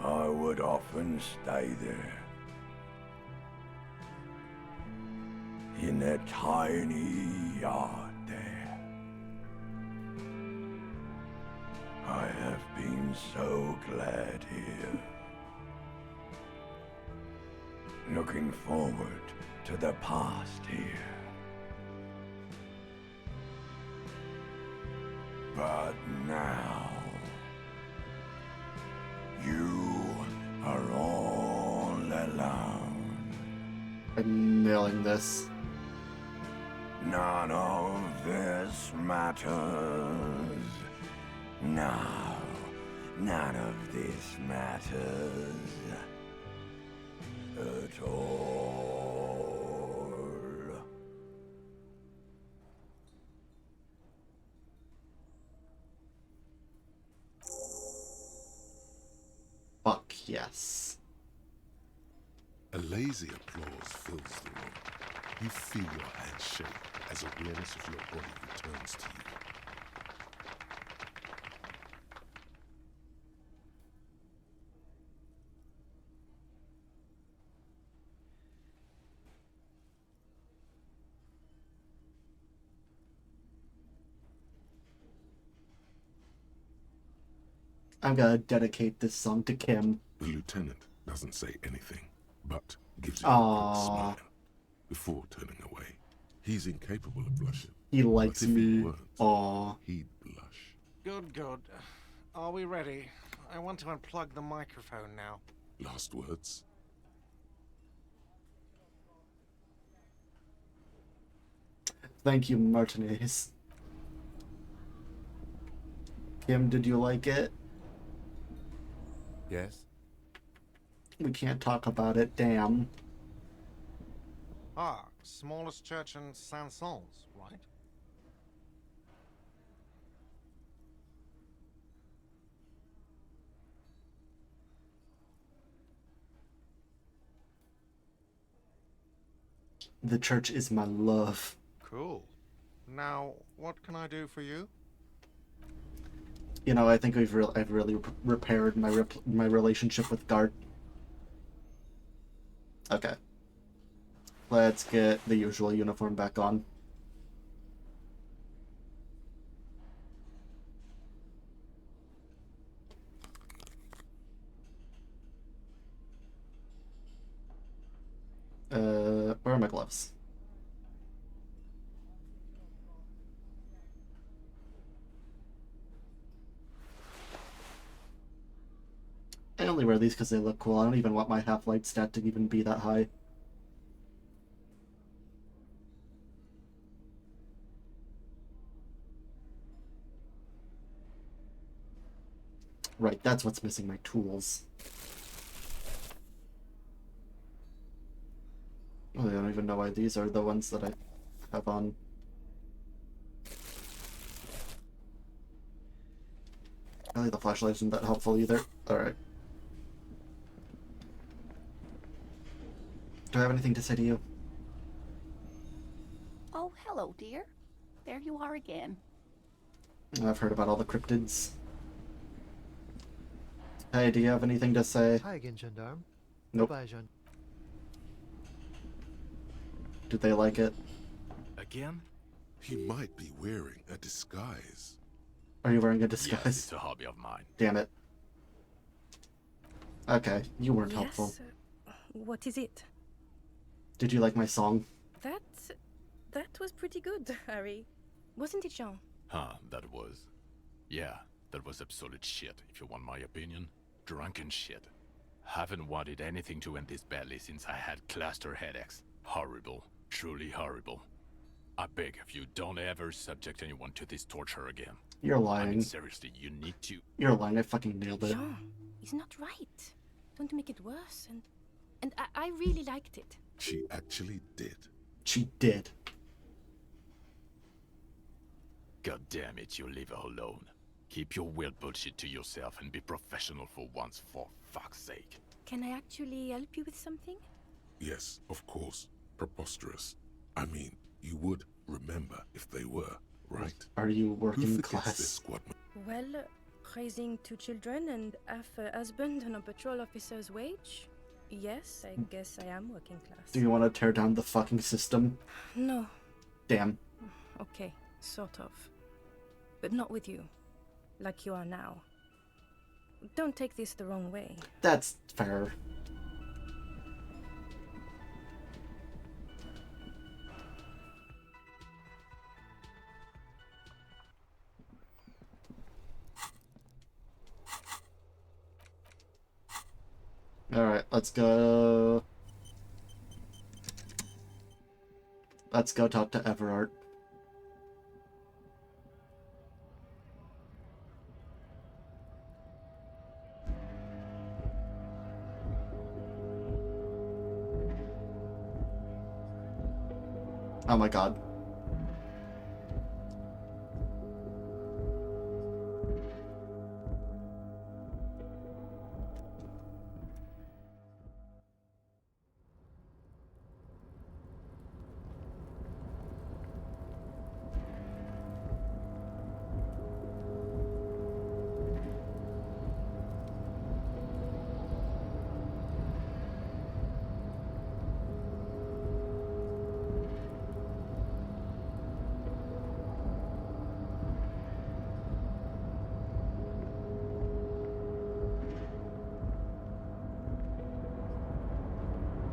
I would often stay there, in that tiny yard there. I have been so glad here. Looking forward to the past here. But now, you are all alone. I'm nailing this. None of this matters. No, none of this matters at all. Fuck yes. A lazy applause fills the room. You feel your hands shake as awareness of your body returns to you. I'm gonna dedicate this song to Kim. The lieutenant doesn't say anything, but gives you Aww. a quick smile before turning away. He's incapable of blushing. He likes but if me. He weren't, Aww. he'd blush. Good, good. Are we ready? I want to unplug the microphone now. Last words? Thank you, Martinez. Kim, did you like it? Yes. We can't talk about it, damn. Ah, smallest church in Saint-Saëns, right? The church is my love. Cool. Now, what can I do for you? You know, I think I've really repaired my relationship with Gart. Okay. Let's get the usual uniform back on. Where are my gloves? I only wear these because they look cool. I don't even want my half-light stat to even be that high. Right, that's what's missing, my tools. Oh, I don't even know why these are the ones that I have on. I think the flashlight isn't that helpful either. Alright. Do I have anything to say to you? Oh, hello, dear. There you are again. I've heard about all the cryptids. Hey, do you have anything to say? Hi again, Gendarme. Nope. Bye, Jean. Did they like it? Again? He might be wearing a disguise. Are you wearing a disguise? Yes, it's a hobby of mine. Damn it. Okay, you weren't helpful. What is it? Did you like my song? That was pretty good, Harry. Wasn't it, Jean? Huh, that was. Yeah, that was absolute shit, if you want my opinion. Drunken shit. Haven't wanted anything to end this badly since I had cluster headaches. Horrible. Truly horrible. I beg of you, don't ever subject anyone to this torture again. You're lying. I mean, seriously, you need to... You're lying, I fucking nailed it. Jean, it's not right. Don't make it worse. And I really liked it. She actually did. She did. God damn it, you leave her alone. Keep your weird bullshit to yourself and be professional for once, for fuck's sake. Can I actually help you with something? Yes, of course. Preposterous. I mean, you would remember if they were, right? Are you Who working forgets class? this squadman? Well, raising 2 children and half a husband on a patrol officer's wage? Yes, I guess I am working class. Do you want to tear down the fucking system? No. Damn. Okay, sort of. But not with you. Like you are now. Don't take this the wrong way. That's fair. Alright, let's go. Let's go talk to Everard. Oh my god.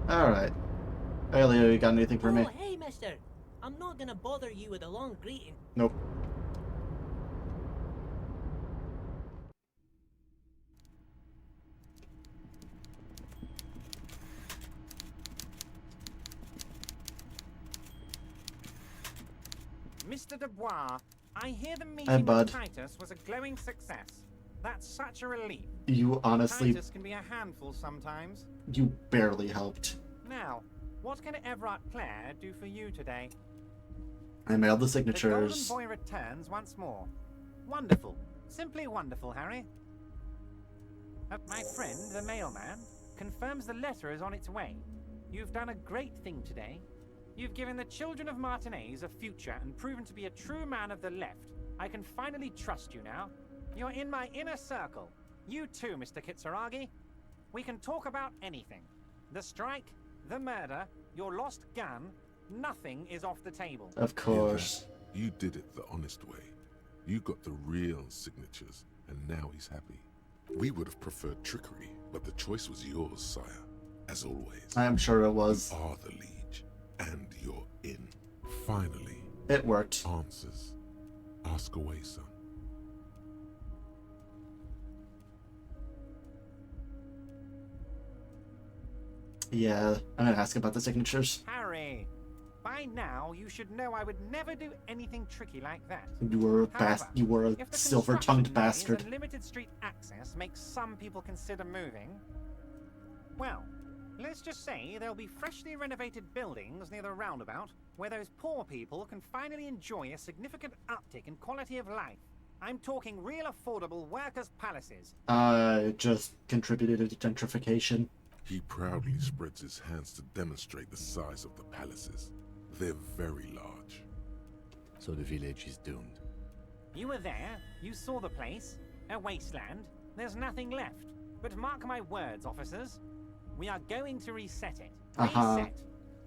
Alright. Hey, Leo, you got anything for me? Oh, hey, mister. I'm not gonna bother you with a long greeting. Nope. Mr. Dubois, I hear the Hi, meeting bud. with Titus was a glowing success. That's such a relief. You honestly... Titus can be a handful sometimes. You barely helped. Now, what can Everett Clare do for you today? I mailed the The Golden signatures. Boy returns once more. Wonderful. Simply wonderful, Harry. My friend, the mailman, confirms the letter is on its way. You've done a great thing today. You've given the children of Martinez a future and proven to be a true man of the left. I can finally trust you now. You're in my inner circle. You too, Mr. Kitsuragi. We can talk about anything. The strike, the murder, your lost gun. Nothing is off the table. Of course. Yeah, you did it the honest way. You got the real signatures, and now he's happy. We would have preferred trickery, but the choice was yours, sire. As always. I am sure it was. You are the liege, and you're in. Finally. It worked. Answers. Ask away, son. Yeah, I'm gonna ask about the signatures. Harry, by now you should know I would never do anything tricky like that. You were a However, you were a if the silver-tongued construction noise bastard. and limited street access makes some people consider moving, well, let's just say there'll be freshly renovated buildings near the roundabout where those poor people can finally enjoy a significant uptick in quality of life. I'm talking real affordable workers' palaces. Just contributed to gentrification. He proudly spreads his hands to demonstrate the size of the palaces. They're very large. So the village is doomed. You were there, you saw the place, a wasteland. There's nothing left. But mark my words, officers. We are going to reset it. Reset.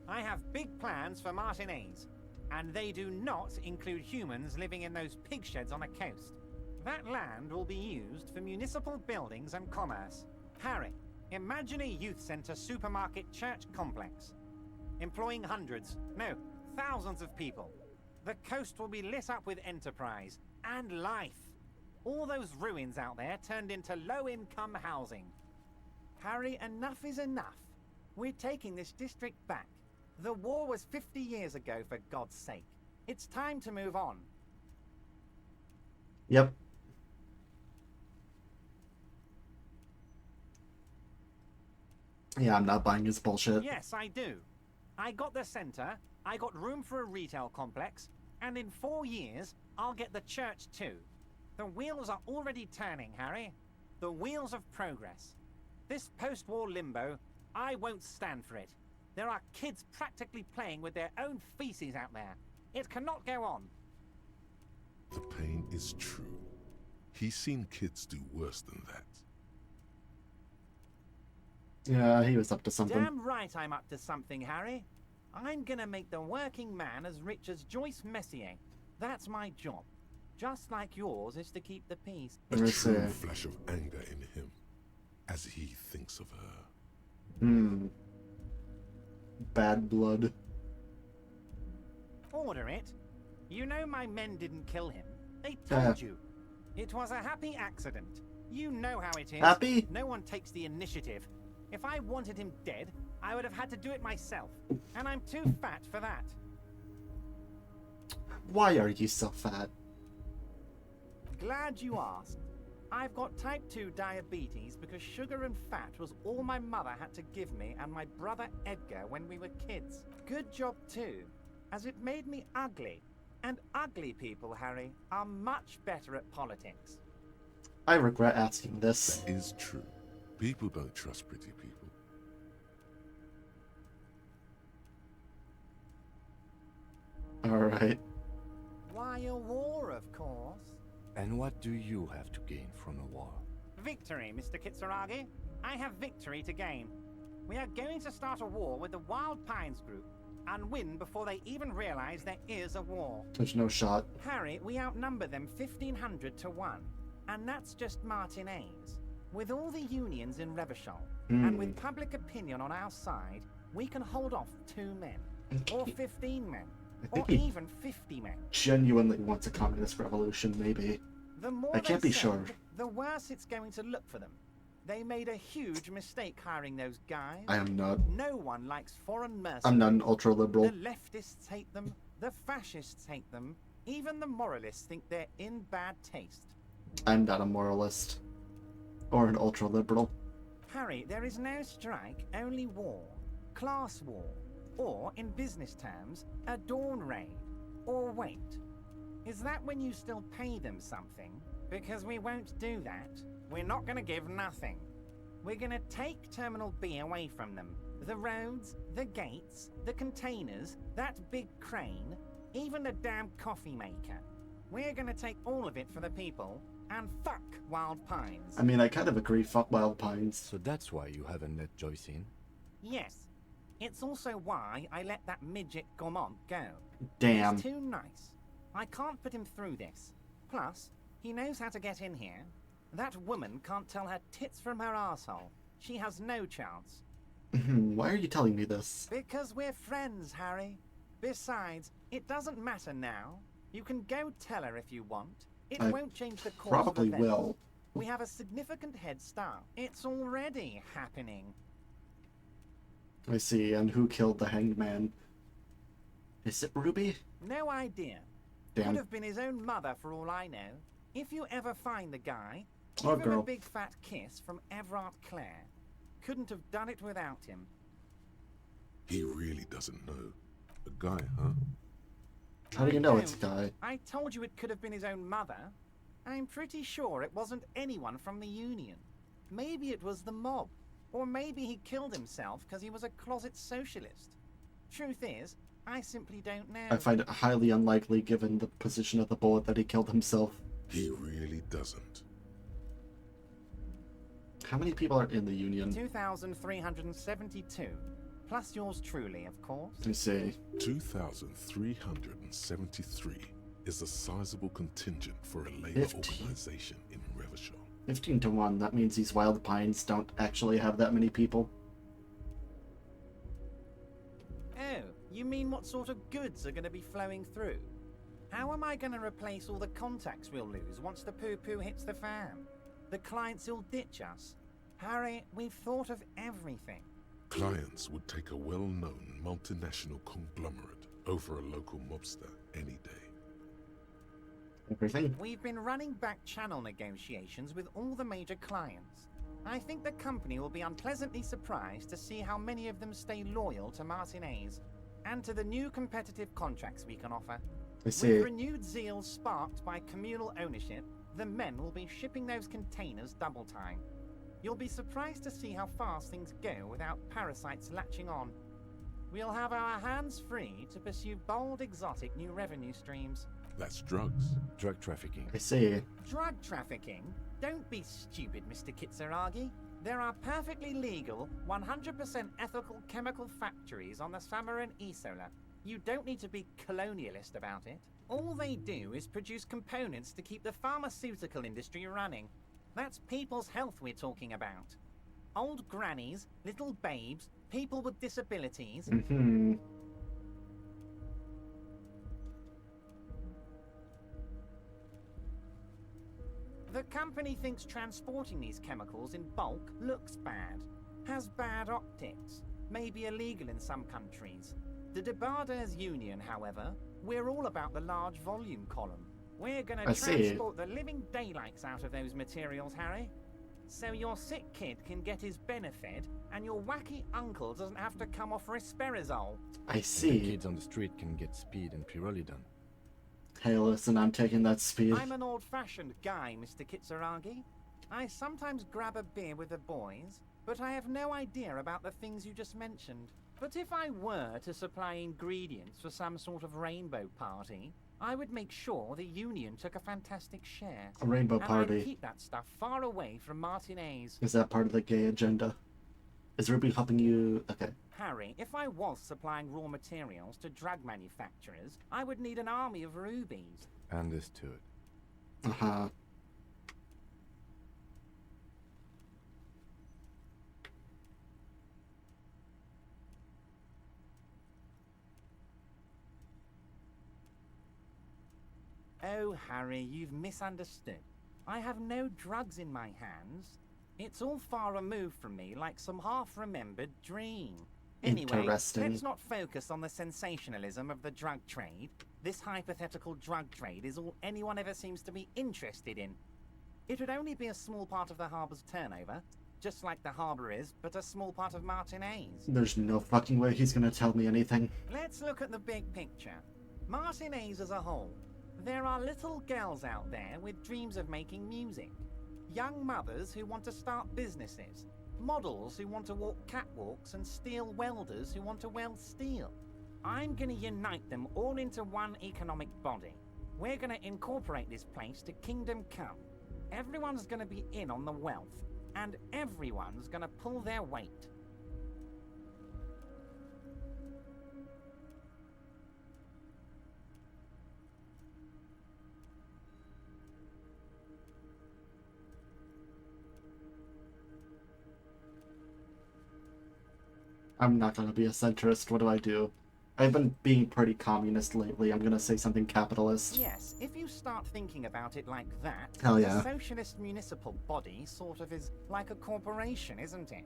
I have big plans for Martinez, and they do not include humans living in those pig sheds on the coast. That land will be used for municipal buildings and commerce. Harry, imagine a youth center supermarket church complex, employing hundreds, no, thousands of people. The coast will be lit up with enterprise and life. All those ruins out there turned into low-income housing. Harry, enough is enough. We're taking this district back. The war was 50 years ago, for God's sake. It's time to move on. Yep. Yeah, I'm not buying his bullshit. Yes, I do. I got the center, I got room for a retail complex, and in 4 years, I'll get the church too. The wheels are already turning, Harry. The wheels of progress. This post-war limbo, I won't stand for it. There are kids practically playing with their own feces out there. It cannot go on. The pain is true. He's seen kids do worse than that. Yeah, he was up to something. Damn right I'm up to something, Harry. I'm gonna make the working man as rich as Joyce Messier. That's my job. Just like yours is to keep the peace. A true flash of anger in him, as he thinks of her. Bad blood. Order it. You know my men didn't kill him. They told you. It was a happy accident. You know how it is. Happy? No one takes the initiative. If I wanted him dead, I would have had to do it myself. And I'm too fat for that. Why are you so fat? Glad you asked. I've got type 2 diabetes because sugar and fat was all my mother had to give me and my brother Edgar when we were kids. Good job too, as it made me ugly. And ugly people, Harry, are much better at politics. I regret asking this. That is true. People don't trust pretty people. Alright. Why a war, of course. And what do you have to gain from a war? Victory, Mr. Kitsuragi. I have victory to gain. We are going to start a war with the Wild Pines group and win before they even realize there is a war. There's no shot. Harry, we outnumber them 1,500 to 1. And that's just Martinez. With all the unions in Revachol, and with public opinion on our side, we can hold off 2 men, or 15 men, I think or he even 50 men. genuinely wants a communist revolution, maybe. The more I can't they be sure. send, the worse it's going to look for them. They made a huge mistake hiring those guys. I am not. No one likes foreign mercenaries. I'm not an ultra-liberal. The leftists hate them, the fascists hate them, even the moralists think they're in bad taste. I'm not a moralist. Or an ultra-liberal. Harry, there is no strike, only war. Class war. Or, in business terms, a dawn raid. Or wait. Is that when you still pay them something? Because we won't do that. We're not going to give nothing. We're going to take Terminal B away from them. The roads, the gates, the containers, that big crane, even the damn coffee maker. We're going to take all of it for the people, and fuck Wild Pines. I mean, I kind of agree, fuck Wild Pines. So that's why you haven't let Joyce in? Yes. It's also why I let that midget Gaumont go. Damn. He's too nice. I can't put him through this. Plus, he knows how to get in here. That woman can't tell her tits from her asshole. She has no chance. Why are you telling me this? Because we're friends, Harry. Besides, it doesn't matter now. You can go tell her if you want. It won't change the course probably of events. will. We have a significant head start. It's already happening. I see, and who killed the hanged man? Is it Ruby? No idea. Damn. Could have been his own mother for all I know. If you ever find the guy, Or give him a girl. big fat kiss from Everard Clare. Couldn't have done it without him. He really doesn't know. A guy, huh? How do you know it's a guy? I told you it could have been his own mother. I'm pretty sure it wasn't anyone from the Union. Maybe it was the mob. Or maybe he killed himself because he was a closet socialist. Truth is, I simply don't know. I find it highly unlikely given the position of the bullet that he killed himself. He really doesn't. How many people are in the Union? 2,372. Plus yours truly, of course. I see. 2,373 is a sizable contingent for a labor 15. organization in Revachol. 15 to 1. That means these Wild Pines don't actually have that many people. Oh, you mean what sort of goods are going to be flowing through? How am I going to replace all the contacts we'll lose once the poo-poo hits the fan? The clients will ditch us. Harry, we've thought of everything. Clients would take a well-known multinational conglomerate over a local mobster any day. Everything? We've been running back channel negotiations with all the major clients. I think the company will be unpleasantly surprised to see how many of them stay loyal to Martinez and to the new competitive contracts we can offer. I see. With renewed zeal sparked by communal ownership, the men will be shipping those containers double time. You'll be surprised to see how fast things go without parasites latching on. We'll have our hands free to pursue bold, exotic new revenue streams. That's drugs. Drug trafficking. I see. Drug trafficking? Don't be stupid, Mr. Kitsuragi. There are perfectly legal, 100% ethical chemical factories on the Samaran Isola. You don't need to be colonialist about it. All they do is produce components to keep the pharmaceutical industry running. That's people's health we're talking about. Old grannies, little babes, people with disabilities. Mm-hmm. The company thinks transporting these chemicals in bulk looks bad, has bad optics, may be illegal in some countries. The Debarders Union, however, we're all about the large volume column. We're gonna transport the living daylights out of those materials, Harry. So your sick kid can get his benefit, and your wacky uncle doesn't have to come off risperazole. I see. The kids on the street can get speed and pyrrolidone. Hey, listen, I'm taking that speed. I'm an old-fashioned guy, Mr. Kitsuragi. I sometimes grab a beer with the boys, but I have no idea about the things you just mentioned. But if I were to supply ingredients for some sort of rainbow party, I would make sure the Union took a fantastic share. A rainbow and party. I'd keep that stuff far away from Martinez. Is that part of the gay agenda? Is Ruby helping you? Okay. Harry, if I was supplying raw materials to drug manufacturers, I would need an army of rubies. Understood. Uh-huh. Oh, Harry, you've misunderstood. I have no drugs in my hands. It's all far removed from me, like some half-remembered dream. Anyway, Interesting. let's not focus on the sensationalism of the drug trade. This hypothetical drug trade is all anyone ever seems to be interested in. It would only be a small part of the harbor's turnover, just like the harbor is, but a small part of Martinez. There's no fucking way he's gonna tell me anything. Let's look at the big picture. Martinez as a whole. There are little girls out there with dreams of making music. Young mothers who want to start businesses. Models who want to walk catwalks and steel welders who want to weld steel. I'm gonna unite them all into one economic body. We're gonna incorporate this place to Kingdom Come. Everyone's gonna be in on the wealth, and everyone's gonna pull their weight. I'm not gonna be a centrist. What do I do? I've been being pretty communist lately. I'm gonna say something capitalist. Yes, if you start thinking about it like that, Hell yeah. the socialist municipal body sort of is like a corporation, isn't it?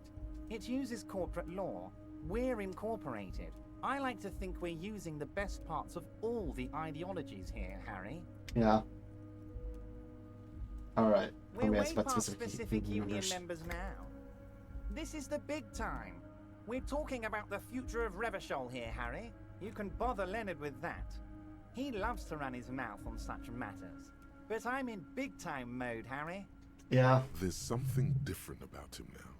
It uses corporate law. We're incorporated. I like to think we're using the best parts of all the ideologies here, Harry. Yeah. Alright. We're way past specific union members now. This is the big time. We're talking about the future of Revachol here, Harry. You can bother Leonard with that. He loves to run his mouth on such matters. But I'm in big-time mode, Harry. Yeah. There's something different about him now.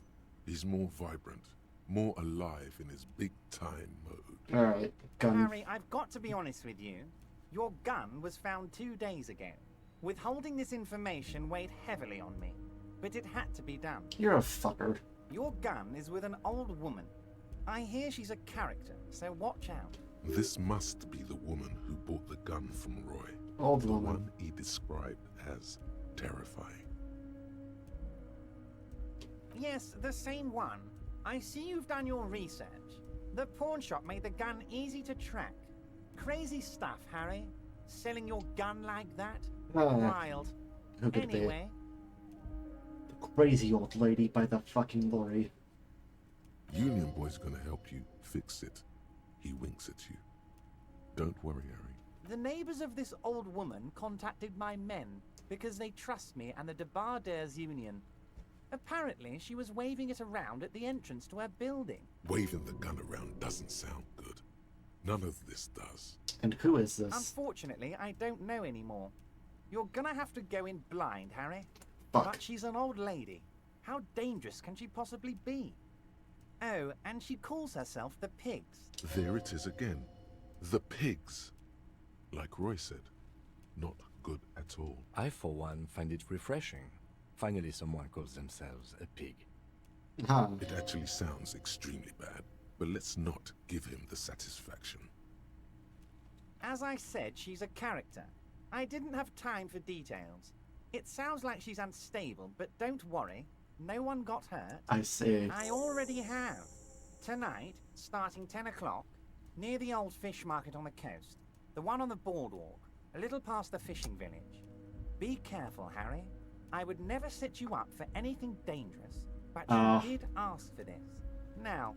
He's more vibrant, more alive in his big-time mode. Alright, gun. Harry, I've got to be honest with you. Your gun was found 2 days ago. Withholding this information weighed heavily on me. But it had to be done. You're a fucker. Your gun is with an old woman. I hear she's a character, so watch out. This must be the woman who bought the gun from Roy. Old the woman. one he described as terrifying. Yes, the same one. I see you've done your research. The pawn shop made the gun easy to track. Crazy stuff, Harry. Selling your gun like that? Wild. Who could it be? Anyway, The crazy old lady by the fucking lorry. Union Boy's gonna help you fix it. He winks at you. Don't worry, Harry. the neighbors of this old woman contacted my men because they trust me and the Debardairs Union. Apparently, she was waving it around at the entrance to her building. Waving the gun around doesn't sound good. None of this does. And who is this? Unfortunately, I don't know anymore. You're gonna have to go in blind, Harry. Fuck. But she's an old lady. How dangerous can she possibly be? Oh, and she calls herself the Pigs. There it is again. The Pigs. Like Roy said, not good at all. I, for one, find it refreshing. Finally, someone calls themselves a pig. Huh. It actually sounds extremely bad, but let's not give him the satisfaction. As I said, she's a character. I didn't have time for details. It sounds like she's unstable, but don't worry. No one got hurt. I see. I already have. Tonight, starting 10 o'clock, near the old fish market on the coast. The one on the boardwalk, a little past the fishing village. Be careful, Harry. I would never set you up for anything dangerous, but you did ask for this. Now,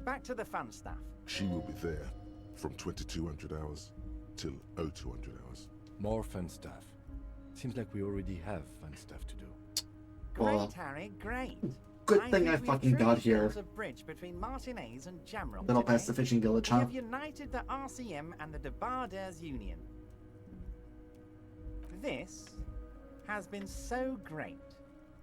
back to the fun stuff. She will be there from 2200 hours till 0200 hours. More fun stuff. Seems like we already have fun stuff to do. Great, Harry, great. Good thing think I we've fucking truly got here. built a bridge between Martinez and Jamrock Little today. past the fishing village, We huh? have united the RCM and the Debardairs Union. This has been so great.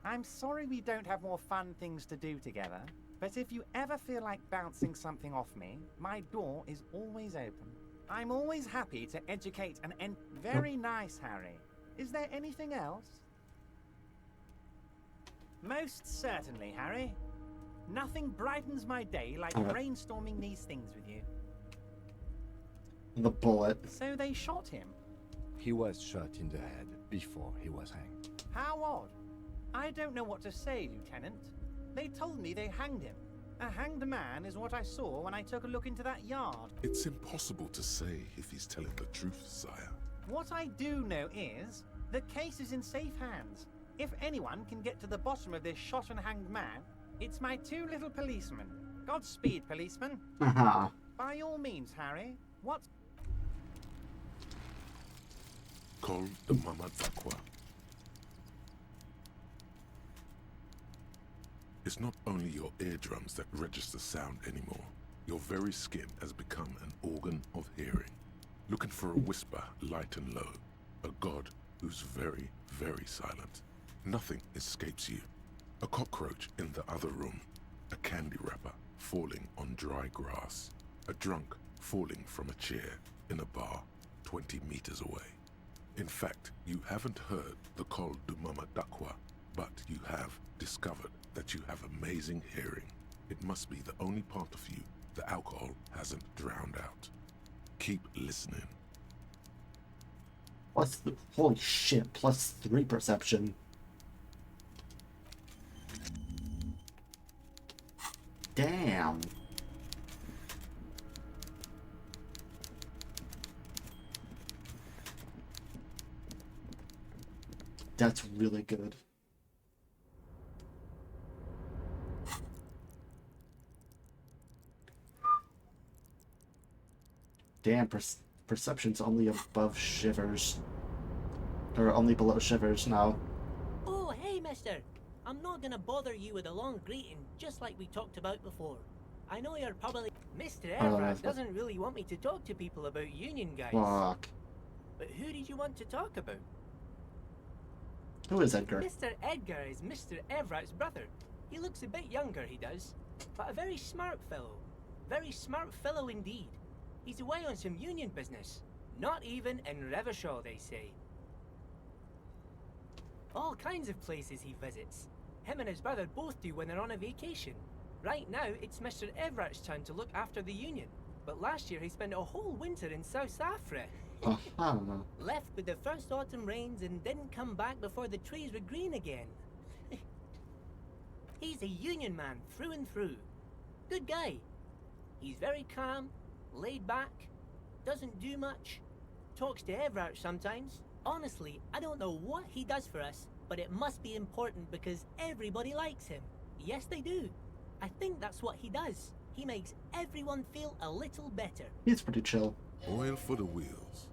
I'm sorry we don't have more fun things to do together, but if you ever feel like bouncing something off me, my door is always open. I'm always happy to educate and very nice, Harry. Is there anything else? Most certainly, Harry. Nothing brightens my day like brainstorming these things with you. The bullet. So they shot him. He was shot in the head before he was hanged. How odd. I don't know what to say, Lieutenant. They told me they hanged him. A hanged man is what I saw when I took a look into that yard. It's impossible to say if he's telling the truth, sire. What I do know is the case is in safe hands. If anyone can get to the bottom of this shot and hanged man, it's my two little policemen. Godspeed, policeman. By all means, Harry. What? Call the Mama Dakwa. It's not only your eardrums that register sound anymore. Your very skin has become an organ of hearing. Looking for a whisper, light and low. A god who's very, very silent. Nothing escapes you. A cockroach in the other room. A candy wrapper falling on dry grass. A drunk falling from a chair in a bar 20 meters away. In fact, you haven't heard the call du Mama Dakwa, but you have discovered that you have amazing hearing. It must be the only part of you the alcohol hasn't drowned out. Keep listening. Holy shit, +3 perception. Damn. That's really good. Damn, perception's only above shivers. Or only below shivers now. Oh, hey, mister. I'm not gonna bother you with a long greeting, just like we talked about before. I know you're probably... Mr. Everett doesn't really want me to talk to people about union guys. Fuck. But who did you want to talk about? Who is Edgar? Mr. Edgar is Mr. Everett's brother. He looks a bit younger, he does. But a very smart fellow. Very smart fellow indeed. He's away on some union business. Not even in Revershaw, they say. All kinds of places he visits. Him and his brother both do when they're on a vacation. Right now, it's Mr. Everett's turn to look after the union. But last year he spent a whole winter in South Africa. Left with the first autumn rains and didn't come back before the trees were green again. He's a union man through and through. Good guy. He's very calm, laid back, doesn't do much, talks to Everett sometimes. Honestly, I don't know what he does for us, but it must be important because everybody likes him. Yes, they do. I think that's what he does. He makes everyone feel a little better. He's pretty chill. Oil for the wheels.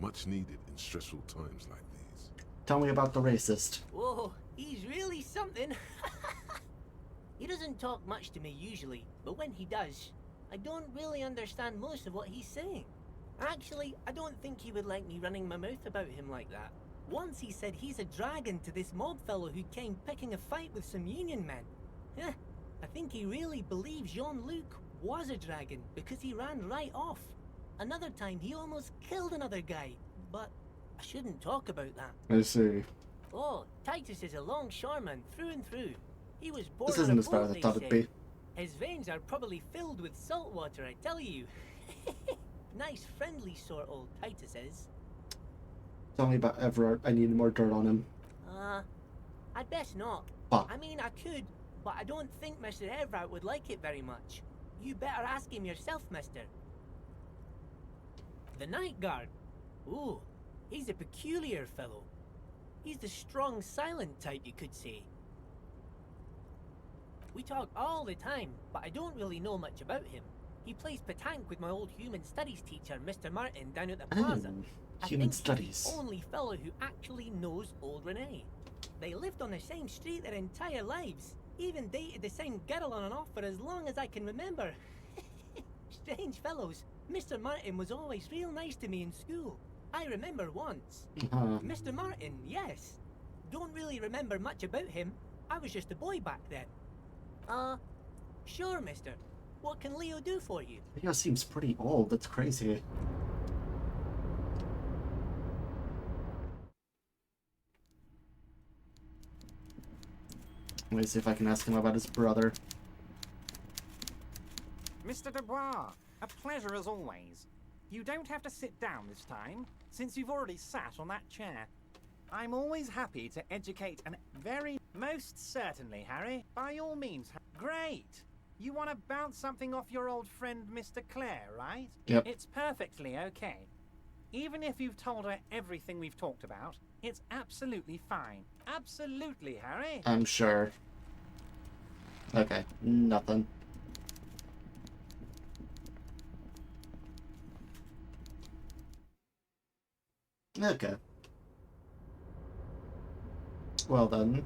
Much needed in stressful times like these. Tell me about the racist. Whoa, he's really something. He doesn't talk much to me usually, but when he does, I don't really understand most of what he's saying. Actually, I don't think he would like me running my mouth about him like that. Once he said he's a dragon to this mob fellow who came picking a fight with some union men. I think he really believes Jean-Luc was a dragon because he ran right off. Another time he almost killed another guy, but I shouldn't talk about that. I see. Oh, Titus is a longshoreman through and through. He was born This isn't on a as bad boat, as I they thought it'd say. be. His veins are probably filled with salt water, I tell you. Nice, friendly sort, old Titus is. Tell me about Everett. I need more dirt on him. I'd best not. Fuck. I mean, I could, but I don't think Mr. Everett would like it very much. You better ask him yourself, mister. The night guard. Ooh, he's a peculiar fellow. He's the strong, silent type, you could say. We talk all the time, but I don't really know much about him. He plays petanque with my old human studies teacher, Mr. Martin, down at the plaza. I Human think studies. he's the only fellow who actually knows old Renee. They lived on the same street their entire lives. Even dated the same girl on and off for as long as I can remember. Strange fellows. Mr. Martin was always real nice to me in school. I remember once. Mr. Martin, yes. Don't really remember much about him. I was just a boy back then. Sure, mister. What can Leo do for you? Leo seems pretty old. That's crazy. Let me see if I can ask him about his brother. Mr. Dubois, a pleasure as always. You don't have to sit down this time, since you've already sat on that chair. I'm always happy to educate and very... Most certainly, Harry. By all means. Great! You want to bounce something off your old friend, Mr. Clare, right? Yep. It's perfectly okay. Even if you've told her everything we've talked about, it's absolutely fine. Absolutely, Harry. I'm sure. Okay, nothing. Okay. Well then.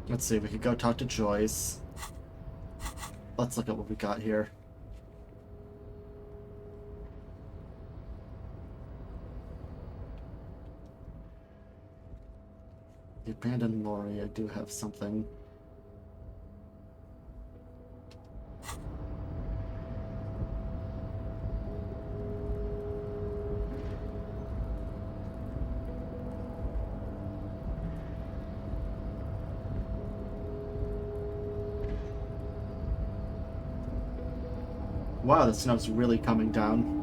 Let's see, we could go talk to Joyce. Let's look at what we got here. The abandoned lorry, I do have something. Wow, the snow's really coming down.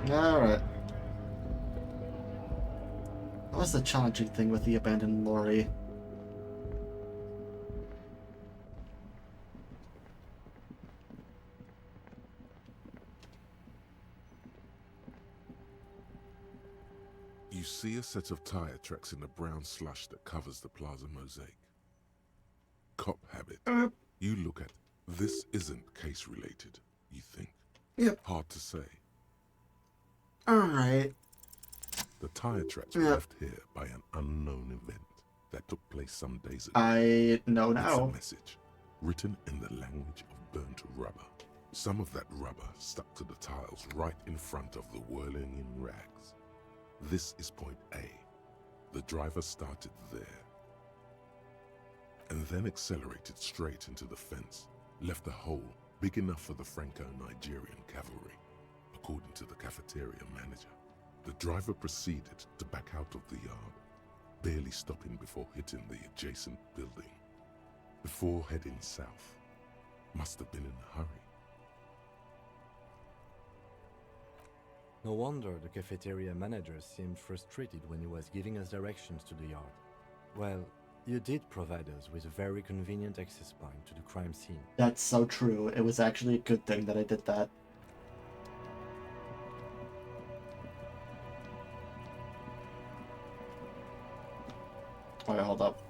Alright. What was the challenging thing with the abandoned lorry? You see a set of tire tracks in the brown slush that covers the plaza mosaic. Cop habit. You look at this isn't case related, you think. Yep. Hard to say. Alright. The tire tracks were left here by an unknown event that took place some days ago. I know It's now. a message written in the language of burnt rubber. Some of that rubber stuck to the tiles right in front of the whirling in rags. This is point A. The driver started there and then accelerated straight into the fence, left a hole big enough for the Franco-Nigerian cavalry, according to the cafeteria manager. The driver proceeded to back out of the yard, barely stopping before hitting the adjacent building. Before heading south, must have been in a hurry. No wonder the cafeteria manager seemed frustrated when he was giving us directions to the yard. Well, you did provide us with a very convenient access point to the crime scene. That's so true. It was actually a good thing that I did that. Alright, hold up.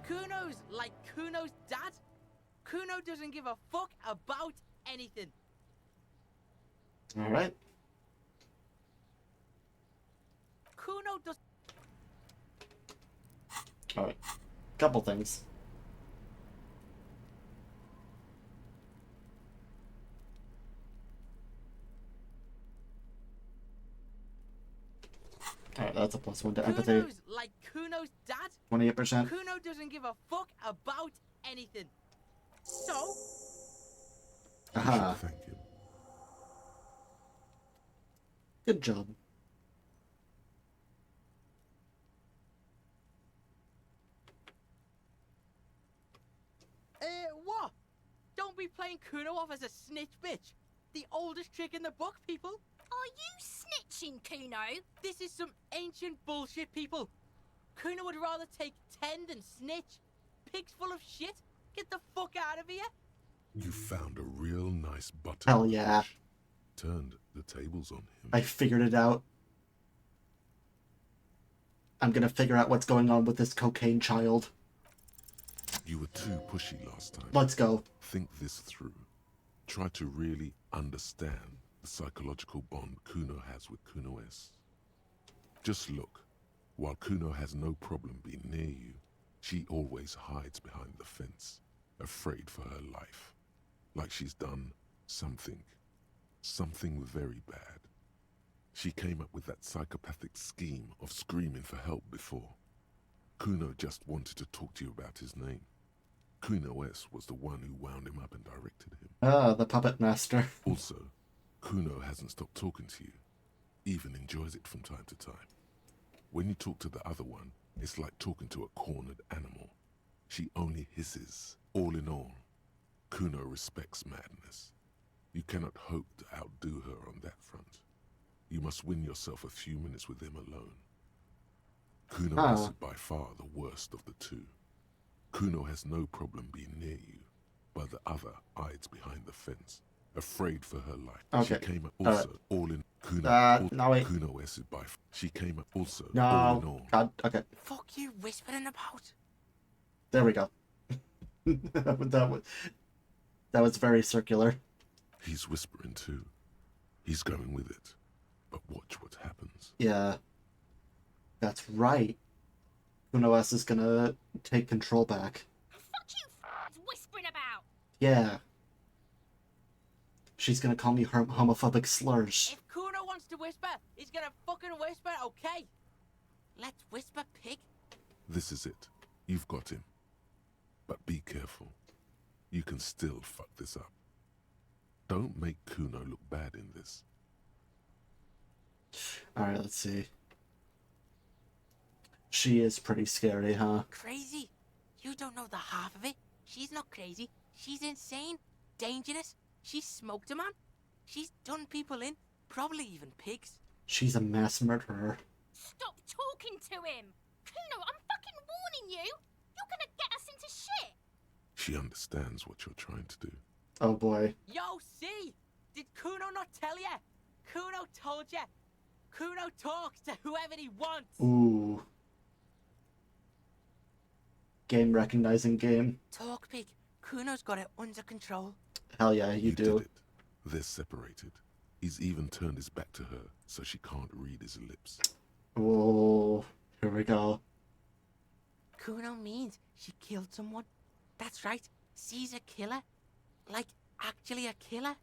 Kuno's like Kuno's dad. Kuno doesn't give a fuck about anything. Alright. Kuno does. Alright. Couple things. Alright, that's a +1 to empathy. Kuno's like Kuno's dad. 28%. Kuno doesn't give a fuck about anything. So. Aha. Thank you. Good job. What? Don't be playing Kuno off as a snitch bitch. The oldest trick in the book, people. Are you snitching, Kuno? This is some ancient bullshit, people. Kuno would rather take 10 than snitch. Pig's full of shit. Get the fuck out of here. You found a real nice button. Hell yeah. Turned the tables on him. I figured it out. I'm gonna figure out what's going on with this cocaine child. You were too pushy last time. Let's go. Think this through. Try to really understand the psychological bond Kuno has with Kuno S. Just look. While Kuno has no problem being near you, she always hides behind the fence, afraid for her life. Like she's done something very bad. She came up with that psychopathic scheme of screaming for help before. Kuno just wanted to talk to you about his name. Kuno S was the one who wound him up and directed him. Ah, the puppet master. Also, Kuno hasn't stopped talking to you, even enjoys it from time to time. When you talk to the other one, it's like talking to a cornered animal. She only hisses. All in all, Kuno respects madness. You cannot hope to outdo her on that front. You must win yourself a few minutes with him alone. Kuno is by far the worst of the two. Kuno has no problem being near you, but the other hides behind the fence, afraid for her life. Okay. She came also all in Kuno. No, wait. Kuno S is by. She came also No. all in all. God. Okay. Fuck you whispering about? There we go. that was very circular. He's whispering too. He's going with it. But watch what happens. Yeah. That's right. Kuno S is gonna take control back. Fuck you whispering about. Yeah. She's gonna call me homophobic slurs. If Kuno wants to whisper, he's gonna fucking whisper, okay? Let's whisper, pig. This is it. You've got him. But be careful. You can still fuck this up. Don't make Kuno look bad in this. Alright, let's see. She is pretty scary, huh? Crazy? You don't know the half of it. She's not crazy. She's insane. Dangerous. She's smoked a man. She's done people in. Probably even pigs. She's a mass murderer. Stop talking to him. Kuno, I'm fucking warning you. You're gonna get us into shit. She understands what you're trying to do. Oh boy. Yo, see? Did Kuno not tell ya? Kuno told ya. Kuno talks to whoever he wants. Ooh. Game recognizing game. Talk, pig. Kuno's got it under control. Hell yeah, you do. Did it. They're separated. He's even turned his back to her, so she can't read his lips. Oh, here we go. Kuno means she killed someone. That's right. She's a killer. Like, actually a killer.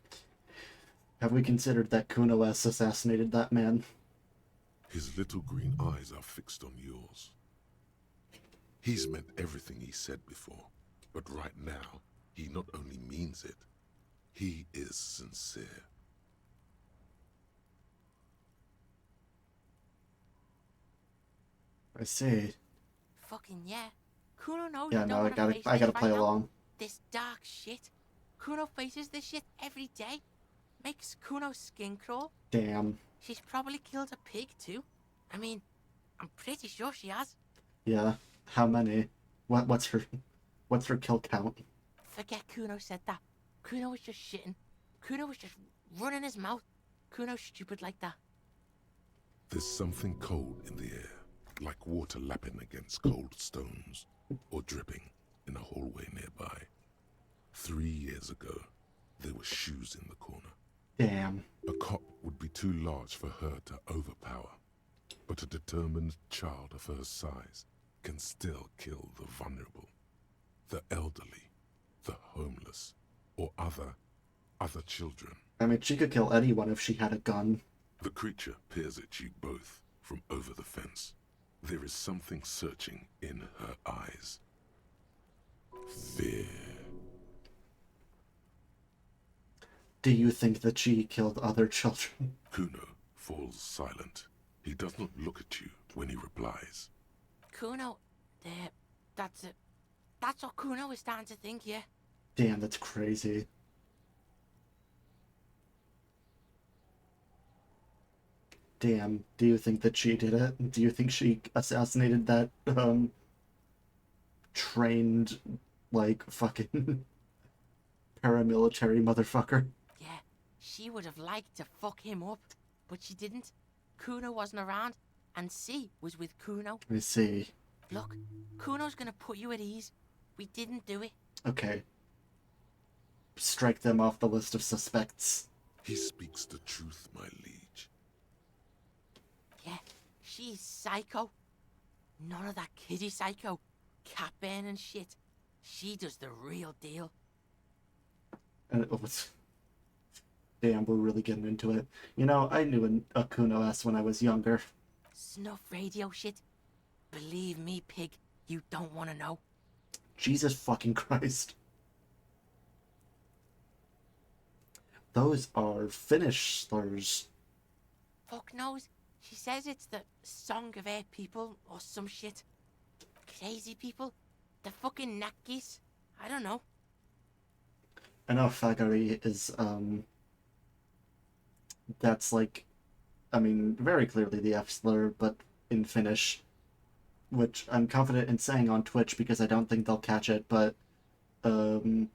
Have we considered that Kuno S assassinated that man? His little green eyes are fixed on yours. He's meant everything he said before, but right now, he not only means it, he is sincere. I see. Fucking yeah. Kuno knows Yeah, you no, don't I wanna face gotta this play right now. along. This dark shit. Kuno faces this shit every day. Makes Kuno's skin crawl. Damn. She's probably killed a pig too. I mean, I'm pretty sure she has. Yeah. How many? What's her kill count? Forget Kuno said that. Kuno was just shitting. Kuno was just running his mouth. Kuno's stupid like that. There's something cold in the air, like water lapping against cold stones, or dripping in a hallway nearby. 3 years ago, there were shoes in the corner. Damn. A cop would be too large for her to overpower, but a determined child of her size can still kill the vulnerable, the elderly, the homeless, or other children. I mean, she could kill anyone if she had a gun. The creature peers at you both from over the fence. There is something searching in her eyes. Fear. Do you think that she killed other children? Kuno falls silent. He does not look at you when he replies. Kuno, that's it. That's what Kuno is starting to think, yeah. Damn, that's crazy. Damn, do you think that she did it? Do you think she assassinated that, trained, like, fucking paramilitary motherfucker? Yeah, she would have liked to fuck him up, but she didn't. Kuno wasn't around, and C was with Kuno. I see. Look, Kuno's gonna put you at ease. We didn't do it. Okay. Strike them off the list of suspects. He speaks the truth, my liege. Yeah, she's psycho. None of that kiddie psycho. Cat burning shit. She does the real deal. And it was... Damn, we're really getting into it. You know, I knew a Kuno S when I was younger. Snuff radio shit. Believe me, pig, you don't want to know. Jesus fucking Christ. Those are Finnish slurs. Fuck knows. She says it's the song of her people or some shit. Crazy people. The fucking Nakis. I don't know. I know fagari is, that's like, I mean, very clearly the F slur, but in Finnish, which I'm confident in saying on Twitch because I don't think they'll catch it, but, well,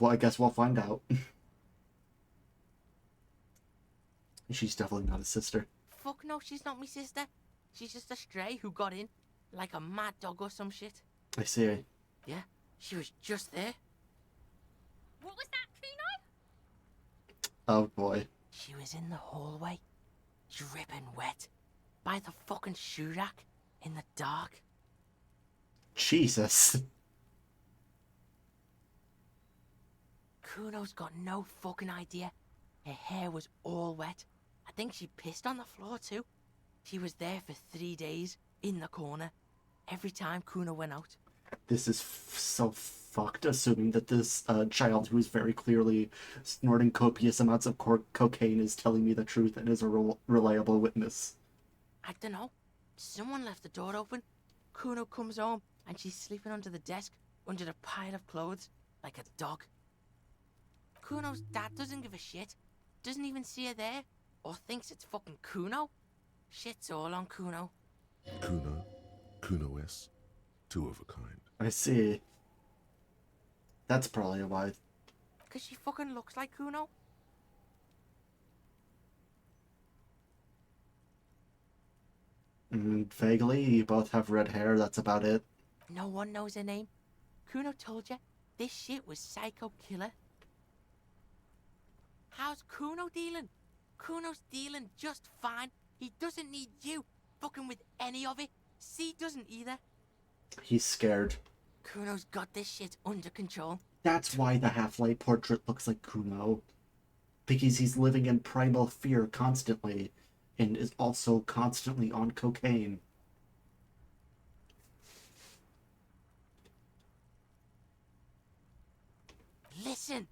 I guess we'll find out. She's definitely not a sister. Fuck no, she's not my sister. She's just a stray who got in, like a mad dog or some shit. I see. Yeah, she was just there. What was that, Kuno? Oh boy. She was in the hallway, dripping wet, by the fucking shoe rack, in the dark. Jesus. Kuno's got no fucking idea. Her hair was all wet. I think she pissed on the floor too. She was there for 3 days, in the corner, every time Kuno went out. This is so fucked, assuming that this child who is very clearly snorting copious amounts of cocaine is telling me the truth and is a reliable witness. I don't know. Someone left the door open. Kuno comes home and she's sleeping under the desk, under a pile of clothes, like a dog. Kuno's dad doesn't give a shit. Doesn't even see her there, or thinks it's fucking Kuno. Shit's all on Kuno. Kuno-S, two of a kind. I see. That's probably why. Cause she fucking looks like Kuno. Vaguely, you both have red hair, that's about it. No one knows her name. Kuno told you this shit was Psycho Killer. How's Kuno dealing? Kuno's dealing just fine. He doesn't need you fucking with any of it. C doesn't either. He's scared. Kuno's got this shit under control. That's why the Half-Life portrait looks like Kuno. Because he's living in primal fear constantly, and is also constantly on cocaine. Listen,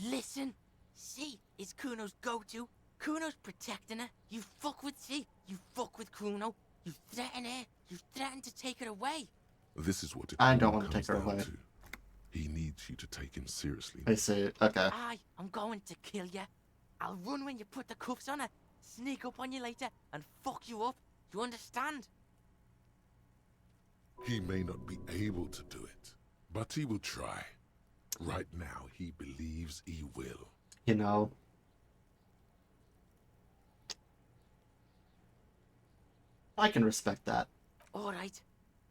listen. C is Kuno's go-to. Kuno's protecting her. You fuck with C, you fuck with Kuno. You threaten her. You threaten to take her away. This is what it I don't all want to take comes her down away. to. He needs you to take him seriously. I see. Okay. I'm going to kill you. I'll run when you put the cuffs on her, sneak up on you later, and fuck you up. You understand? He may not be able to do it, but he will try. Right now, he believes he will. You know. I can respect that. Alright.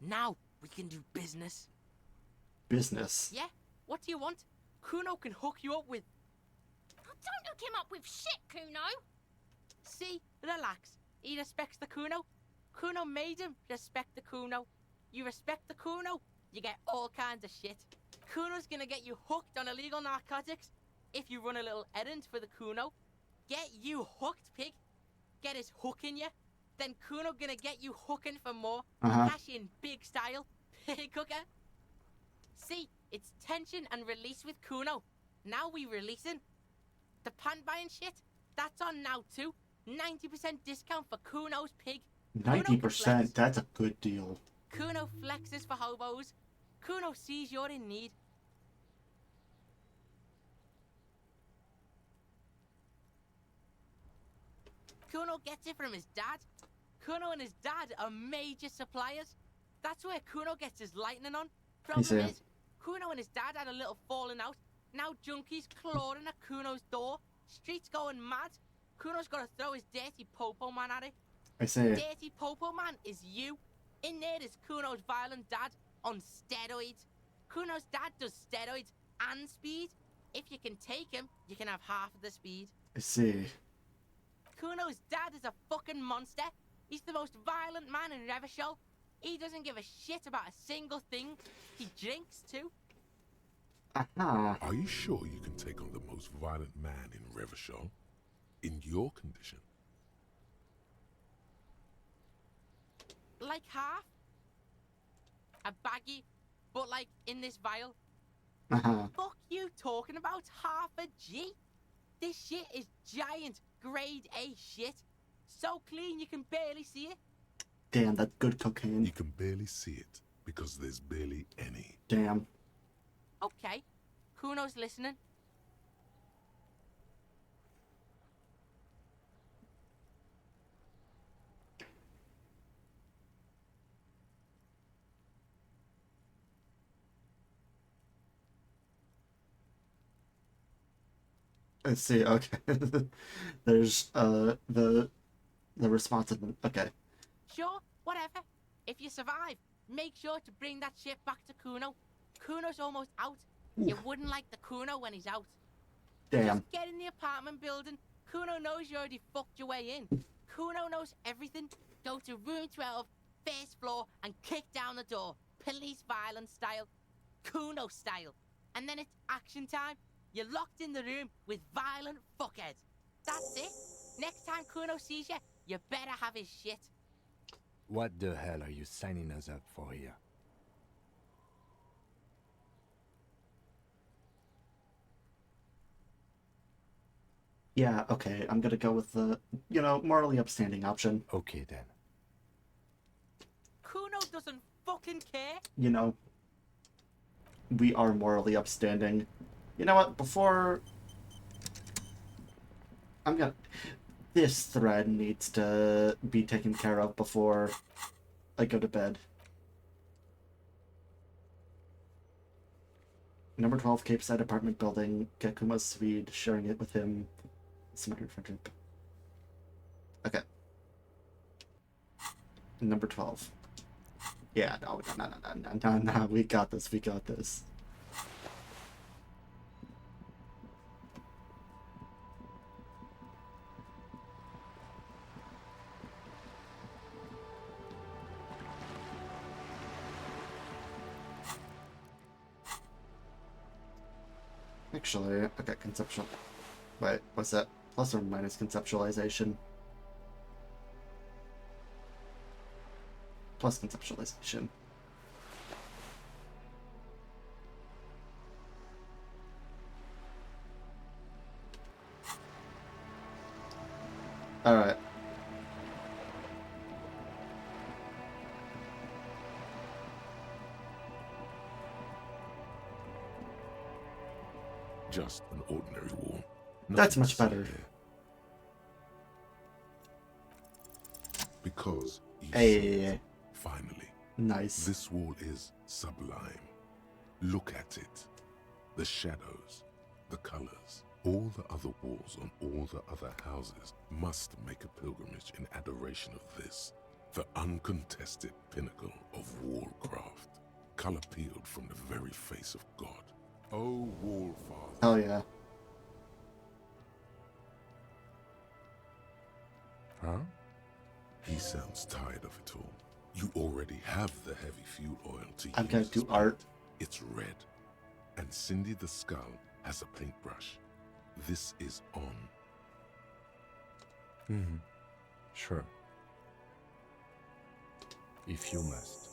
Now we can do business. Business? Yeah? What do you want? Kuno can hook you up with... Don't hook him up with shit, Kuno. See? Relax. He respects the Kuno. Kuno made him respect the Kuno. You respect the Kuno, you get all kinds of shit. Kuno's gonna get you hooked on illegal narcotics if you run a little errand for the Kuno. Get you hooked, pig. Get his hook in you. Then Kuno gonna get you hooking for more. Cash in big style. Pig hooker. See, it's tension and release with Kuno. Now we releasing. The pan buying shit, that's on now too. 90% discount for Kuno's pig. 90%, that's a good deal. Kuno flexes for hobos. Kuno sees you're in need. Kuno gets it from his dad. Kuno and his dad are major suppliers. That's where Kuno gets his lightning on. Problem is, Kuno and his dad had a little falling out. Now junkies clawing at Kuno's door. Streets going mad. Kuno's got to throw his dirty popo man at it. I see. Dirty popo man is you. In there is Kuno's violent dad on steroids. Kuno's dad does steroids and speed. If you can take him, you can have half of the speed. I see. Kuno's dad is a fucking monster. He's the most violent man in Revachol. He doesn't give a shit about a single thing. He drinks too. Are you sure you can take on the most violent man in Revachol? In your condition? Like half. a baggie, but like in this vial. Uh-huh. Fuck you talking about half a G? This shit is giant grade A shit. So clean you can barely see it. Damn, that's good cocaine. You can barely see it because there's barely any. Damn. Okay, Kuno's listening. Let's see. Okay. There's the response of okay. Sure, whatever. If you survive, make sure to bring that shit back to Kuno. Kuno's almost out. Ooh. You wouldn't like the Kuno when he's out. Damn. Just get in the apartment building. Kuno knows you already fucked your way in. Kuno knows everything. Go to room 12, first floor, and kick down the door. Police violence style. Kuno style. And then it's action time. You're locked in the room with violent fuckheads. That's it. Next time Kuno sees you, you better have his shit. What the hell are you signing us up for here? Yeah, okay. I'm gonna go with the, morally upstanding option. Okay, then. Kuno doesn't fucking care. We are morally upstanding. You know what? Before... This thread needs to be taken care of before I go to bed. Number 12, Cape Side apartment building. Get Kuma's Swede, sharing it with him. Smarter friendship. Okay. Number 12. Yeah, no. We got this. Actually, okay, conceptual. Wait, what's that? Plus or minus conceptualization? Plus conceptualization. Alright. Just an ordinary wall. That's much better. Because you Hey. Finally. Nice. This wall is sublime. Look at it. The shadows, the colors, all the other walls on all the other houses must make a pilgrimage in adoration of this, the uncontested pinnacle of wallcraft, color peeled from the very face of God. Oh, wall father. Hell yeah. Huh? He sounds tired of it all. You already have the heavy fuel oil to I'm gonna use. do art. It's red. And Cindy the Skull has a paintbrush. This is on. Mm-hmm. Sure. If you must.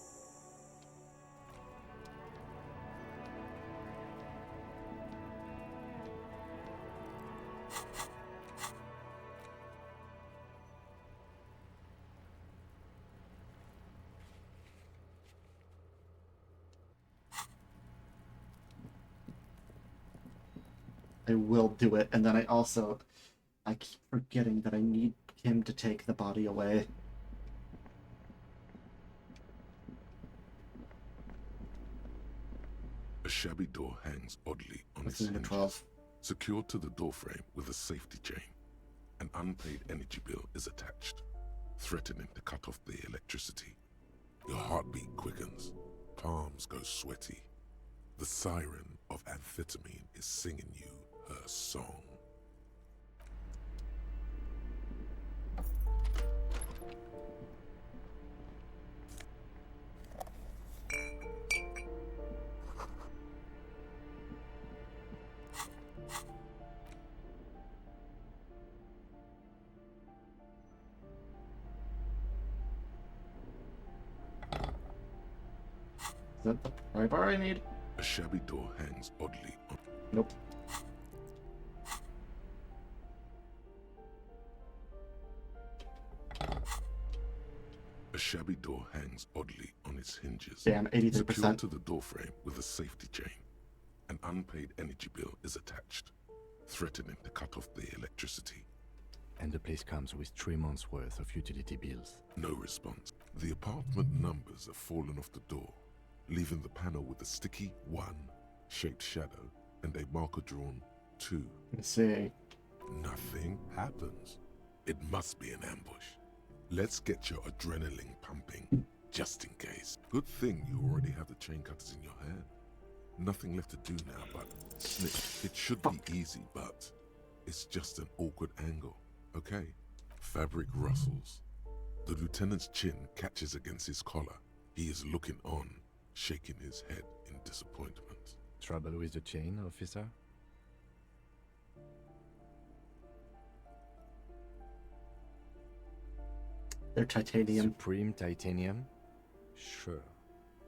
I will do it, and then I keep forgetting that I need him to take the body away. A shabby door hangs oddly on What's its number hinges, 12? secured to the doorframe with a safety chain. An unpaid energy bill is attached, threatening to cut off the electricity. Your heartbeat quickens, palms go sweaty. The siren of amphetamine is singing you her song. that the pry bar I need? A shabby door hangs oddly on... Nope. A shabby door hangs oddly on its hinges. Damn, 83%. Secured to the doorframe with a safety chain. An unpaid energy bill is attached, threatening to cut off the electricity. And the place comes with 3 months' worth of utility bills. No response. The apartment numbers have fallen off the door, leaving the panel with a sticky 1 shaped shadow and a marker drawn 2. Let's see. Nothing happens. It must be an ambush. Let's get your adrenaline pumping, just in case. Good thing you already have the chain cutters in your hand. Nothing left to do now but snip. It should be easy, but it's just an awkward angle, okay? Fabric rustles. The lieutenant's chin catches against his collar. He is looking on, shaking his head in disappointment. Trouble with the chain, officer? They're titanium. Supreme titanium? Sure.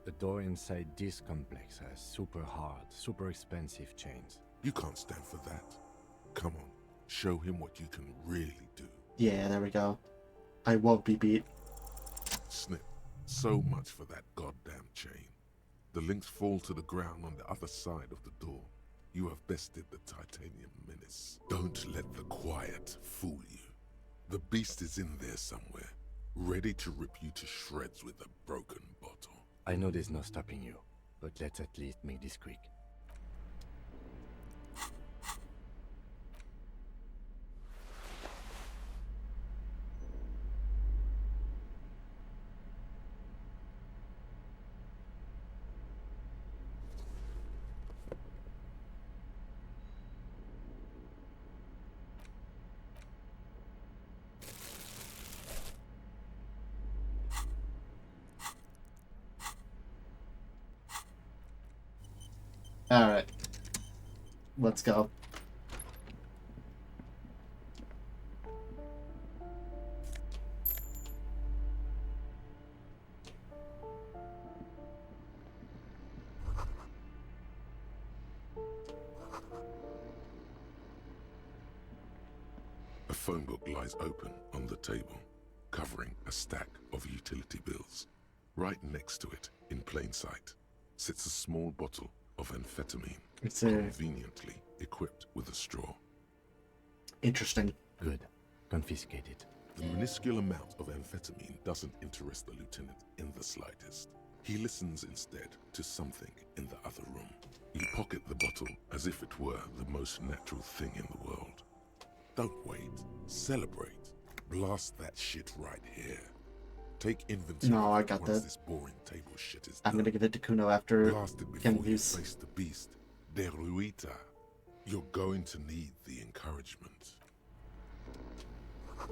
The door inside this complex has super hard, super expensive chains. You can't stand for that. Come on, show him what you can really do. Yeah, there we go. I won't be beat. Snip. So much for that goddamn chain. The links fall to the ground on the other side of the door. You have bested the titanium menace. Don't let the quiet fool you. The beast is in there somewhere, ready to rip you to shreds with a broken bottle. I know there's no stopping you, but let's at least make this quick. Alright. Let's go. A phone book lies open on the table, covering a stack of utility bills. Right next to it, in plain sight, sits a small bottle of amphetamine, conveniently equipped with a straw. Interesting. Good. Confiscate it. The minuscule amount of amphetamine doesn't interest the lieutenant in the slightest. He listens instead to something in the other room. You pocket the bottle as if it were the most natural thing in the world. Don't wait. Celebrate. Blast that shit right here. Take inventory. No, I got once that. This boring table shit is I'm done. gonna give it to Kuno after Blast it before getting you use. face the beast. Deruita. You're going to need the encouragement. A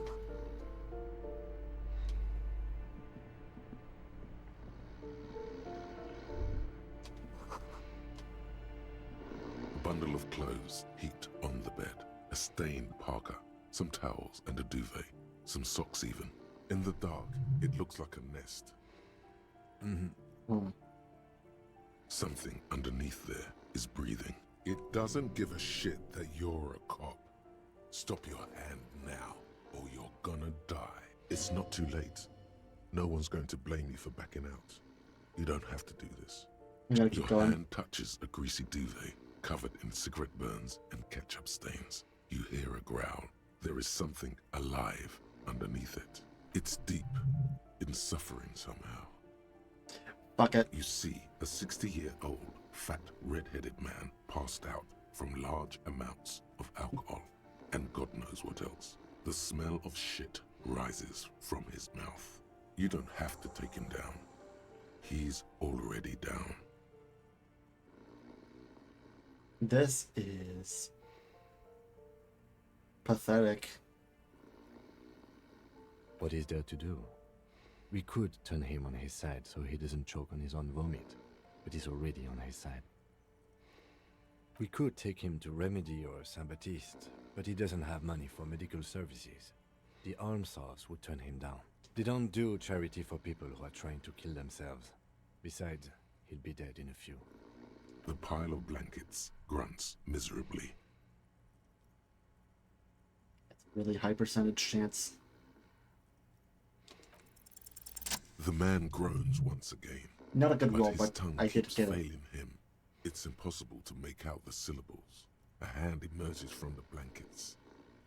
bundle of clothes heaped on the bed. A stained parka, some towels and a duvet, some socks even. In the dark, it looks like a nest. Something underneath there is breathing. It doesn't give a shit that you're a cop. Stop your hand now, or you're gonna die. It's not too late. No one's going to blame you for backing out. You don't have to do this. You gotta keep Your going. hand touches a greasy duvet, covered in cigarette burns and ketchup stains. You hear a growl. There is something alive underneath it. It's deep, in suffering somehow. Fuck it. You see a 60-year-old, fat, red-headed man passed out from large amounts of alcohol, and God knows what else. The smell of shit rises from his mouth. You don't have to take him down. He's already down. This is pathetic. What is there to do? We could turn him on his side so he doesn't choke on his own vomit, but he's already on his side. We could take him to Remedy or Saint-Baptiste, but he doesn't have money for medical services. The Almshouse would turn him down. They don't do charity for people who are trying to kill themselves. Besides, he'll be dead in a few. The pile of blankets grunts miserably. Really high percentage chance. The man groans once again. Not a good roll, his but tongue I did keeps get it. failing him. It's impossible to make out the syllables. A hand emerges from the blankets,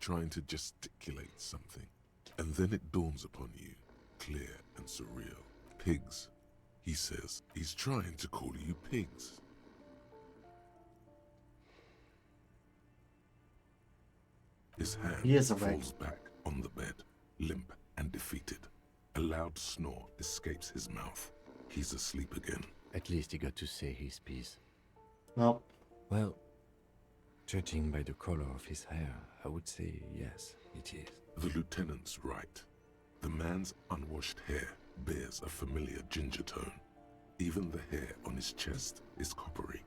trying to gesticulate something. And then it dawns upon you, clear and surreal. Pigs, he says. He's trying to call you pigs. His hand falls back on the bed, limp and defeated. A loud snore escapes his mouth. He's asleep again. At least he got to say his piece. Well, judging by the color of his hair, I would say yes, it is. The lieutenant's right. The man's unwashed hair bears a familiar ginger tone. Even the hair on his chest is coppery.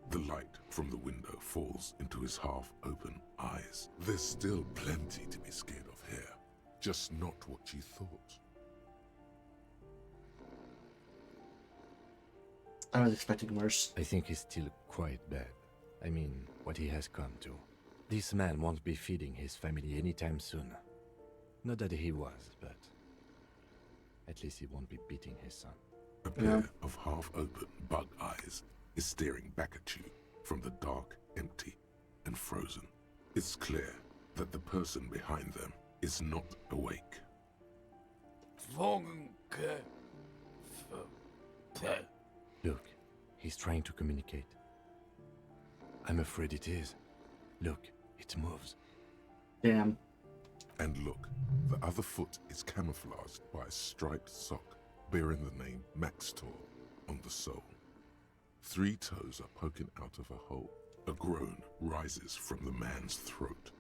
The light from the window falls into his half-open eyes. There's still plenty to be scared of here, just not what you thought. I was expecting worse. I think he's still quite bad. I mean, what he has come to. This man won't be feeding his family anytime soon. Not that he was, but at least he won't be beating his son. A pair of half-open bug eyes is staring back at you from the dark, empty, and frozen. It's clear that the person behind them is not awake. Look, he's trying to communicate. I'm afraid it is. Look, it moves. Damn. And look, the other foot is camouflaged by a striped sock bearing the name Maxtor on the sole. 3 toes are poking out of a hole. A groan rises from the man's throat,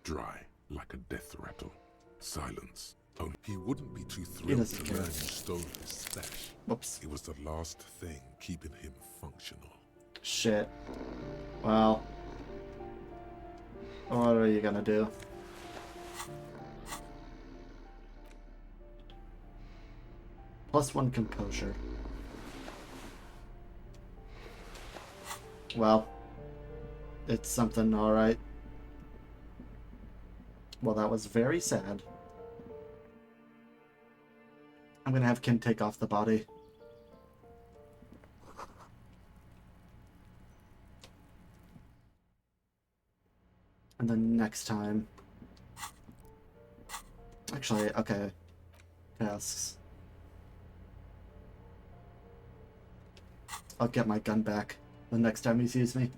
dry like a death rattle. Silence. Oh, he wouldn't be too thrilled to learn you stole his stash. Whoops. It was the last thing keeping him functional. Shit. Well, what are you gonna do? +1 composure. Well, it's something, alright. Well, that was very sad. I'm gonna have Kim take off the body. And then next time... Actually, okay. Tasks. I'll get my gun back the next time he sees me.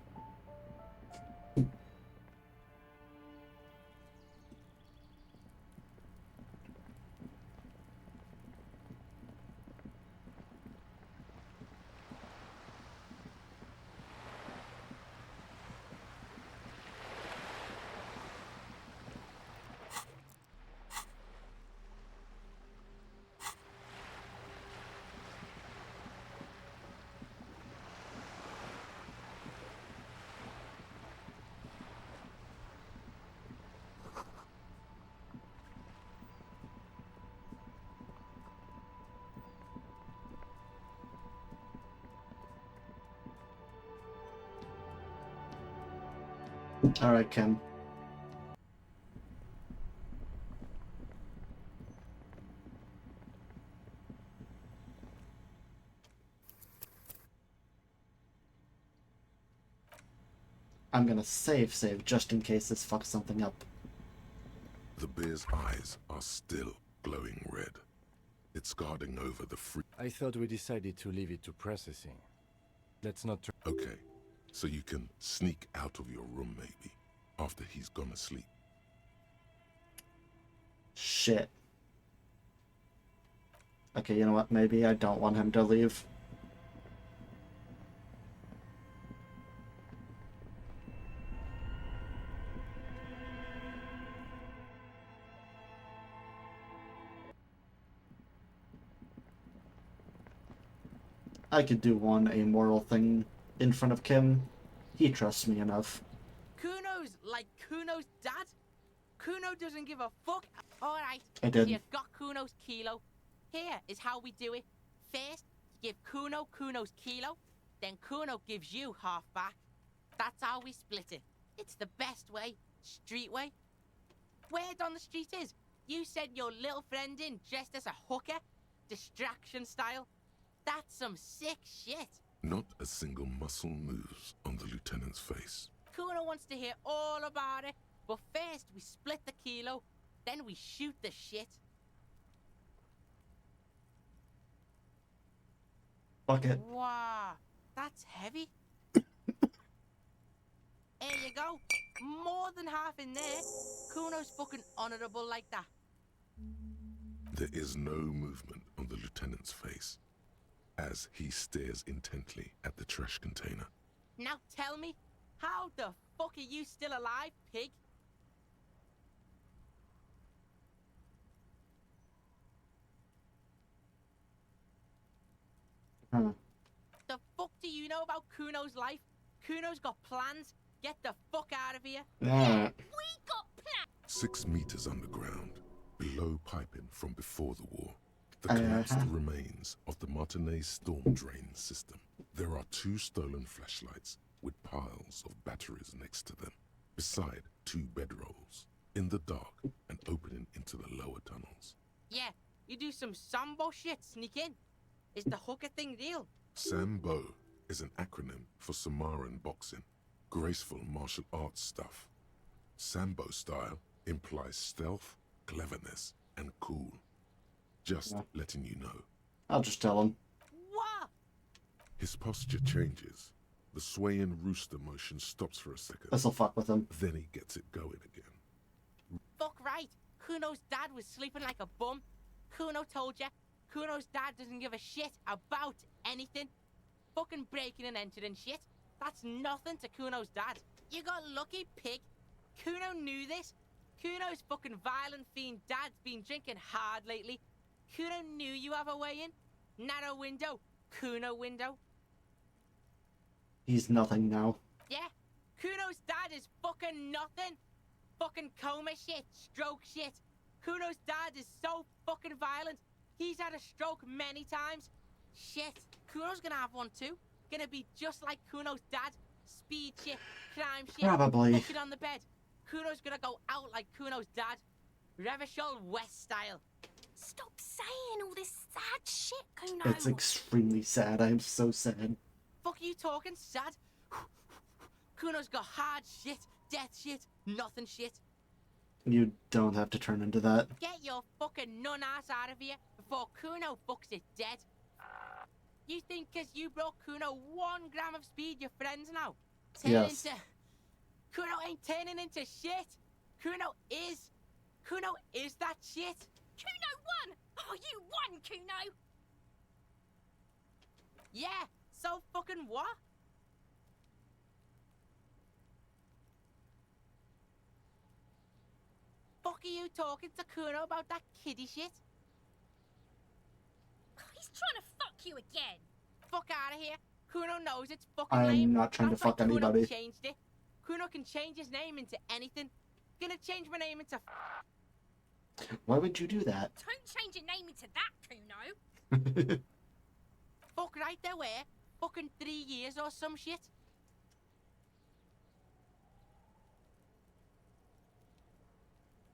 Alright, Kim. I'm gonna save just in case this fucks something up. The bear's eyes are still glowing red. It's guarding over the free... I thought we decided to leave it to processing. Let's not... Okay, so you can sneak out of your room maybe, after he's gone asleep. Shit. Okay, you know what? Maybe I don't want him to leave. I could do one amoral thing in front of Kim. He trusts me enough. Kuno's like Kuno's dad? Kuno doesn't give a fuck. Alright, I did. you've got Kuno's kilo. Here is how we do it. First, give Kuno Kuno's kilo, then Kuno gives you half back. That's how we split it. It's the best way, street way. Word on the street is, you sent your little friend in dressed as a hooker, distraction style. That's some sick shit. Not a single muscle moves on the lieutenant's face. Kuno wants to hear all about it, but first we split the kilo, then we shoot the shit. Fuck it. Wow, that's heavy. There you go. More than half in there. Kuno's fucking honorable like that. There is no movement on the lieutenant's face as he stares intently at the trash container. Now tell me, how the fuck are you still alive, pig? The fuck do you know about Kuno's life? Kuno's got plans. Get the fuck out of here. Yeah. We got plans. 6 meters underground, below piping from before the war, the collapsed remains of the Martinez storm drain system. There are 2 stolen flashlights with piles of batteries next to them, beside 2 bedrolls, in the dark and opening into the lower tunnels. Yeah, you do some Sambo shit, sneak in. Is the hooker thing real? Sambo is an acronym for Samoan boxing, graceful martial arts stuff. Sambo style implies stealth, cleverness, and cool. Just letting you know. I'll just tell him. What? His posture changes. The swaying rooster motion stops for a second. This'll fuck with him. Then he gets it going again. Fuck right. Kuno's dad was sleeping like a bum. Kuno told ya. Kuno's dad doesn't give a shit about anything. Fucking breaking and entering shit. That's nothing to Kuno's dad. You got lucky, pig. Kuno knew this. Kuno's fucking violent fiend dad's been drinking hard lately. Kuno knew you have a way in. Narrow window. Kuno window. He's nothing now. Yeah. Kuno's dad is fucking nothing. Fucking coma shit. Stroke shit. Kuno's dad is so fucking violent. He's had a stroke many times. Shit. Kuno's gonna have one too. Gonna be just like Kuno's dad. Speed shit. Crime shit. Probably. Naked on the bed. Kuno's gonna go out like Kuno's dad. Revachol West style. Stop saying all this sad shit, Kuno. It's extremely sad. I am so sad. Fuck you talking sad? Kuno's got hard shit, death shit, nothing shit. You don't have to turn into that. Get your fucking nun ass out of here before Kuno fucks it dead. You think 'cause you brought Kuno 1 gram of speed, your friends now? Yes. Kuno ain't turning into shit. Kuno is that shit. Kuno won! Oh, you won, Kuno! Yeah, so fucking what? Fuck are you talking to Kuno about that kiddie shit? He's trying to fuck you again. Fuck out of here. Kuno knows it's fucking I'm lame. not trying to That's why fuck anybody. Kuno changed it. Kuno can change his name into anything. Gonna change my name into... Why would you do that? Don't change your name into that, Kuno. Fuck right there were. Fucking 3 years or some shit.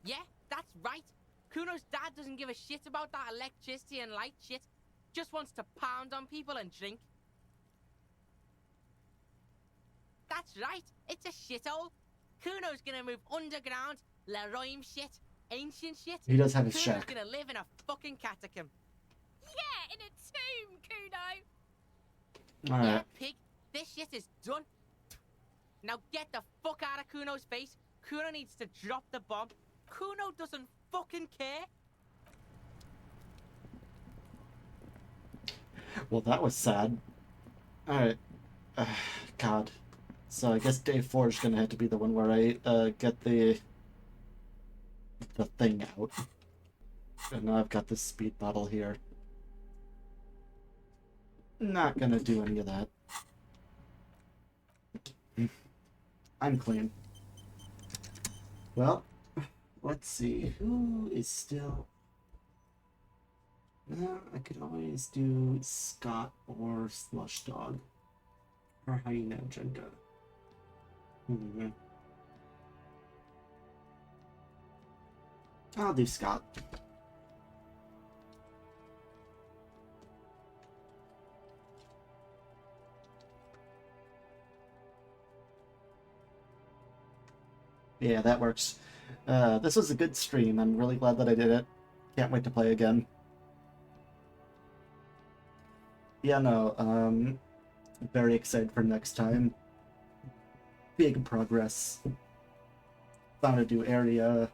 Yeah, that's right. Kuno's dad doesn't give a shit about that electricity and light shit. Just wants to pound on people and drink. That's right. It's a shithole. Kuno's gonna move underground. Leroy shit. Ancient shit. He does have his Kuno's shack. gonna live in a fucking catacomb. Yeah, in a tomb, Kuno. Alright. Yeah, pig. This shit is done. Now get the fuck out of Kuno's face. Kuno needs to drop the bomb. Kuno doesn't fucking care. Well, that was sad. Alright. God. So I guess day 4 is gonna have to be the one where I get the thing out. And now I've got this speed bottle here. Not gonna do any of that. I'm clean. Well, let's see. Who is still... I could always do Scott or Slush Dog. Or Hyena Agenda. I'll do Scott. Yeah, that works. This was a good stream. I'm really glad that I did it. Can't wait to play again. Yeah, no, very excited for next time. Big progress. Found a new area.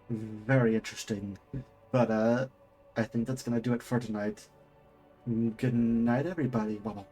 Very interesting. But, I think that's gonna do it for tonight. Good night, everybody. Bye-bye.